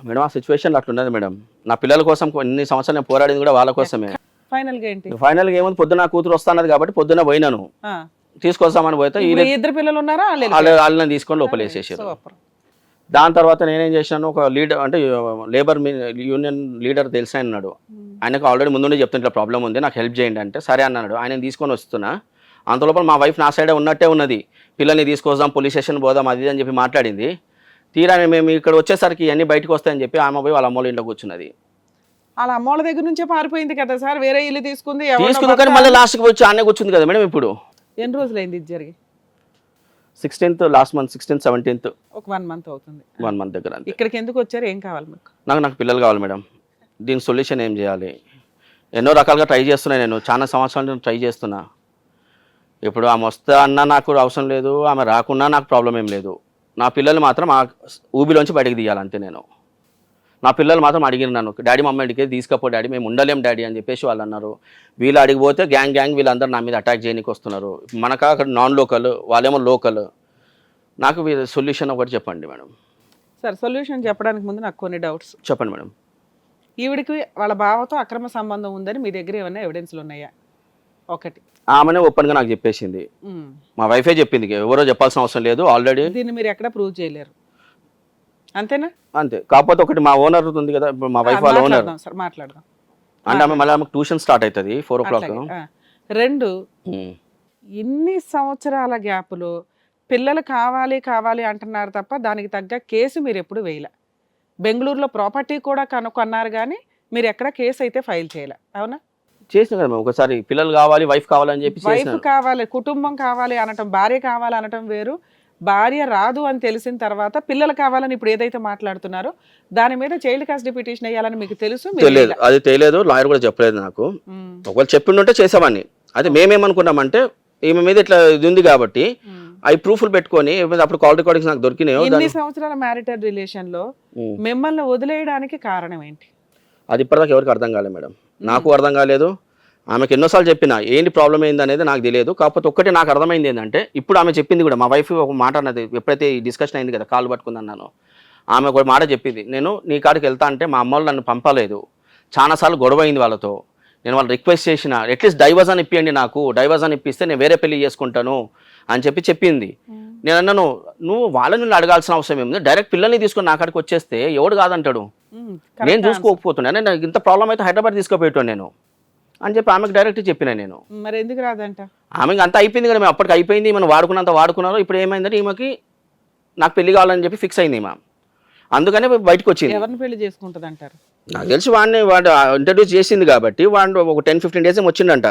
మేడం ఆ సిచ్యువేషన్ అట్లా ఉన్నది మేడం. నా పిల్లల కోసం కొన్ని సంవత్సరాలు నేను పోరాడింది కూడా వాళ్ళ కోసమే. ఫైనల్ గా ఏంటి? ఫైనల్ గా ఏముంది, పొద్దున కూతురు వస్తానది కాబట్టి పొద్దున పోయినాను, తీసుకొస్తామని పోతే 2 పిల్లలు ఉన్నారా, వాళ్ళని తీసుకొని లోపలేసేసారు. దాని తర్వాత నేనేం చేసినాను, ఒక లీడర్ అంటే లేబర్ యూనియన్ లీడర్ తెలిసి అన్నాడు, ఆయనకు ఆల్రెడీ ముందుండి చెప్తున్నా ఇట్లా ప్రాబ్లం ఉంది నాకు హెల్ప్ చేయండి అంటే సరే అన్నాడు. ఆయన తీసుకొని వస్తున్నా, అంతలోపల మా వైఫ్ నా సైడే ఉన్నట్టే ఉన్నది, పిల్లల్ని తీసుకొద్దాం పోలీస్ స్టేషన్ పోదాం అది అని చెప్పి మాట్లాడింది. తీరా మేము ఇక్కడ వచ్చేసరికి అన్నీ బయటకు వస్తాయని చెప్పి ఆమె పోయి వాళ్ళ అమ్మోళ్ళ ఇంట్లో కూర్చున్నది. వాళ్ళ అమ్మోళ్ళ దగ్గర నుంచే పారిపోయింది కదా సార్, వేరే ఇల్లు తీసుకుంది, ఎవరినో తీసుకుంది కానీ మళ్ళీ లాస్ట్కి వచ్చి ఆనే కూర్చుంది కదా మేడం. ఇప్పుడు ఎన్ని రోజులైంది ఇది జరిగి? 16th last month 16th 17th ఒక 1 month అవుతుంది. 1 month దగ్గర అంతే. ఇక్కడికి ఎందుకు వచ్చారు, ఏం కావాలి మీకు? నాకు పిల్లలు కావాలి మేడం. దీనికి సొల్యూషన్ ఏం చేయాలి? ఎన్నో రకాలుగా ట్రై చేస్తున్నా, నేను చాలా సంవత్సరాల నుంచి ట్రై చేస్తున్నా. ఇప్పుడు ఆమె వస్తే అన్నా నాకు అవసరం లేదు, ఆమె రాకున్నా నాకు ప్రాబ్లం ఏం లేదు. నా పిల్లలు మాత్రం ఆ ఊబిలోంచి బయటకు తీయాలంతే. నేను నా పిల్లలు మాత్రం అడిగిన నన్ను, డాడీ మమ్మీ అడిగితే తీసుకపో డాడీ, మేము ఉండలేం డాడీ అని చెప్పేసి వాళ్ళు అన్నారు. వీళ్ళు అడిగిపోతే గ్యాంగ్ వీళ్ళందరూ నా మీద అటాక్ చేయడానికి వస్తున్నారు. మనకా అక్కడ నాన్ లోకల్, వాళ్ళేమో లోకల్. నాకు సొల్యూషన్ ఒకటి చెప్పండి మేడం. సార్ సొల్యూషన్ చెప్పడానికి ముందు నాకు కొన్ని డౌట్స్. చెప్పండి మేడం. ఈవిడికి వాళ్ళ బావతో అక్రమ సంబంధం ఉందని మీ దగ్గర ఏమైనా ఎవిడెన్స్లు ఉన్నాయా? ఒకటి. ఆమెనే ఓపెన్గా నాకు చెప్పేసింది, మా వైఫే చెప్పింది, ఎవరో చెప్పాల్సిన అవసరం లేదు ఆల్రెడీ. దీన్ని మీరు ఎక్కడ ప్రూవ్ చేయలేరు, అంతేనా? అంతే. కాకపోతే ఒకటి మా ఓనర్ ఉంది కదా, ఇప్పుడు మా వైఫ్ వాళ్ళ ఓనర్, సార్ మాట్లాడదాం. అంటే ఆమె మళ్ళీ ఆమెకు ట్యూషన్ స్టార్ట్ అవుతుంది 4 o'clock. రెండు, ఇన్ని సంవత్సరాల గ్యాప్లో పిల్లలు కావాలి కావాలి అంటున్నారు తప్ప దానికి తగ్గ కేసు మీరు ఎప్పుడు వేయలే. బెంగళూరులో ప్రాపర్టీ కూడా కనుక్కున్నారు కానీ మీరు ఎక్కడ కేసు అయితే ఫైల్ చేయలే, అవునా? చేసిన కదా ఒకసారి, పిల్లలు కావాలి వైఫ్ కావాలని చెప్పి. వైఫ్ కావాలి, కుటుంబం కావాలి అనటం, భార్య కావాలి అనటం వేరు. భార్య రాదు అని తెలిసిన తర్వాత పిల్లలు కావాలని ఇప్పుడు ఏదైతే మాట్లాడుతున్నారో దాని మీద చైల్డ్ కస్టడీ పిటిషన్ వేయాలని మీకు తెలుసు? తెలియదు, అది తెలియదు, లాయర్ కూడా చెప్పలేదు నాకు. ఒకవేళ చెప్పిండుంటే చేసేవాడిని. అది మేమేమనుకున్నామంటే ఈమె మీద ఇట్లా ఇది ఉంది కాబట్టి అవి ప్రూఫ్లు పెట్టుకొని, అప్పుడు కాల్ రికార్డింగ్స్ నాకు దొరికినాయి. ఇన్ని సంవత్సరాల మ్యారిటల్ రిలేషన్ లో మిమ్మల్ని వదిలేయడానికి కారణం ఏంటి? అది ఇప్పటిదాకా ఎవరికి అర్థం కాలేదు మేడం. నాకు అర్థం కాలేదు, ఆమెకు ఎన్నోసార్లు చెప్పినా ఏంటి ప్రాబ్లం ఏంది అనేది నాకు తెలియదు. కాకపోతే ఒక్కటి నాకు అర్థమైంది ఏంటంటే, ఇప్పుడు ఆమె చెప్పింది కూడా, మా వైఫ్ ఒక మాట అన్నది ఎప్పుడైతే ఈ డిస్కషన్ అయింది కదా, కాలు పట్టుకుంది అన్నాను, ఆమె ఒక మాట చెప్పింది, నేను నీ కాడికి వెళ్తా అంటే మా అమ్మ వాళ్ళు నన్ను పంపలేదు, చాలాసార్లు గొడవ అయింది వాళ్ళతో, నేను వాళ్ళు రిక్వెస్ట్ చేసిన అట్లీస్ట్ డైవర్స్ అని ఇప్పియండి, నాకు డైవర్స్ అని ఇప్పిస్తే నేను వేరే పెళ్లి చేసుకుంటాను అని చెప్పింది. నేను అన్నాను, నువ్వు వాళ్ళని అడగాల్సిన అవసరం ఏముంది, డైరెక్ట్ పిల్లల్ని తీసుకొని నా కాడికి వచ్చేస్తే ఎవడు కాదంటాడు, నేను చూసుకోకపోతున్నా, నేను ఇంత ప్రాబ్లం అయితే హైదరాబాద్ తీసుకుపోయాను నేను అని చెప్పి ఆమెకు డైరెక్ట్ చెప్పిన నేను. మరి ఎందుకు రాదంట? ఆమెకి అంతా అయిపోయింది కదా, మేము అప్పటికి అయిపోయింది, మనం వాడుకున్నంత వాడుకున్నారు. ఇప్పుడు ఏమైందంటే ఈమెకి నాకు పెళ్లి కావాలని చెప్పి ఫిక్స్ అయింది ఈమె, అందుకనే బయటకు వచ్చింది. ఎవరిని పెళ్లి చేసుకుంటుంది అంటారు? నాకు తెలిసి వాడు ఇంట్రడ్యూస్ చేసింది కాబట్టి వాడు ఒక 10-15 days వచ్చిండంట,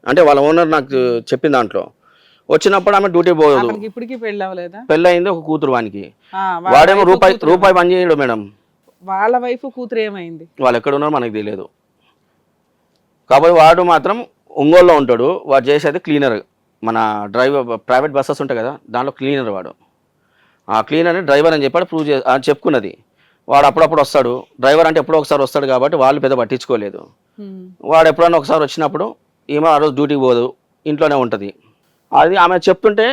అంటే వాళ్ళ ఓనర్ నాకు చెప్పిన దాంట్లో. వచ్చినప్పుడు ఆమె డ్యూటీ పోదు, ఇప్పటికీ పెళ్ళి అవ్వలేదా? పెళ్ళి అయింది ఒక కూతురు వానికి, వాడేమో రూపాయి పని చేయడు మేడం. వాళ్ళ వైఫ్ కూతురు ఏమైంది? వాళ్ళు ఎక్కడ ఉన్నారో మనకు తెలియదు. కాబట్టి వాడు మాత్రం ఒంగోలులో ఉంటాడు, వాడు చేసేది క్లీనర్, మన డ్రైవర్ ప్రైవేట్ బస్సెస్ ఉంటాయి కదా దాంట్లో క్లీనర్ వాడు. ఆ క్లీనర్ డ్రైవర్ అని చెప్పాడు, ప్రూవ్ చెప్పుకున్నది. వాడు అప్పుడప్పుడు వస్తాడు, డ్రైవర్ అంటే ఎప్పుడో ఒకసారి వస్తాడు కాబట్టి వాళ్ళు పెద్ద పట్టించుకోలేదు. వాడు ఎప్పుడన్నా ఒకసారి వచ్చినప్పుడు ఈమె ఆ రోజు డ్యూటీకి పోదు, ఇంట్లోనే ఉంటుంది. అది ఆమె చెప్తుంటే,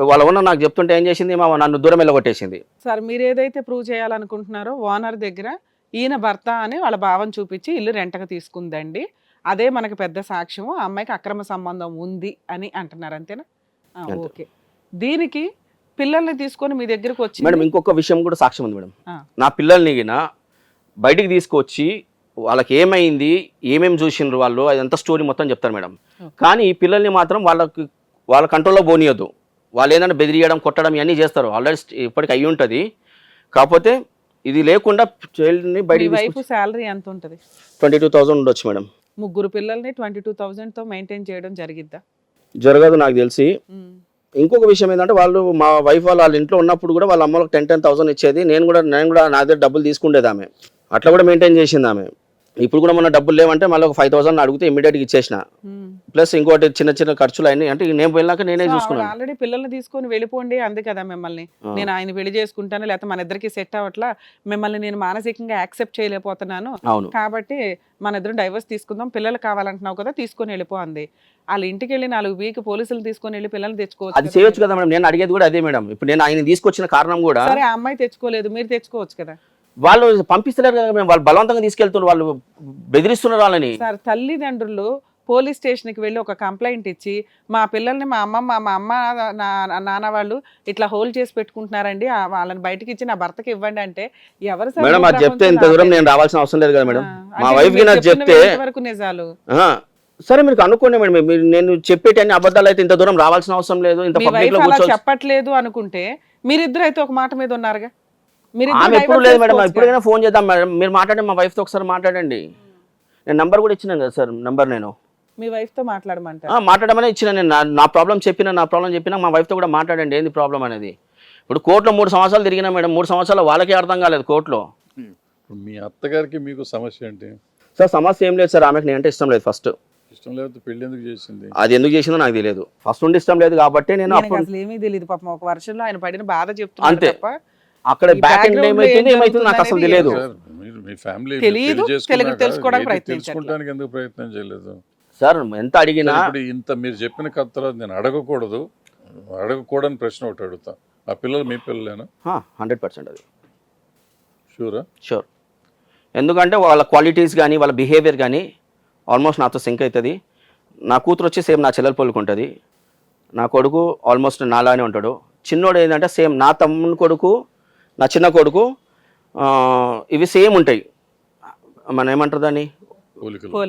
వాళ్ళ ఓనర్ నాకు చెప్తుంటే ఏం చేసింది, నన్ను దూరం వెళ్ళగొట్టేసింది. సార్ మీరు ఏదైతే ప్రూవ్ చేయాలనుకుంటున్నారో ఓనర్ దగ్గర ఈయన భర్త అని వాళ్ళ భావం చూపించి ఇల్లు రెంటకు తీసుకుందండి, అదే మనకు పెద్ద సాక్ష్యము, ఆ అమ్మాయికి అక్రమ సంబంధం ఉంది అని అంటున్నారు, అంతేనా? ఓకే. దీనికి పిల్లల్ని తీసుకొని మీ దగ్గరకు వచ్చి మేడం ఇంకొక విషయం కూడా సాక్ష్యం ఉంది మేడం. నా పిల్లల్ని బయటికి తీసుకొచ్చి వాళ్ళకి ఏమైంది, ఏమేమి చూసిండ్రు వాళ్ళు, అదంతా స్టోరీ మొత్తం చెప్తారు మేడం. కానీ ఈ పిల్లల్ని మాత్రం వాళ్ళ కంట్రోల్లో పోనీయద్దు. వాళ్ళు ఏంటంటే బెదిరియడం, కొట్టడం ఇవన్నీ చేస్తారు, ఆల్రెడీ ఇప్పటికి అయ్యి ఉంటుంది. కాకపోతే ఇది లేకుండా చైల్డ్ని బయటికి. వైఫ్ శాలరీ ఎంత ఉంటుంది? 22,000 ఉండొచ్చు మేడం. 3 పిల్లల్ని 22,000తో మెయింటైన్ చేయడం జరిగిద్దా? జరగదు నాకు తెలిసి. ఇంకొక విషయం ఏంటంటే, వాళ్ళు మా వైఫ్ వాళ్ళ ఇంట్లో ఉన్నప్పుడు కూడా వాళ్ళ అమ్మలకు 10,000 ఇచ్చేది. నేను కూడా నా దగ్గర డబ్బులు తీసుకుండేది ఆమె, అట్లా కూడా మెయింటైన్ చేసింది ఆమె. ఇప్పుడు కూడా మన డబ్బులు లేవంటే మళ్ళీ ఒక 5,000 అడిగితే ఇమీడియట్గా ఇచ్చేసిన. ప్లస్ ఇంకోటి చిన్న ఖర్చులు అయినాయి, అంటే నేను వెళ్ళాక నేనే చూసుకున్నాను. ఆల్రెడీ పిల్లల్ని తీసుకొని వెళ్ళిపోండి అంది కదా మిమ్మల్ని, నేను ఆయన పెళ్లి చేసుకుంటాను లేకపోతే మన ఇద్దరికి సెట్ అవ్వట్లా, మిమ్మల్ని నేను మానసికంగా యాక్సెప్ట్ చేయలేకపోతున్నాను కాబట్టి మన ఇద్దరు డైవర్స్ తీసుకుందాం, పిల్లలు కావాలంటున్నావు కదా తీసుకొని వెళ్ళిపో అంది. వాళ్ళ ఇంటికి వెళ్ళి 4 వీక్ పోలీసులు తీసుకొని వెళ్ళి పిల్లల్ని తెచ్చుకోవచ్చు. అది చేయొచ్చు కదా మేడం, నేను అడిగేది కూడా అదే మేడం. ఇప్పుడు నేను ఆయన తీసుకొచ్చిన కారణం కూడా, సరే ఆ అమ్మాయి తెచ్చుకోలేదు, మీరు తెచ్చుకోవచ్చు కదా. వాళ్ళు పంపిస్తలేరు కదా మేము, వాళ్ళు బలవంతంగా తీసుకెళ్తున్నారు, వాళ్ళు బెదిరిస్తున్నారు వాళ్ళని. సార్ తల్లిదండ్రులు పోలీస్ స్టేషన్కి వెళ్ళి ఒక కంప్లైంట్ ఇచ్చి మా పిల్లల్ని మా అమ్మ నాన్న వాళ్ళు ఇట్లా హోల్డ్ చేసి పెట్టుకుంటున్నారండి, వాళ్ళని బయటకి ఇచ్చి నా భర్తకి ఇవ్వండి అంటే ఎవరు సార్? మేడం అది చెప్తే ఇంత దూరం నేను రావాల్సిన అవసరం లేదు కదా మేడం. మా వైఫ్ కి నాకు చెప్తే వరకు నిజాలు. సరే మీరు అనుకోండి మేడం, నేను చెప్పేటి అన్ని అబద్ధాలు అయితే ఇంత దూరం రావాల్సిన అవసరం లేదు. ఇంత పబ్లిక్ లో కూర్చో చెప్పట్లేదు అనుకుంటే మీరిద్దరు అయితే ఒక మాట మీద ఉన్నారుగా. ఆమె ఎప్పుడు లేదు మేడం, ఎప్పుడైనా ఫోన్ చేద్దాం మేడం, మీరు మాట్లాడండి, మా వైఫ్ తో ఒకసారి మాట్లాడండి. నేను నంబర్ కూడా ఇచ్చినాను కదా సార్, నంబర్ నేను మీ వైఫ్ తో మాట్లాడమంటారు. మాట్లాడమనే ఇచ్చిన నేను, నా ప్రాబ్లం చెప్పినా మా వైఫ్తో కూడా మాట్లాడండి ఏంది ప్రాబ్లం అనేది. ఇప్పుడు కోర్టులో 3 సంవత్సరాలు తిరిగినా మేడం, 3 సంవత్సరాలు వాళ్ళకే అర్థం కాలేదు కోర్టులో. మీ అత్తగారికి మీకు సమస్య ఏంటి? సార్ సమస్య ఏం లేదు సార్, ఆమెకు నేనంటే ఇష్టం లేదు. ఫస్ట్ ఇష్టం లేకపోతే పెళ్లి ఎందుకు చేసింది? అది ఎందుకు చేసిందో నాకు తెలియదు. ఫస్ట్ నుండి ఇష్టం లేదు కాబట్టి నేను ఈయనకి అసలు ఏమీ తెలియదు పాపం. ఒక వర్షంలో ఆయన పడిన బాధ చెప్తున్నాడు అంతే. తప్ప అక్కడ ఈ బ్యాక్ ఎండ్ background లో ఏమైతుంది ఏం ఏమైతుంది నాకు అసలు జరుగుతుంది తెలియదు. సార్, మీరు మీ ఫ్యామిలీ తెలీదు, తెలుసుకోవడానికి ప్రయత్నించట్లేదు. తెలుసుకోవడానికి ఎందుకు ప్రయత్నం చేయలేదు? సార్ ఎంత అడిగినా ఇప్పుడు ఇంత మీరు చెప్పిన కథ తర్వాత నేను అడగకూడని ప్రశ్న ఒకటి అడుగుతా. ఆ పిల్లలు మీ పిల్లలేనా? 100% అది షూరా? షూర్. ఎందుకంటే వాళ్ళ క్వాలిటీస్ కానీ వాళ్ళ బిహేవియర్ కానీ ఆల్మోస్ట్ నాతో సింక్ అవుతుంది. నా కూతురు వచ్చి సేమ్ నా చెల్లెలు పోలుకుంటుంది. నా కొడుకు ఆల్మోస్ట్ నాలానే ఉంటాడు. చిన్నోడు ఏంటంటే సేమ్ నా తమ్ముని కొడుకు, నా చిన్న కొడుకు, ఇవి సేమ్ ఉంటాయి. మన ఏమంటారు దాన్ని,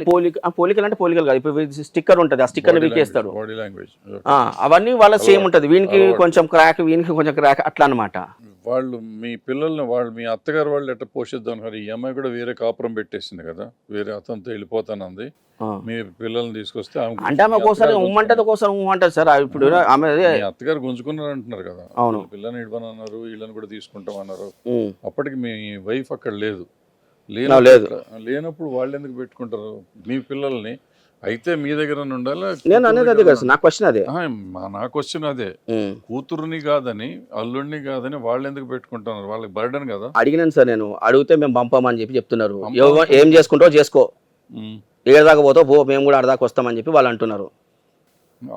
పోలికలు అంటే పోలికలు కాదు. ఇప్పుడు స్టిక్కర్ ఉంటుంది, ఆ స్టిక్కర్ని వీకేస్తాడు. బాడీ లాంగ్వేజ్ అవన్నీ వాళ్ళ సేమ్ ఉంటుంది. వీనికి కొంచెం క్రాక్, వీనికి కొంచెం క్రాక్, అట్లా అనమాట. వాళ్ళు మీ పిల్లల్ని మీ అత్తగారు వాళ్ళు ఎట్లా పోషిద్దాం? ఈ అమ్మాయి కూడా వేరే కాపురం పెట్టేసింది కదా, వేరే అతనితో వెళ్ళిపోతానంది. మీ పిల్లల్ని తీసుకొస్తే అంటే ఆమె ఒకసారి ఉమ్మంటది, ఒకసారి ఉమ్మంటది సార్. ఇప్పుడు ఆమె అత్తగారు గుంజుకున్నారు అంటున్నారు కదా. అవును, పిల్లని ఇవ్వనన్నారు, వీళ్ళని కూడా తీసుకుంటామన్నారు. అప్పటికి మీ వైఫ్ అక్కడ లేదు. లేనప్పుడు వాళ్ళు ఎందుకు పెట్టుకుంటారు మీ పిల్లల్ని? అయితే మీ దగ్గర ఉండాలి. నేను అనేది అదే కదా, నా క్వశ్చన్ అదే. నా క్వశ్చన్ అదే. కూతురుని కాదని, అల్లుడిని కాదని వాళ్ళు ఎందుకు పెట్టుకుంటున్నారు? వాళ్ళకి బర్డెన్ కదా. అడిగినాను సార్ నేను, అడిగితే మేము పంపమని చెప్పి చెప్తున్నారు. ఏం చేసుకుంటావు చేసుకో, ఏడదాకా పోతావు పో, మేము కూడా అడదాకా వస్తామని చెప్పి వాళ్ళు అంటున్నారు.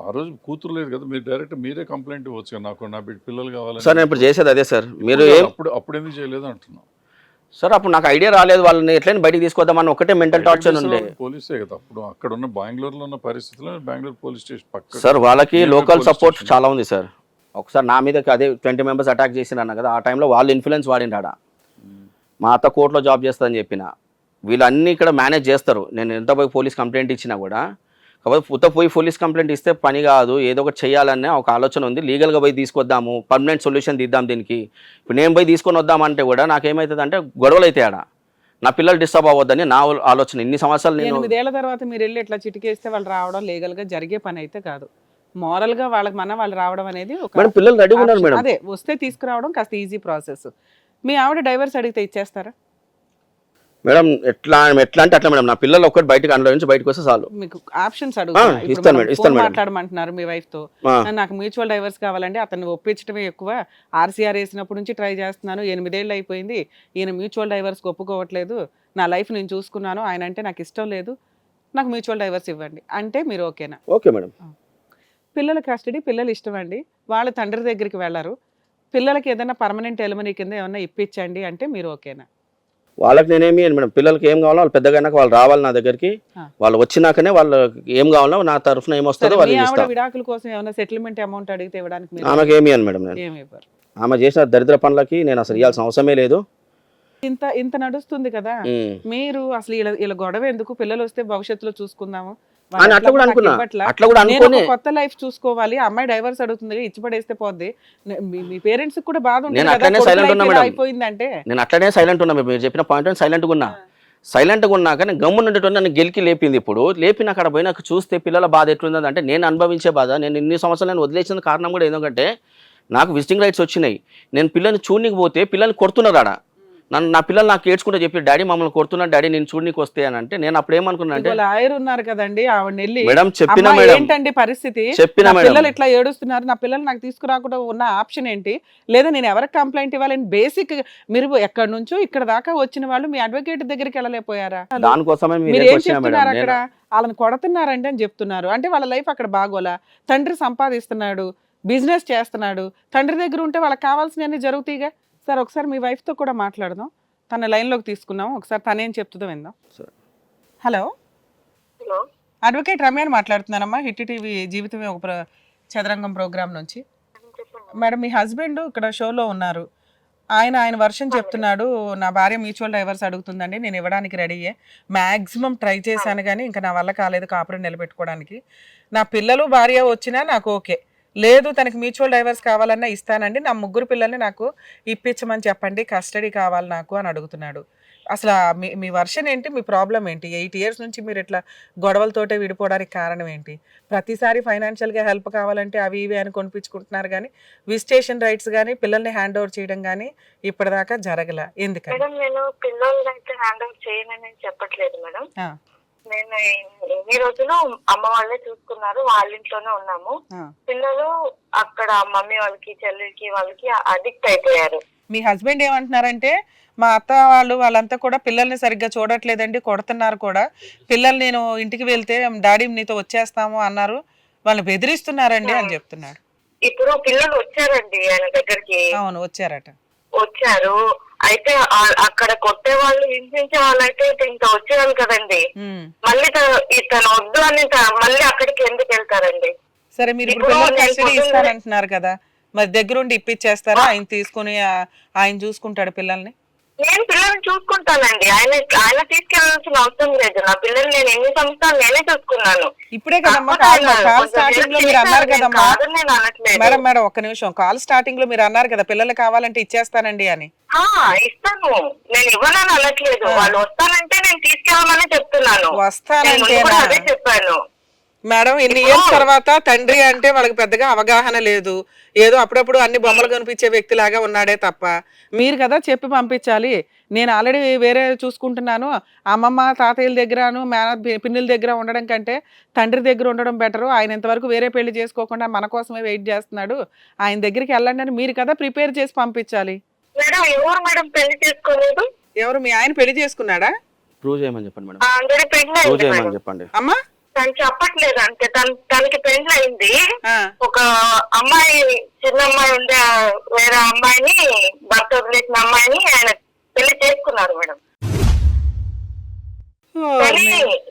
ఆ రోజు కూతురు లేదు కదా, మీరు డైరెక్ట్ మీరే కంప్లైంట్ ఇవ్వచ్చు కదా, నాకు నా పిల్లలు కావాలి సార్. నేను ఇప్పుడు చేసేది అదే సార్. మీరు అప్పుడు ఎందుకు చేయలేదు అంటున్నాను సార్. అప్పుడు నాకు ఐడియా రాలేదు, వాళ్ళని ఎట్లయినా బయటికి తీసుకొద్దామని ఒకటే మెంటల్ టార్చర్ ఉండే. పోలీసే కదా అప్పుడు. అక్కడ ఉన్న బెంగళూరులో ఉన్న పరిస్థితుల్లో బెంగళూరు పోలీస్ స్టేషన్ పక్క సార్. వాళ్ళకి లోకల్ సపోర్ట్ చాలా ఉంది సార్. ఒకసారి నా మీద అదే 20 మెంబర్స్ అటాక్ చేసినా కదా, ఆ టైంలో వాళ్ళు ఇన్ఫ్లుయెన్స్ వాడిండాడ. మా అత్త కోర్టులో జాబ్ చేస్తుందని చెప్పిన, వీళ్ళన్నీ ఇక్కడ మేనేజ్ చేస్తారు. నేను ఎంత పోయి పోలీస్ కంప్లైంట్ ఇచ్చినా కూడా, కాకపోతే పోయి పోలీస్ కంప్లైంట్ ఇస్తే పని కాదు, ఏదో ఒకటి చేయాలనే ఒక ఆలోచన ఉంది. లీగల్గా పోయి తీసుకొద్దాము, పర్మనెంట్ సొల్యూషన్ తీద్దాం దీనికి. ఇప్పుడు నేను పోయి తీసుకొని వద్దామంటే కూడా నాకేమవుతుంది అంటే గొడవలు అయితే ఆడ, నా పిల్లలు డిస్టర్బ్ అవ్వద్దని నా ఆలోచన. ఇన్ని సంవత్సరాలు నేను 8 ఏళ్ల తర్వాత మీరు వెళ్ళి ఇట్లా చిటికేస్తే వాళ్ళు రావడం లీగల్గా జరిగే పని అయితే కాదు. మోరల్గా వాళ్ళకి వాళ్ళు రావడం అనేది మేడం, పిల్లలు రెడీ ఉన్నారు మేడం. అదే వస్తే తీసుకురావడం కాస్త ఈజీ ప్రాసెస్. మీ ఆవిడ డైవర్స్ అడిగితే ఇచ్చేస్తారా మేడం? ఎట్లా అంటే అట్లా మేడం. నా పిల్లలు ఒక్కటి బయటకు అందులో నుంచి బయటకు వస్తే చాలు. మీకు ఆప్షన్స్ ఇస్తాను మేడం. మాట్లాడమంటున్నారు మీ వైఫ్ తో, నాకు మ్యూచువల్ డైవర్స్ కావాలండి, అతన్ని ఒప్పించడమే ఎక్కువ. ఆర్సీఆర్ వేసినప్పటి నుంచి ట్రై చేస్తున్నాను, 8 ఏళ్ళు అయిపోయింది, ఈయన మ్యూచువల్ డైవర్స్ ఒప్పుకోవట్లేదు, నా లైఫ్ నేను చూసుకున్నాను, ఆయన అంటే నాకు ఇష్టం లేదు, నాకు మ్యూచువల్ డైవర్స్ ఇవ్వండి అంటే మీరు ఓకేనా? Okay madam. పిల్లల కస్టడీ, పిల్లలు ఇష్టం అండి, వాళ్ళ తండ్రి దగ్గరికి వెళ్ళరు, పిల్లలకి ఏదైనా పర్మనెంట్ ఎలిమనీ కింద ఏమన్నా ఇప్పించండి అంటే మీరు ఓకేనా? వాళ్ళకి నేనేమి మేడం, పిల్లలకి ఏం కావాలో వాళ్ళు పెద్దగా వాళ్ళు రావాలి నా దగ్గరికి. వాళ్ళు వచ్చినాకనే వాళ్ళకి ఏం కావాలో నా తరఫున ఏమొస్తుందో వాళ్ళు ఇస్తారు. విడాకుల కోసం ఏమైనా సెటిల్మెంట్ అమౌంట్ అడిగితే ఇవ్వడానికి ఆమెకి ఏమి అని మేడం, నేను ఆమె చేసిన దరిద్ర పనులకి నేను అసలు ఇవ్వాల్సిన అవసరమే లేదు. ఇంత నడుస్తుంది కదా, మీరు అసలు ఇలా గొడవ ఎందుకు? పిల్లలు వస్తే భవిష్యత్తులో చూసుకుందాము అట్లా కూడా అనుకున్నా. అట్లా కూడా అనుకుని కొత్త లైఫ్ చూసుకోవాలి, అమ్మాయి డైవర్స్ అడుగుతుంది, ఇచ్చి పడేస్తే పోద్ది, మీ పేరెంట్స్ కూడా బాధ ఉంటుంది. నేను అట్లనే సైలెంట్ ఉన్నా మేడం. అయిపోయిందంటే నేను అట్లనే సైలెంట్ ఉన్నా. మీరు చెప్పిన పాయింట్ సైలెంట్గా ఉన్నా. సైలెంట్గా ఉన్నాక నేను గమ్మునుండేటోని నన్ను గెలికి లేపింది. ఇప్పుడు లేపిన అక్కడ పోయినాక చూస్తే పిల్లల బాధ ఎట్లుంది అంటే, నేను అనుభవించే బాధ, నేను ఇన్ని సంవత్సరాలు నేను వదిలేసిన కారణం కూడా ఏంటంటే, నాకు విజిటింగ్ రైట్స్ వచ్చినాయి. నేను పిల్లల్ని చూడనికి పోతే పిల్లల్ని కొడుతున్నారు ఆడ. నా పిల్లలు నాకు ఏడ్చుకుంటే చెప్పి, డాడీ మమ్మల్ని కొడుతున్నాడు డాడీ, నేను చూడనికి వస్తే అని అంటే, నేను అప్పుడు ఏమనుకున్నా అంటే, లాయర్ ఉన్నారు కదండి, మేడం చెప్పిన మేడం ఏంటండి పరిస్థితి, చెప్పిన మేడం పిల్లలు ఇట్లా ఏడుస్తున్నారు, నా పిల్లలు నాకు తీసుకురాకుండా ఉన్న ఆప్షన్ ఏంటి, లేదా నేను ఎవరికి కంప్లైంట్ ఇవ్వాలని బేసిక్ మీరు ఎక్కడి నుంచో ఇక్కడ దాకా వచ్చిన వాళ్ళు మీ అడ్వకేట్ దగ్గరికి వెళ్ళలేకపోయారా? దానికోసమే మీరు ఏం చెప్తున్నారు అక్కడ? వాళ్ళని కొడుతున్నారండి అని చెప్తున్నారు. అంటే వాళ్ళ లైఫ్ అక్కడ బాగోలా, తండ్రి సంపాదిస్తున్నాడు, బిజినెస్ చేస్తున్నాడు, తండ్రి దగ్గర ఉంటే వాళ్ళకి కావాల్సినవన్నీ జరుగుతాయిగా. సార్ ఒకసారి మీ వైఫ్తో కూడా మాట్లాడదాం, తన లైన్లోకి తీసుకున్నాం, ఒకసారి తనేం చెప్తుందో విందాం. హలో, అడ్వకేట్ రమ్యాని మాట్లాడుతున్నానమ్మా, హిట్ టీవీ జీవితమే ఒక చదరంగం ప్రోగ్రామ్ నుంచి. మేడం, మీ హస్బెండ్ ఇక్కడ షోలో ఉన్నారు, ఆయన వర్షన్ చెప్తున్నాడు, నా భార్య మ్యూచువల్ డైవర్స్ అడుగుతుందండి, నేను ఇవ్వడానికి రెడీయే, మ్యాక్సిమం ట్రై చేశాను కానీ ఇంకా నా వల్ల కాలేదు కాపురం నిలబెట్టుకోవడానికి, నా పిల్లలు భార్య వచ్చినా నాకు ఓకే, లేదు తనకి మ్యూచువల్ డైవర్స్ కావాలన్నా ఇస్తానండి, నా 3 పిల్లల్ని నాకు ఇప్పించమని చెప్పండి, కస్టడీ కావాలి నాకు అని అడుగుతున్నాడు. అసలు మీ వర్షన్ ఏంటి, మీ ప్రాబ్లం ఏంటి? 8 years నుంచి మీరు ఇట్లా గొడవలతోటే విడిపోవడానికి కారణం ఏంటి? ప్రతిసారి ఫైనాన్షియల్గా హెల్ప్ కావాలంటే అవి ఇవి అని కొనిపించుకుంటున్నారు, కానీ విజిటేషన్ రైట్స్ కానీ పిల్లల్ని హ్యాండ్ ఓవర్ చేయడం కానీ ఇప్పటిదాకా జరగల. ఎందుకని? మేడం నేను పిల్లల్ని అయితే హ్యాండ్ ఓవర్ చేయనని చెప్పట్లేదు మేడం. నేను ఈ రోజులు అమ్మ వాళ్ళే చూసుకున్నారు, వాళ్ళ ఇంట్లోనే ఉన్నాము. పిల్లలు అక్కడ మమ్మీ వాళ్ళకి చెల్లికి వాళ్ళకి అడిక్ట్ అయిపోయారు. మీ హస్బెండ్ ఏమంటున్నారంటే మా అత్త వాళ్ళంతా కూడా పిల్లల్ని సరిగ్గా చూడట్లేదండి, కొడుతున్నారు కూడా. పిల్లలు నేను ఇంటికి వెళ్తే డాడీ నీతో వచ్చేస్తాము అన్నారు, వాళ్ళని బెదిరిస్తున్నారండి అని చెప్తున్నాడు. ఇప్పుడు పిల్లలు వచ్చారండి ఆయన దగ్గరికి. అవును, వచ్చారు. అయితే అక్కడ కొట్టే వాళ్ళు, హింసించే వాళ్ళు అయితే ఇంకా వచ్చేవాళ్ళు కదండి. మళ్ళీ ఇతను వద్దు అని మళ్ళీ అక్కడికి ఎందుకు వెళ్తారండి? సరే, మీరు ఇప్పుడు పిల్లలు కస్టడీ ఇస్తానంటున్నారు కదా, మరి దగ్గరుండి ఇప్పించేస్తారా? ఆయన తీసుకుని ఆయన చూసుకుంటాడు పిల్లల్ని? నేను పిల్లల్ని చూసుకుంటానండి, ఆయన తీసుకెళ్లాల్సిన అవసరం లేదు. నా పిల్లలు నేను ఎన్ని సంవత్సరాలు నేనే చూసుకున్నాను. ఇప్పుడే కదమ్మా కాల్ స్టార్టింగ్ లో మీరు అన్నారు కదమ్మా. మేడం ఒక్క నిమిషం, కాల్ స్టార్టింగ్ లో మీరు అన్నారు కదా పిల్లలు కావాలంటే ఇచ్చేస్తానండి అని. ఇస్తాను, నేను ఇవ్వనని అనట్లేదు. వాళ్ళు వస్తానంటే నేను తీసుకెళ్ళమని చెప్తున్నాను. వస్తానంటే అదే చెప్పాను మేడం. ఇన్ని ఇయర్స్ తర్వాత తండ్రి అంటే వాళ్ళకి పెద్దగా అవగాహన లేదు, ఏదో అప్పుడప్పుడు అన్ని బొమ్మలు కనిపించే వ్యక్తిలాగా ఉన్నాడే తప్ప. మీరు కదా చెప్పి పంపించాలి, నేను ఆల్రెడీ వేరే చూసుకుంటున్నాను, అమ్మమ్మ తాతయ్యల దగ్గరను పిన్నుల దగ్గర ఉండడం కంటే తండ్రి దగ్గర ఉండడం బెటరు, ఆయన ఇంతవరకు వేరే పెళ్లి చేసుకోకుండా మన కోసమే వెయిట్ చేస్తున్నాడు, ఆయన దగ్గరికి వెళ్ళండి అని మీరు కదా ప్రిపేర్ చేసి పంపించాలి. ఎవరు? మీ ఆయన పెళ్లి చేసుకున్నాడా? ప్రూవ్ చేయమని చెప్పండి మేడం, ప్రూవ్ చేయమని చెప్పండి. అమ్మా తను చెప్పట్లేదు అంతే. తనకి పెళ్లి అయింది, ఒక అమ్మాయి, చిన్న అమ్మాయి ఉండే వేరే అమ్మాయిని, భర్త వదిలేసిన అమ్మాయిని ఆయన పెళ్లి చేసుకున్నారు మేడం. కానీ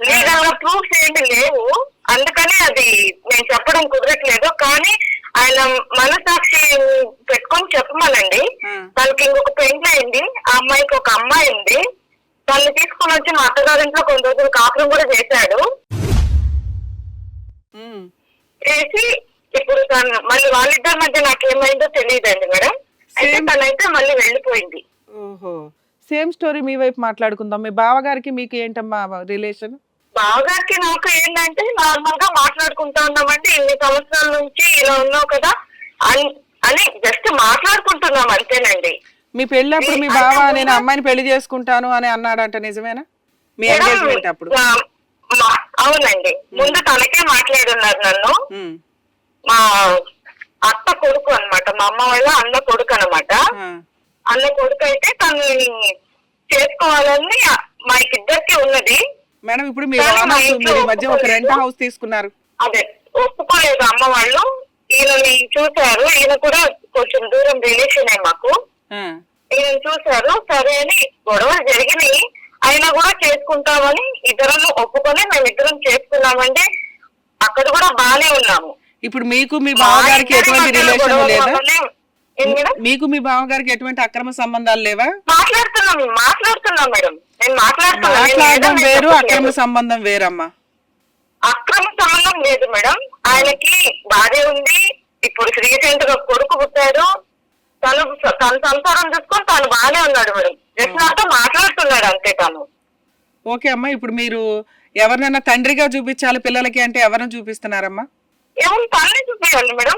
లీగల్ గా ప్రూఫ్స్ ఏమి లేవు, అందుకని అది నేను చెప్పడం కుదరట్లేదు. కానీ ఆయన మనసాక్షి పెట్టుకొని చెప్పమనండి. తనకి ఇంకొక పెళ్లి అయింది, ఆ అమ్మాయికి ఒక అమ్మాయి ఉంది, తనని తీసుకుని వచ్చి మా అత్తగారింట్లో కొన్ని రోజులు కాపురం కూడా చేశాడు. చేసి ఇప్పుడు తను మళ్ళీ వాళ్ళిద్దరి మధ్య నాకేమైందో తెలియదండి మేడం. అయితే తనైతే మళ్ళీ వెళ్ళిపోయింది. ఓహో, సేమ్ స్టోరీ మీ వైపు మాట్లాడుకుందాం. మీ బావగారికి మీకు ఏంటమ్మా రిలేషన్? బావగారికి నాకు ఏంటంటే నార్మల్ గా మాట్లాడుకుంటా ఉన్నామంటే, ఇన్ని సంవత్సరాల నుంచి ఇలా ఉన్నావు కదా అని జస్ట్ మాట్లాడుకుంటున్నాం అంతేనండి. మీ పెళ్ళప్పుడు మీ బావ నేను అమ్మాయిని పెళ్లి చేసుకుంటాను అని అన్నాడంట, నిజమేనా? మీ ఎంగేజ్మెంట్ అప్పుడు? అవునండి, ముందు తనకే మాట్లాడున్నారు నన్ను. మా అత్త కొడుకు అన్నమాట, మా అమ్మ వాళ్ళ అన్న కొడుకు అన్నమాట. అన్న కొడుకు అయితే తను చేసుకోవాలని మా ఇద్దరికి ఉన్నది మేడం. ఇప్పుడు మీరు మధ్య ఒక రెంట్ హౌస్ తీసుకున్నారు, అదే ఒప్పుకోలేదు అమ్మ వాళ్ళు. ఈయనని చూశారు, ఈయన కూడా కొంచెం దూరం రిలేషన్ మాకు. ఈయన చూశారు, సరే అని గొడవలు జరిగినాయి, అయినా కూడా చేసుకుంటామని ఇద్దరం ఒప్పుకొని మేమిద్దరం చేసుకున్నామంటే అక్కడ కూడా బానే ఉన్నాము. ఇప్పుడు మీకు మీ బావగారికి ఎటువంటి రిలేషన్ లేదా? మీకు మీ బావగారికి ఎటువంటి అక్రమ సంబంధాలు లేవా? మాట్లాడుతున్నాం మేడం, నేను మాట్లాడడం వేరు, అక్రమ సంబంధం వేరమ్మా. అక్రమ సంబంధం లేదు మేడం, ఆయనకి భార్య ఉంది, ఇప్పుడు రీసెంట్ గా కొడుకు పుట్టాడు, తన సంసారం చూసుకొని తను బాగానే ఉన్నాడు మేడం. జస్ట్ నాతో మాట్లాడుతున్నాడు అంతే తను. ఓకే అమ్మా, ఇప్పుడు మీరు ఎవరినైనా తండ్రిగా చూపించాలి పిల్లలకి అంటే ఎవరిని చూపిస్తున్నారమ్మా? ఎవరు? తల్లి చూపించాలి మేడం,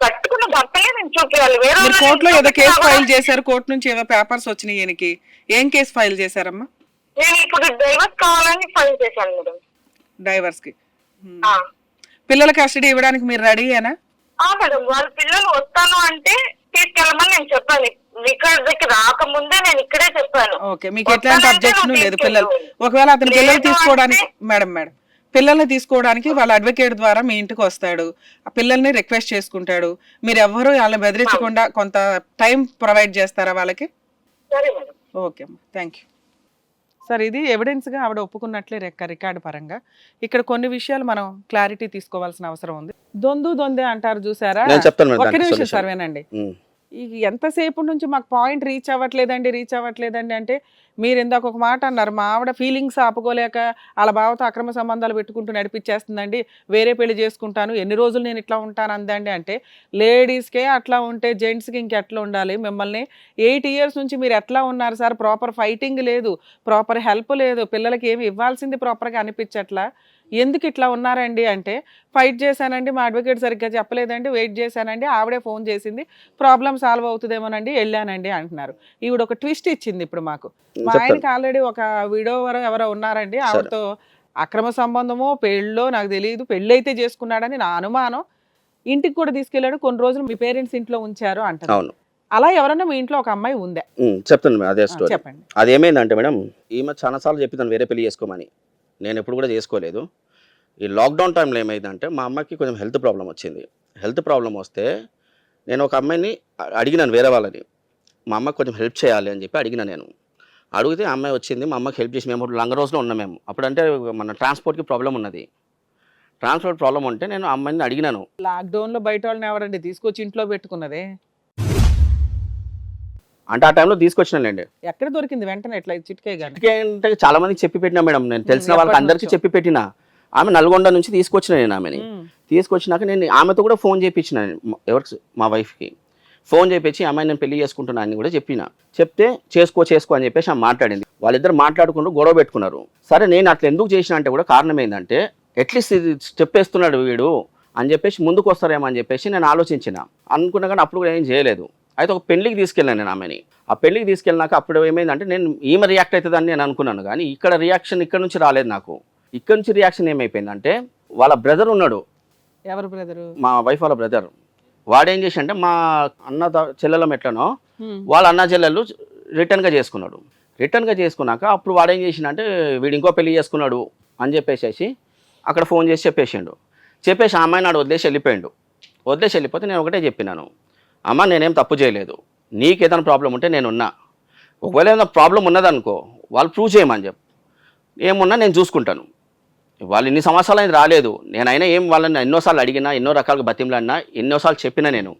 కట్టుకున్న భర్తలే నేను చూపించాలి. మీరు కోర్టులో ఏదో కేసు ఫైల్ చేశారు, కోర్టు నుంచి ఏదో పేపర్స్ వచ్చినాయి ఈయనకి, ఏం కేసు ఫైల్ చేశారమ్మా? నేను ఇప్పుడు డైవర్స్ కావాలని ఫైల్ చేశాను మేడం. డైవర్స్ కి పిల్లల కస్టడీ ఇవ్వడానికి మీరు రెడీయేనా? మేడం, వాళ్ళ పిల్లలు వస్తాను అంటే తీసుకెళ్ళమని నేను చెప్పాను, ఇక్కడికి రాకముందే నేను ఇక్కడే చెప్పాను. ఓకే, మీకు ఎట్లాంటి అబ్జెక్షన్ లేదు పిల్లలు? ఒకవేళ అతను పిల్లలు తీసుకోవడానికి మేడం పిల్లల్ని తీసుకోవడానికి వాళ్ళ అడ్వకేట్ ద్వారా మీ ఇంటికి వస్తాడు, ఆ పిల్లల్ని రిక్వెస్ట్ చేసుకుంటాడు, మీరు ఎవరు వాళ్ళని బెదిరించకుండా కొంత టైం ప్రొవైడ్ చేస్తారా వాళ్ళకి? ఓకే అమ్మా, థ్యాంక్ యూ సార్. ఇది ఎవిడెన్స్గా ఆవిడ ఒప్పుకున్నట్లే రికార్డు పరంగా. ఇక్కడ కొన్ని విషయాలు మనం క్లారిటీ తీసుకోవాల్సిన అవసరం ఉంది. దొందే అంటారు చూసారా? ఒక్క నిమిషం సార్ వినండి. ఇక ఎంతసేపు నుంచి మాకు పాయింట్ రీచ్ అవ్వట్లేదండి అంటే మీరు ఇందాక ఒక మాట అన్నారు, మా ఆవిడ ఫీలింగ్స్ ఆపుకోలేక వాళ్ళ బావతో అక్రమ సంబంధాలు పెట్టుకుంటూ నడిపించేస్తుందండి, వేరే పెళ్లి చేసుకుంటాను, ఎన్ని రోజులు నేను ఇట్లా ఉంటాను అందండి అంటే, లేడీస్కే అట్లా ఉంటే జెంట్స్కి ఇంకెట్లా ఉండాలి? మిమ్మల్ని 8 years నుంచి మీరు ఎట్లా ఉన్నారు సార్? ప్రాపర్ ఫైటింగ్ లేదు, ప్రాపర్ హెల్ప్ లేదు, పిల్లలకి ఏమి ఇవ్వాల్సింది ప్రాపర్గా అనిపించట్లా, ఎందుకు ఇట్లా ఉన్నారండి అంటే, ఫైట్ చేశానండి, మా అడ్వకేట్ సరిగ్గా చెప్పలేదండి, వెయిట్ చేశానండి, ఆవిడే ఫోన్ చేసింది, ప్రాబ్లం సాల్వ్ అవుతుందేమోనండి, వెళ్ళానండి అంటున్నారు. ఈవిడ ఒక ట్విస్ట్ ఇచ్చింది ఇప్పుడు మాకు. మా ఆయనకి ఆల్రెడీ ఒక విడోవర్ ఎవరో ఉన్నారండి, ఆవిడతో అక్రమ సంబంధమో పెళ్ళో నాకు తెలియదు, పెళ్ళి అయితే చేసుకున్నాడని నా అనుమానం, ఇంటికి కూడా తీసుకెళ్ళాడు, కొన్ని రోజులు మీ పేరెంట్స్ ఇంట్లో ఉంచారు అంటారు. అవును, అలా ఎవరన్నా మీ ఇంట్లో ఒక అమ్మాయి ఉందా? చెప్తాను మేడం అదే స్టోరీ. చెప్పండి. అది ఏమైందంటే మేడం, ఈమె చాలాసార్లు చెప్పిస్తాను వేరే పెళ్లి చేసుకోమని, నేను ఎప్పుడు కూడా చేసుకోలేదు. ఈ లాక్డౌన్ టైంలో ఏమైందంటే మా అమ్మకి కొంచెం హెల్త్ ప్రాబ్లం వచ్చింది. హెల్త్ ప్రాబ్లం వస్తే నేను ఒక అమ్మాయిని అడిగినాను, వేరే వాళ్ళని, మా అమ్మకి కొంచెం హెల్ప్ చేయాలి అని చెప్పి అడిగిన. నేను అడిగితే ఆ అమ్మాయి వచ్చింది, మా అమ్మకి హెల్ప్ చేసి, మేము లంగ రోజులో ఉన్నాం మేము అప్పుడంటే, మన ట్రాన్స్పోర్ట్కి ప్రాబ్లం ఉన్నది. ట్రాన్స్పోర్ట్ ప్రాబ్లం ఉంటే నేను ఆ అమ్మాయిని అడిగినాను. లాక్డౌన్లో బయట వాళ్ళని ఎవరండి తీసుకొచ్చి ఇంట్లో పెట్టుకున్నదే? అంటే ఆ టైంలో తీసుకొచ్చినానండి. ఎక్కడ దొరికింది వెంటనే ఇట్లా చిట్కే గాని? అంటే చాలా మందికి చెప్పి పెట్టినా మేడం, నేను తెలిసిన వాళ్ళకి అందరికీ చెప్పి పెట్టిన. ఆమె నల్గొండ నుంచి తీసుకొచ్చిన నేను ఆమెని. తీసుకొచ్చినాక నేను ఆమెతో కూడా ఫోన్ చేయించిన, ఎవరికి, మా వైఫ్కి ఫోన్ చేయించి అమ్మాయి నేను పెళ్లి చేసుకుంటున్నా అని కూడా చెప్పిన. చెప్తే చేసుకో అని చెప్పేసి ఆమె మాట్లాడింది. వాళ్ళిద్దరు మాట్లాడుకుంటూ గొడవ పెట్టుకున్నారు. సరే నేను అట్లా ఎందుకు చేసిన అంటే కూడా కారణం ఏంటంటే, అట్లీస్ట్ ఇది చెప్పేస్తున్నాడు వీడు అని చెప్పేసి ముందుకు వస్తారేమో అని చెప్పేసి నేను ఆలోచించిన. అనుకున్నా కానీ అప్పుడు కూడా ఏం చేయలేదు. అయితే ఒక పెళ్లికి తీసుకెళ్ళాను నేను ఆమెని. ఆ పెళ్లికి తీసుకెళ్ళినాక అప్పుడు ఏమైందంటే, నేను ఈమె రియాక్ట్ అవుతుందని నేను అనుకున్నాను, కానీ ఇక్కడ రియాక్షన్ ఇక్కడ నుంచి రాలేదు నాకు. ఇక్కడ నుంచి రియాక్షన్ ఏమైపోయిందంటే, వాళ్ళ బ్రదర్ ఉన్నాడు. ఎవరు బ్రదరు? మా వైఫ్ వాళ్ళ బ్రదర్. వాడేం చేసి అంటే, మా అన్న చెల్లెలం ఎట్లనో వాళ్ళ అన్న చెల్లెళ్ళు రిటర్న్గా చేసుకున్నాడు. రిటర్న్గా చేసుకున్నాక అప్పుడు వాడేం చేసిండంటే, వీడు ఇంకో పెళ్లి చేసుకున్నాడు అని చెప్పేసి అక్కడ ఫోన్ చేసి చెప్పేసి ఆ అమ్మాయిని నాడు వదిలేసి వెళ్ళిపోయాడు. వదిలేసి వెళ్ళిపోతే నేను ఒకటే చెప్పినాను, అమ్మ నేనేం తప్పు చేయలేదు, నీకేదైనా ప్రాబ్లం ఉంటే నేనున్నా, ఒకవేళ ఏదైనా ప్రాబ్లం ఉన్నదనుకో వాళ్ళు ప్రూవ్ చేయమని చెప్పు, ఏమున్నా నేను చూసుకుంటాను. వాళ్ళు ఇన్ని సంవత్సరాలు అనేది రాలేదు, నేనైనా ఏం వాళ్ళని ఎన్నోసార్లు అడిగినా, ఎన్నో రకాలుగా బతిమలాడినా, ఎన్నోసార్లు చెప్పినా. నేను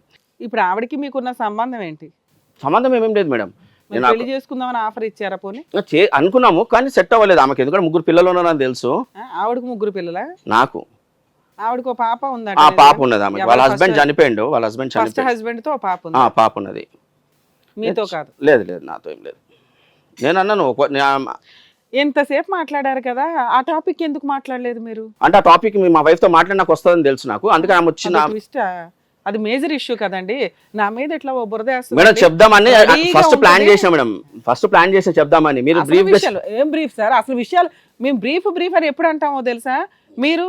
ఇప్పుడు ఆవిడకి మీకున్న సంబంధం ఏంటి? సంబంధం ఏమేం లేదు మేడం. నేను పెళ్లి చేసుకుందామని ఆఫర్ ఇచ్చారా పోనీ? అనుకున్నాము కానీ సెట్ అవ్వలేదు ఆమెకి, ఎందుకంటే 3 పిల్లలు ఉన్నారని తెలుసు. ఆవిడకి 3 పిల్లలా? నాకు ఆవిడకి ఒక పాప ఉందా? ఆ పాప ఉన్నది ఆమె. వాళ్ళ హస్బెండ్ చనిపోయిండు. వాళ్ళ హస్బెండ్ ఫస్ట్ హస్బెండ్ తో పాప ఉంది. పాప ఉన్నది. మీతో కాదు? లేదు నాతో ఏం లేదు. నేను అన్నాను ఎంతసేపు మాట్లాడారు కదా, ఆ టాపిక్ ఎందుకు మాట్లాడలేదు మీరు? అంటే ఆ టాపిక్ మా వైఫ్ తో మాట్లాడి నాకు వస్తుందని తెలుసు నాకు, అందుకని ఆమె వచ్చిన. అది మేజర్ ఇష్యూ కదండి, నా మీద ఇట్లా బురద వేస్తుంది. మేడం చెప్దామని ఫస్ట్ ప్లాన్ చేసిన మేడం, ఫస్ట్ ప్లాన్ చేసి చెప్దామని. మీరు బ్రీఫ్ ఏం బ్రీఫ్ సార్? అసలు విషయాలు మేము బ్రీఫ్ అని ఎప్పుడు అంటామో తెలుసా? మీరు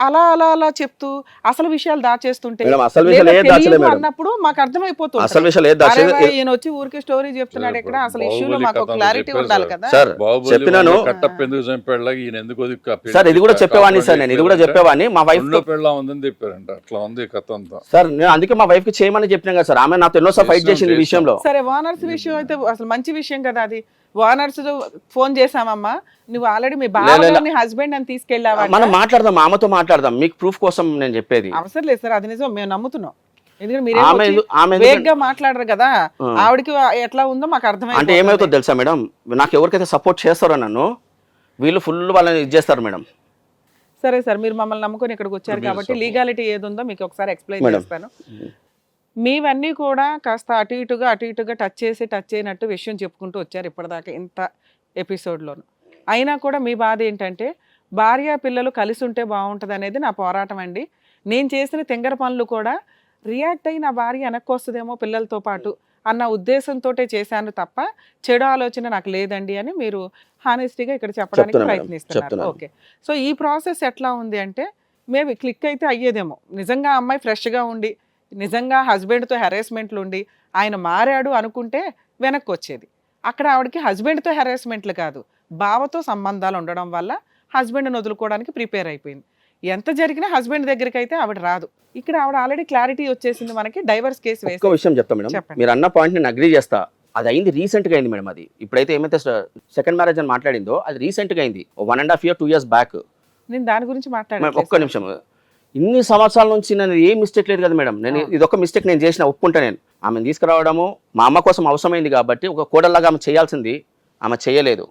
అలా చెప్తూ అసలు విషయాలు దాచేస్తుంటే అన్నప్పుడు మాకు అర్థమైపోతుంది. అసలు విషయాలు ఈయన వచ్చి ఊరికి స్టోరీ చెప్తున్నాడు ఇక్కడ, అసలు ఇష్యూలో మాకు క్లారిటీ ఉండాలి కదా సార్. చెప్పినాను సార్, ఇది కూడా చెప్పేవాడిని సార్, నేను ఇది కూడా చెప్పేవాడిని. మా వైఫ్ ఉందని చెప్పారంట, అట్లా ఉంది కథ అంతా సార్. నేను అందుకే మా వైఫ్ కి చేయమని చెప్పినా కదా సార్, ఆమె నాతో ఎన్నోసార్లు ఫైట్ చేసింది ఈ విషయంలో. సరే ఓనర్స్ విషయం అయితే అసలు మంచి విషయం కదా, అది ఓనర్స్ ఫోన్ చేసామమ్మా, నువ్వు ఆల్రెడీ మీ బావని హస్బెండ్ అని తీసుకెళ్ళావా? మనం మాట్లాడదాం, ఆమెతో మాట్లాడదాం, మీకు ప్రూఫ్ కోసం నేను చెప్పేది. అవసరం లేదు సార్, అది నిజం, మేము నమ్ముతున్నాం. ఎందుకంటే మీరు వేగ్గా మాట్లాడరు కదా, ఆవిడకి ఎట్లా ఉందో మాకు అర్థమైంది. అంటే ఏమవుతుందో తెలుసా మేడం, నాకు ఎవరికైతే సపోర్ట్ చేస్తారో నన్ను, వీళ్ళు ఫుల్ వాళ్ళని ఇది చేస్తారు మేడం. సరే సార్, మీరు మమ్మల్ని నమ్ముకొని ఇక్కడికి వచ్చారు కాబట్టి లీగాలిటీ ఏది ఉందో మీకు ఒకసారి ఎక్స్ప్లెయిన్ చేస్తాను. మీవన్నీ కూడా కాస్త అటు ఇటుగా టచ్ చేయనట్టు విషయం చెప్పుకుంటూ వచ్చారు ఇప్పటిదాకా ఇంత ఎపిసోడ్లోను. అయినా కూడా మీ బాధ ఏంటంటే, భార్య పిల్లలు కలిసి ఉంటే బాగుంటుంది అనేది నా పోరాటం అండి. నేను చేసిన తెంగర పనులు కూడా రియాక్ట్ అయ్యి నా భార్య వెనక్కి వస్తుందేమో పిల్లలతో పాటు అన్న ఉద్దేశంతో చేశాను తప్ప చెడు ఆలోచన నాకు లేదండి అని మీరు హానెస్టీగా ఇక్కడ చెప్పడానికి ప్రయత్నిస్తున్నారు. ఓకే, సో ఈ ప్రాసెస్ ఎట్లా ఉంది అంటే, మేబీ క్లిక్ అయితే అయ్యేదేమో, నిజంగా అమ్మాయి ఫ్రెష్గా ఉండి, నిజంగా హస్బెండ్తో హెరాస్మెంట్లు ఉండి ఆయన మారాడు అనుకుంటే వెనక్కి వచ్చేది. అక్కడ ఆవిడకి హస్బెండ్తో హెరాస్మెంట్లు కాదు, బావతో సంబంధాలు ఉండడం వల్ల హస్బెండ్ని వదులుకోవడానికి ప్రిపేర్ అయిపోయింది. ఎంత జరిగినా హస్బెండ్ దగ్గరికి అయితే ఆవిడ రాదు. ఇక్కడ ఆవిడ ఆల్రెడీ క్లారిటీ వచ్చేసింది మనకి, డైవర్స్ కేసు వేసి. ఒక విషయం చెప్తా మేడం, మీరు అన్న పాయింట్ నేను అగ్రీ చేస్తా. అది అయింది రీసెంట్గా అయింది మేడం. అది ఇప్పుడైతే ఏమైతే సెకండ్ మ్యారేజ్ అని మాట్లాడిందో అది రీసెంట్గా అయింది, 1.5 year 2 years బ్యాక్. నేను దాని గురించి మాట్లాడాను. ఒక్క నిమిషం, ఇన్ని సంవత్సరాల నుంచి నేను ఏ మిస్టేక్ లేదు కదా మేడం. నేను ఇది ఒక మిస్టేక్ నేను చేసిన ఒప్పుకుంటా. నేను ఆమెను తీసుకురావడము మా అమ్మ కోసం అవసరమైంది కాబట్టి ఒక కోడల్లాగా ఆమె చేయాల్సింది ఆమె చేయలేదు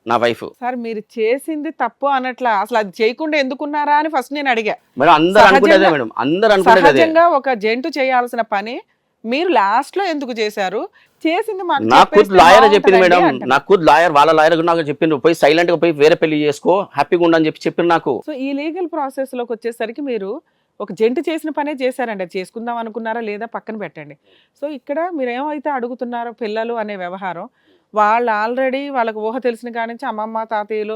నా వైఫ్. సార్ మీరు చేసింది తప్పు అనట్లా, అసలు అది చేయకుండా ఎందుకున్నారా అని ఫస్ట్ నేను అడిగా. మేడం అందరూ అనుకునేదే మేడం, అందరూ అనుకునేదే. సహజంగా ఒక జంటు చేయాల్సిన పని మీరు లాస్ట్ లో ఎందుకు చేశారు? చేసింది మాకు నాకు చెప్పేస్తే లాయర్ చెప్పింది బాగుంటుందండి మేడం, అంటున్నా. నాకు లాయర్ వాళ్ళ లాయర్ నాకు చెప్పిండు పోయి సైలెంట్ గా పోయి వేరే పెళ్లి చేసుకో హ్యాపీగా ఉండని చెప్పిండు నాకు. సో ఈ లీగల్ ప్రాసెస్ లోకి వచ్చేసరికి మీరు ఒక జంట చేసిన పనే చేశారండి. అది చేసుకుందాం అనుకున్నారా లేదా పక్కన పెట్టండి. సో ఇక్కడ మీరు ఏమైతే అడుగుతున్నారో పిల్లలు అనే వ్యవహారం, వాళ్ళు ఆల్రెడీ వాళ్ళకి ఊహ తెలిసిన కాడి నుంచి అమ్మమ్మ తాతయ్యలు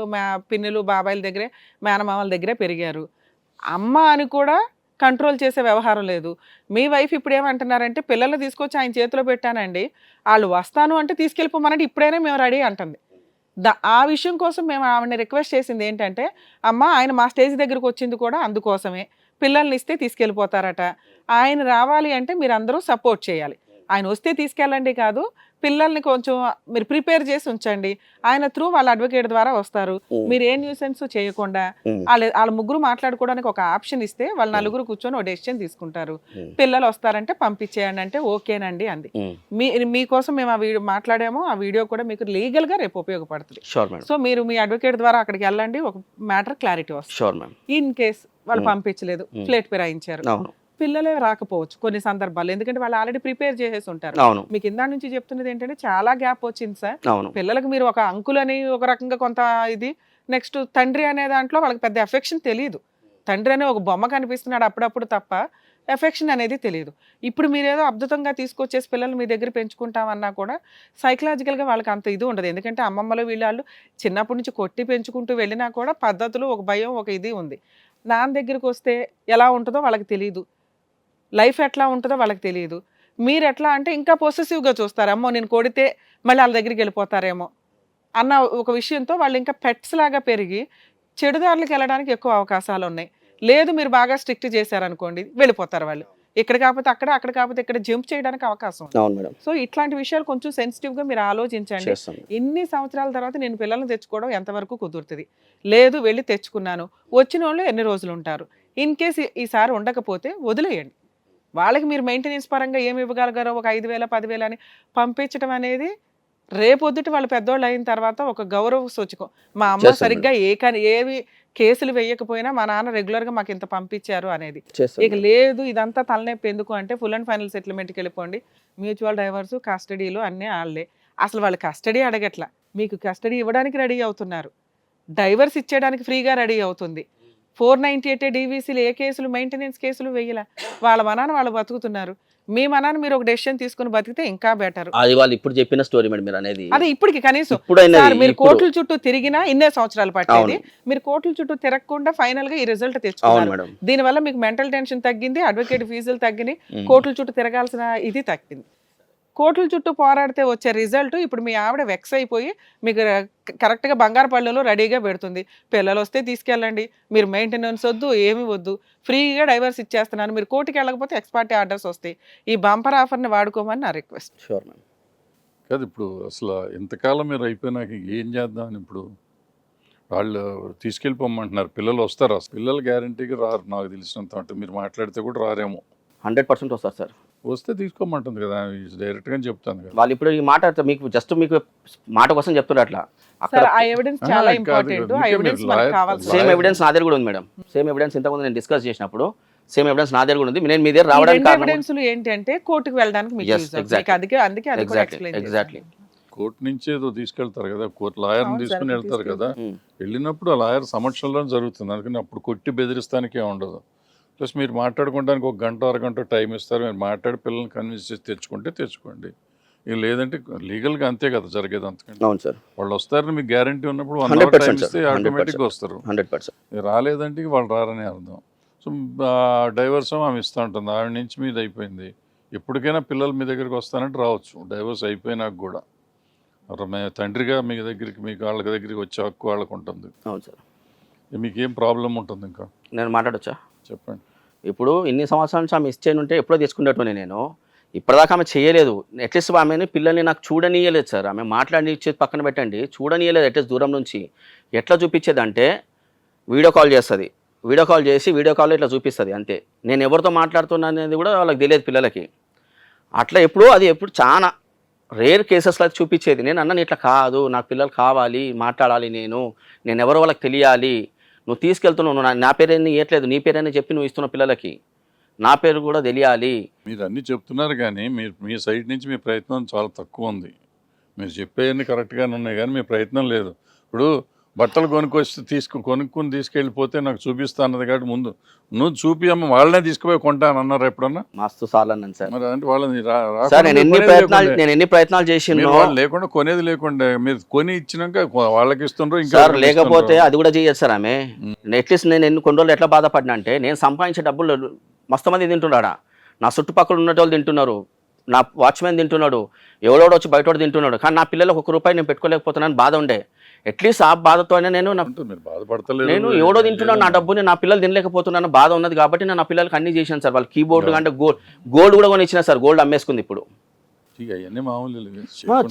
పిన్నులు బాబాయిల దగ్గరే మేనమామల దగ్గరే పెరిగారు. అమ్మ అని కూడా కంట్రోల్ చేసే వ్యవహారం లేదు. మీ వైఫ్ ఇప్పుడు ఏమంటున్నారంటే పిల్లలు తీసుకొచ్చి ఆయన చేతిలో పెట్టానండి, వాళ్ళు వస్తాను అంటే తీసుకెళ్ళిపోమనంటే ఇప్పుడైనా మేము రెడీ అంటుంది. ఆ విషయం కోసం మేము ఆవిడని రిక్వెస్ట్ చేసింది ఏంటంటే, అమ్మ ఆయన మా స్టేజ్ దగ్గరకు వచ్చింది కూడా అందుకోసమే, పిల్లల్ని ఇస్తే తీసుకెళ్ళిపోతారట, ఆయన రావాలి అంటే మీరు అందరూ సపోర్ట్ చేయాలి, ఆయన వస్తే తీసుకెళ్ళండి కాదు, పిల్లల్ని కొంచెం మీరు ప్రిపేర్ చేసి ఉంచండి, ఆయన త్రూ వాళ్ళ అడ్వకేట్ ద్వారా వస్తారు, మీరు ఏ న్యూసెన్స్ చేయకుండా వాళ్ళ ముగ్గురు మాట్లాడుకోవడానికి ఒక ఆప్షన్ ఇస్తే వాళ్ళ నలుగురు కూర్చొని ఒక డెసిషన్ తీసుకుంటారు, పిల్లలు వస్తారంటే పంపించేయండి అంటే ఓకేనండి అంది. మీకోసం మేము ఆ వీడియో మాట్లాడాము, ఆ వీడియో కూడా మీకు లీగల్ గా రేపు ఉపయోగపడుతుంది. సో మీరు మీ అడ్వకేట్ ద్వారా అక్కడికి వెళ్ళండి, ఒక మ్యాటర్ క్లారిటీ వస్తుంది. ఇన్ కేస్ వాళ్ళు పంపించలేదు, ఫ్లేట్ ఫిరాయించారు, పిల్లలే రాకపోవచ్చు కొన్ని సందర్భాలు, ఎందుకంటే వాళ్ళు ఆల్రెడీ ప్రిపేర్ చేసేసి ఉంటారు. మీకు ఇందా నుంచి చెప్తున్నది ఏంటంటే చాలా గ్యాప్ వచ్చింది సార్. పిల్లలకు మీరు ఒక అంకుల్ అని ఒక రకంగా కొంత ఇది, నెక్స్ట్ తండ్రి అనే దాంట్లో వాళ్ళకి పెద్ద ఎఫెక్షన్ తెలియదు. తండ్రి అనే ఒక బొమ్మ కనిపిస్తున్నాడు అప్పుడప్పుడు తప్ప ఎఫెక్షన్ అనేది తెలియదు. ఇప్పుడు మీరేదో అద్భుతంగా తీసుకొచ్చేసి పిల్లలు మీ దగ్గర పెంచుకుంటామన్నా కూడా సైకలాజికల్గా వాళ్ళకి అంత ఇది ఉండదు. ఎందుకంటే అమ్మమ్మలు వీళ్ళు చిన్నప్పటి నుంచి కొట్టి పెంచుకుంటూ వెళ్ళినా కూడా పద్ధతులు, ఒక భయం, ఒక ఇది ఉంది. నాన్న దగ్గరికి వస్తే ఎలా ఉంటుందో వాళ్ళకి తెలియదు, లైఫ్ ఎట్లా ఉంటుందో వాళ్ళకి తెలియదు. మీరు ఎట్లా అంటే ఇంకా పొసెసివ్గా చూస్తారు, అమ్మో నేను కొడితే మళ్ళీ వాళ్ళ దగ్గరికి వెళ్ళిపోతారేమో అన్న ఒక విషయంతో వాళ్ళు ఇంకా పెట్స్ లాగా పెరిగి చెడుదారులకు వెళ్ళడానికి ఎక్కువ అవకాశాలు ఉన్నాయి. లేదు మీరు బాగా స్ట్రిక్ట్ చేశారనుకోండి వెళ్ళిపోతారు వాళ్ళు, ఇక్కడ కాకపోతే అక్కడ, అక్కడ కాకపోతే ఇక్కడ జంప్ చేయడానికి అవకాశం ఉంది. సో ఇట్లాంటి విషయాలు కొంచెం సెన్సిటివ్గా మీరు ఆలోచించండి. ఇన్ని సంవత్సరాల తర్వాత నేను పిల్లల్ని తెచ్చుకోవడం ఎంతవరకు కుదురుతుంది? లేదు వెళ్ళి తెచ్చుకున్నాను, వచ్చిన వాళ్ళు ఎన్ని రోజులు ఉంటారు, ఇన్ కేస్ ఈసారి ఉండకపోతే వదిలేయండి. వాళ్ళకి మీరు మెయింటెనెన్స్ పరంగా ఏమి ఇవ్వగలగారో ఒక 5,000 10,000 అని పంపించడం అనేది రేపొద్దుటి వాళ్ళు పెద్దోళ్ళు అయిన తర్వాత ఒక గౌరవ సూచకం. మా అమ్మ సరిగ్గా ఏవి కేసులు వేయకపోయినా మా నాన్న రెగ్యులర్గా మాకు ఇంత పంపించారు అనేది. ఇక లేదు ఇదంతా తలనొప్పి ఎందుకు అంటే ఫుల్ అండ్ ఫైనల్ సెటిల్మెంట్కి వెళ్ళిపోండి, మ్యూచువల్ డైవర్స్, కస్టడీలు అన్నీ వాళ్ళే. అసలు వాళ్ళు కస్టడీ అడగట్లా, మీకు కస్టడీ ఇవ్వడానికి రెడీ అవుతున్నారు, డైవర్స్ ఇచ్చేయడానికి ఫ్రీగా రెడీ అవుతుంది. 498 డీవీసీలు ఏ కేసులు మెయింటెనెన్స్ కేసులు వేయలే, వాళ్ళ మనాన్ని వాళ్ళు బతుకుతున్నారు. మీ మనాన్ని మీరు ఒక డెసిషన్ తీసుకుని బతికితే ఇంకా బెటర్. అది వాళ్ళు ఇప్పుడు చెప్పిన స్టోరీ మేడం మీరు అనేది. అదే ఇప్పటికి కనీసం మీరు కోర్టుల చుట్టూ తిరిగినా ఇన్నే సంవత్సరాలు పట్టేది, మీరు కోర్టుల చుట్టూ తిరగకుండా ఫైనల్ గా ఈ రిజల్ట్ తెచ్చుకున్నారు. దీనివల్ల మీకు మెంటల్ టెన్షన్ తగ్గింది, అడ్వకేట్ ఫీజులు తగ్గినాయి, కోర్టుల చుట్టూ తిరగాల్సిన ఇది తగ్గింది. కోర్టుల చుట్టూ పోరాడితే వచ్చే రిజల్ట్ ఇప్పుడు మీ ఆవిడ వెక్స్ అయిపోయి మీకు కరెక్ట్గా బంగారు పళ్ళలో రెడీగా పెడుతుంది, పిల్లలు వస్తే తీసుకెళ్ళండి, మీరు మెయింటెనెన్స్ వద్దు, ఏమి వద్దు, ఫ్రీగా డైవర్స్ ఇచ్చేస్తున్నాను, మీరు కోర్టుకి వెళ్ళకపోతే ఎక్స్పార్టీ ఆర్డర్స్ వస్తాయి, ఈ బంపర్ ఆఫర్ని వాడుకోమని నా రిక్వెస్ట్. Sure ma'am. కాదు ఇప్పుడు అసలు ఇంతకాలం మీరు అయిపోయినాక ఏం చేద్దామని ఇప్పుడు వాళ్ళు తీసుకెళ్ళిపోమంటున్నారు, పిల్లలు వస్తారు, అసలు పిల్లలు గ్యారంటీగా రారు నాకు తెలిసినంత. అంటే మీరు మాట్లాడితే కూడా రారేమో. 100% వస్తారు సార్. వస్తే తీసుకోమంటుంది కదా, డైరెక్ట్గా చెప్తాను కదా. వాళ్ళు ఇప్పుడు ఈ మాట మీకు జస్ట్ మీకు మాట కోసం చెప్తున్నారు అట్లా. సేమ్ ఎవిడెన్స్ నా దగ్గర కూడా ఉంది మేడం, సేమ్ ఎవిడెన్స్ ఇంతకుముందు నేను డిస్కస్ చేసినప్పుడు సేమ్ ఎవిడెన్స్ నా దగ్గర కూడా ఉంది. నేను మీ దగ్గర రావడానికి ఎవిడెన్స్ ఏంటంటే కోర్టుకు వెళ్ళడానికి ఎగ్జాక్ట్లీ కోర్టు నుంచి ఏదో తీసుకెళ్తారు కదా, కోర్టు లాయర్ని తీసుకుని వెళ్తారు కదా, వెళ్ళినప్పుడు ఆ లాయర్ సమక్షంలో జరుగుతుంది. అందుకని అప్పుడు కొట్టి బెదిరిస్తానికే ఉండదు. ప్లస్ మీరు మాట్లాడుకోవడానికి ఒక గంట అరగంట టైం ఇస్తారు, మీరు మాట్లాడి పిల్లల్ని కన్విన్స్ చేసి తెచ్చుకుంటే తెచ్చుకోండి, ఇక లేదంటే లీగల్గా అంతే కదా జరిగేది. అంతకంటే అవును సార్, వాళ్ళు వస్తారని మీకు గ్యారంటీ ఉన్నప్పుడు 1 hour టైం ఇస్తే ఆటోమేటిక్గా వస్తారు. 100% రాలేదంటే వాళ్ళు రారని అర్థం. సో డైవర్స్ ఆమె ఇస్తూ ఉంటుంది, ఆవిడ నుంచి మీది అయిపోయింది. ఎప్పటికైనా పిల్లలు మీ దగ్గరికి వస్తానంటే రావచ్చు, డైవర్స్ అయిపోయినాక కూడా. తండ్రిగా మీ దగ్గరికి మీకు వాళ్ళ దగ్గరికి వచ్చే హక్కు వాళ్ళకు ఉంటుంది. అవును సార్. మీకేం ప్రాబ్లం ఉంటుంది? ఇంకా నేను మాట్లాడొచ్చా? చెప్పండి. ఇప్పుడు ఇన్ని సంవత్సరాల నుంచి ఆమె ఇచ్చేయను ఉంటే ఎప్పుడో తీసుకునేట్టునే నేను, ఇప్పటిదాకా ఆమె చేయలేదు. అట్లీస్ట్ ఆమెని పిల్లల్ని నాకు చూడనీయలేదు సార్. ఆమె మాట్లాడి ఇచ్చేది పక్కన పెట్టండి, చూడనీయలేదు. అట్లీస్ట్ దూరం నుంచి ఎట్లా చూపించేది అంటే వీడియో కాల్ చేస్తుంది, వీడియో కాల్ చేసి వీడియో కాల్లో ఇట్లా చూపిస్తుంది అంతే. నేను ఎవరితో మాట్లాడుతున్నా అనేది కూడా వాళ్ళకి తెలియదు పిల్లలకి. అట్లా ఎప్పుడు చాలా రేర్ కేసెస్లో అది చూపించేది. నేను అన్నాను ఇట్లా కాదు, నాకు పిల్లలు కావాలి, మాట్లాడాలి, నేను ఎవరో వాళ్ళకి తెలియాలి, నువ్వు తీసుకెళ్తున్నావు, నువ్వు నా పేరేని ఇవ్వట్లేదు, నీ పేరైనా చెప్పి నువ్వు ఇస్తున్న పిల్లలకి నా పేరు కూడా తెలియాలి. మీరు అన్నీ చెప్తున్నారు కానీ మీ సైడ్ నుంచి మీ ప్రయత్నం చాలా తక్కువ ఉంది. మీరు చెప్పేవన్నీ కరెక్ట్గానే ఉన్నాయి కానీ మీ ప్రయత్నం లేదు. ఇప్పుడు బట్టలు కొనుక్కుని తీసుకెళ్ళిపోతే నాకు చూపిస్తా అన్నది కాబట్టి ముందు నువ్వు చూపి అమ్మ వాళ్ళనే తీసుకుపోయి కొంటాను అన్నారు ఎప్పుడన్నా? మస్తు సార్లు అన్నాను సార్. మరి అంటే వాళ్ళని సార్ నేను ఎన్ని ప్రయత్నాలు చేసినా లేకుండా కొనేది లేకుండా మీరు కొని ఇచ్చినాక వాళ్ళకి ఇస్తుండ్రు ఇంకా సార్. లేకపోతే అది కూడా చేయొచ్చు సార్. ఆమె అట్లీస్ట్ నేను కొన్ని రోజులు ఎట్లా బాధపడినా అంటే, నేను సంపాదించే డబ్బులు మస్తు మంది తింటున్నాడా, నా చుట్టుపక్కల ఉన్న వాళ్ళు తింటున్నారు, నా వాచ్మెన్ తింటున్నాడు, ఎవడోడు వచ్చి బయట తింటున్నాడు, కానీ నా పిల్లలకు ₹1 నేను పెట్టుకోలేకపోతున్నాను బాధ ఉండే. అట్లీస్ట్ ఆ బాధతోనే నేను ఎవడో తింటున్నాను, నా డబ్బుని నా పిల్లలు తినలేకపోతున్నాను బాధ ఉన్నది కాబట్టి నేను నా పిల్లలకి అన్ని చేశాను సార్. వాళ్ళు కీబోర్డు అంటే గోల్డ్ కూడా కొని ఇచ్చిన సార్. గోల్డ్ అమ్మేసుకుంది ఇప్పుడు.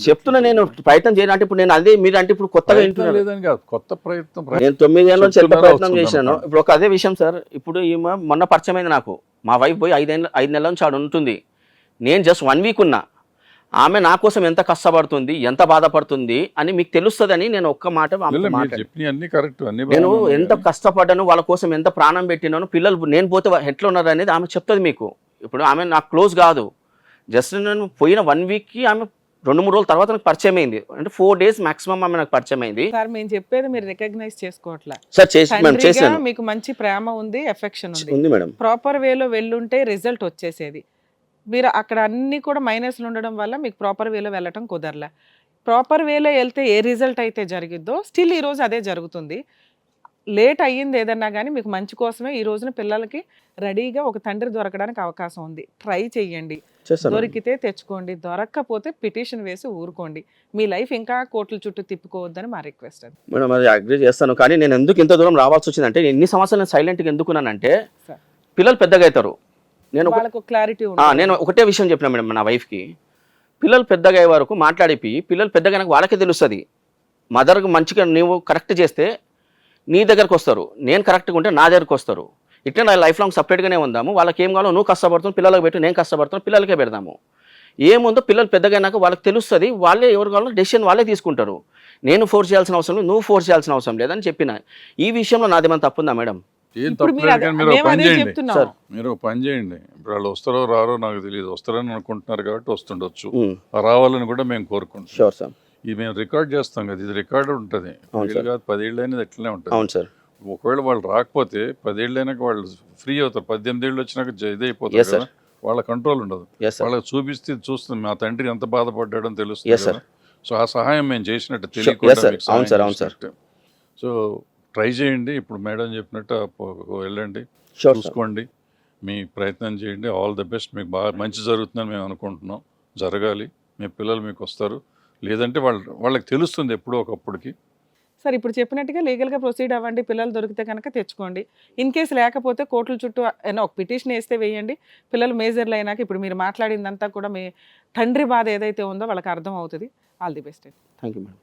చెప్తున్నా నేను ప్రయత్నం చేయను అంటే ఇప్పుడు నేను అదే మీరు అంటే ఇప్పుడు కొత్తగా కొత్త ప్రయత్నం నేను 9 ఏళ్ళ నుంచి ఎంత ప్రయత్నం చేశాను. ఇప్పుడు ఒక అదే విషయం సార్. ఇప్పుడు ఈమె మొన్న పరిచయం అయింది నాకు. మా వైఫ్ పోయి 5 నెలల నుంచి ఆడ ఉంటుంది. నేను జస్ట్ 1 వీక్ ఉన్నా. ఆమె నా కోసం ఎంత కష్టపడుతుంది, ఎంత బాధపడుతుంది అని మీకు తెలుస్తుందని నేను ఒక్క మాట నేను ఎంత కష్టపడ్డాను, వాళ్ళ కోసం ఎంత ప్రాణం పెట్టినాను, పిల్లలు నేను పోతే ఎట్లా ఉన్నారు అనేది ఆమె చెప్తుంది మీకు. ఇప్పుడు ఆమె నాకు క్లోజ్ కాదు. జస్ట్ నేను పోయిన 1 వీక్కి ఆమె 2-3 రోజుల తర్వాత నాకు పరిచయం అయింది. అంటే 4 డేస్ మాక్సిమం ఆమె నాకు పరిచయం అయింది. సార్ మేము చెప్పేది మీరు రికగ్నైజ్ చేసుకోవట్లా సార్. చేసాను. మీకు మంచి ప్రేమ ఉంది, ఎఫెక్షన్ ఉంది మేడం. ప్రాపర్ వేలో వెళ్ళుంటే రిజల్ట్ వచ్చేసేది. మీరు అక్కడ అన్ని కూడా మైనస్లు ఉండడం వల్ల మీకు ప్రాపర్ వేలో వెళ్ళటం కుదరలే. ప్రాపర్ వేలో వెళ్తే ఏ రిజల్ట్ అయితే జరిగిద్దో స్టిల్ ఈ రోజు అదే జరుగుతుంది. లేట్ అయ్యింది ఏదన్నా కానీ మీకు మంచి కోసమే ఈ రోజున పిల్లలకి రెడీగా ఒక తండ్రి దొరకడానికి అవకాశం ఉంది. ట్రై చెయ్యండి, దొరికితే తెచ్చుకోండి, దొరక్కపోతే పిటిషన్ వేసి ఊరుకోండి. మీ లైఫ్ ఇంకా కోట్ల చుట్టూ తిప్పుకోవద్దని మా రిక్వెస్ట్. అది మేడం అది అగ్రీ చేస్తాను. కానీ నేను ఎందుకు ఇంత దూరం రావాల్సి వచ్చిందంటే, ఎన్ని సంవత్సరాలు నేను సైలెంట్గా ఎందుకున్నానంటే పిల్లలు పెద్దగా అవుతారు. నేను ఒకటే విషయం చెప్పిన మేడం నా వైఫ్కి, పిల్లలు పెద్దగా అయ్యే వరకు మాట్లాడిపి పిల్లలు పెద్దగా వాళ్ళకే తెలుస్తుంది. మదర్కి మంచిగా నీవు కరెక్ట్ చేస్తే నీ దగ్గరకు వస్తారు, నేను కరెక్ట్గా ఉంటే నా దగ్గరకు వస్తారు. ఇట్లా నా లైఫ్ లాంగ్ సపరేట్గానే ఉందాము. వాళ్ళకి ఏం కావాలో నువ్వు కష్టపడుతున్నావు, పిల్లలకు పెట్టు, నేను కష్టపడుతున్నాను, పిల్లలకే పెడదాము. ఏముందో పిల్లలు పెద్దగా అయినాక వాళ్ళకి తెలుస్తుంది, వాళ్ళే ఎవరు కావాలో డెసిషన్ వాళ్ళే తీసుకుంటారు. నేను ఫోర్స్ చేయాల్సిన అవసరం లేదు, నువ్వు ఫోర్స్ చేయాల్సిన అవసరం లేదని చెప్పిన. ఈ విషయంలో నాదేమైనా తప్పుందా మేడం? మీరు పని చేయండి. ఇప్పుడు వాళ్ళు వస్తారో రారో నాకు తెలియదు, వస్తారని అనుకుంటున్నారు కాబట్టి వస్తుండొచ్చు, రావాలని కూడా మేము కోరుకుంటున్నాం. ఇది మేము రికార్డ్ చేస్తాం కదా, ఇది రికార్డ్ ఉంటుంది. 10 ఏళ్ళు అనేది ఎట్లనే ఉంటుంది. ఒకవేళ వాళ్ళు రాకపోతే 10 ఏళ్ళు అయినాక వాళ్ళు ఫ్రీ అవుతారు. 18 ఏళ్ళు వచ్చినాక ఇదైపోతారు కదా, వాళ్ళ కంట్రోల్ ఉండదు. వాళ్ళకి చూస్తుంది మా తండ్రి ఎంత బాధపడ్డాడని తెలుస్తుంది కదా. సో ఆ సహాయం మేము చేసినట్టు తెలియకుండా. సో ట్రై చేయండి. ఇప్పుడు మేడం చెప్పినట్టు వెళ్ళండి, చూసుకోండి, మీ ప్రయత్నం చేయండి. All the best. మీకు బాగా మంచి జరుగుతుందని మేము అనుకుంటున్నాం. జరగాలి, మీ పిల్లలు మీకు వస్తారు. లేదంటే వాళ్ళకి తెలుస్తుంది ఎప్పుడో ఒకప్పటికి. సార్ ఇప్పుడు చెప్పినట్టుగా లీగల్గా ప్రొసీడ్ అవ్వండి. పిల్లలు దొరికితే కనుక తెచ్చుకోండి. ఇన్ కేసు లేకపోతే కోర్టుల చుట్టూ ఒక పిటిషన్ వేస్తే వేయండి. పిల్లలు మేజర్లు అయినాక ఇప్పుడు మీరు మాట్లాడిందంతా కూడా మీ తండ్రి బాధ ఏదైతే ఉందో వాళ్ళకి అర్థం అవుతుంది. All the best. Thank you madam.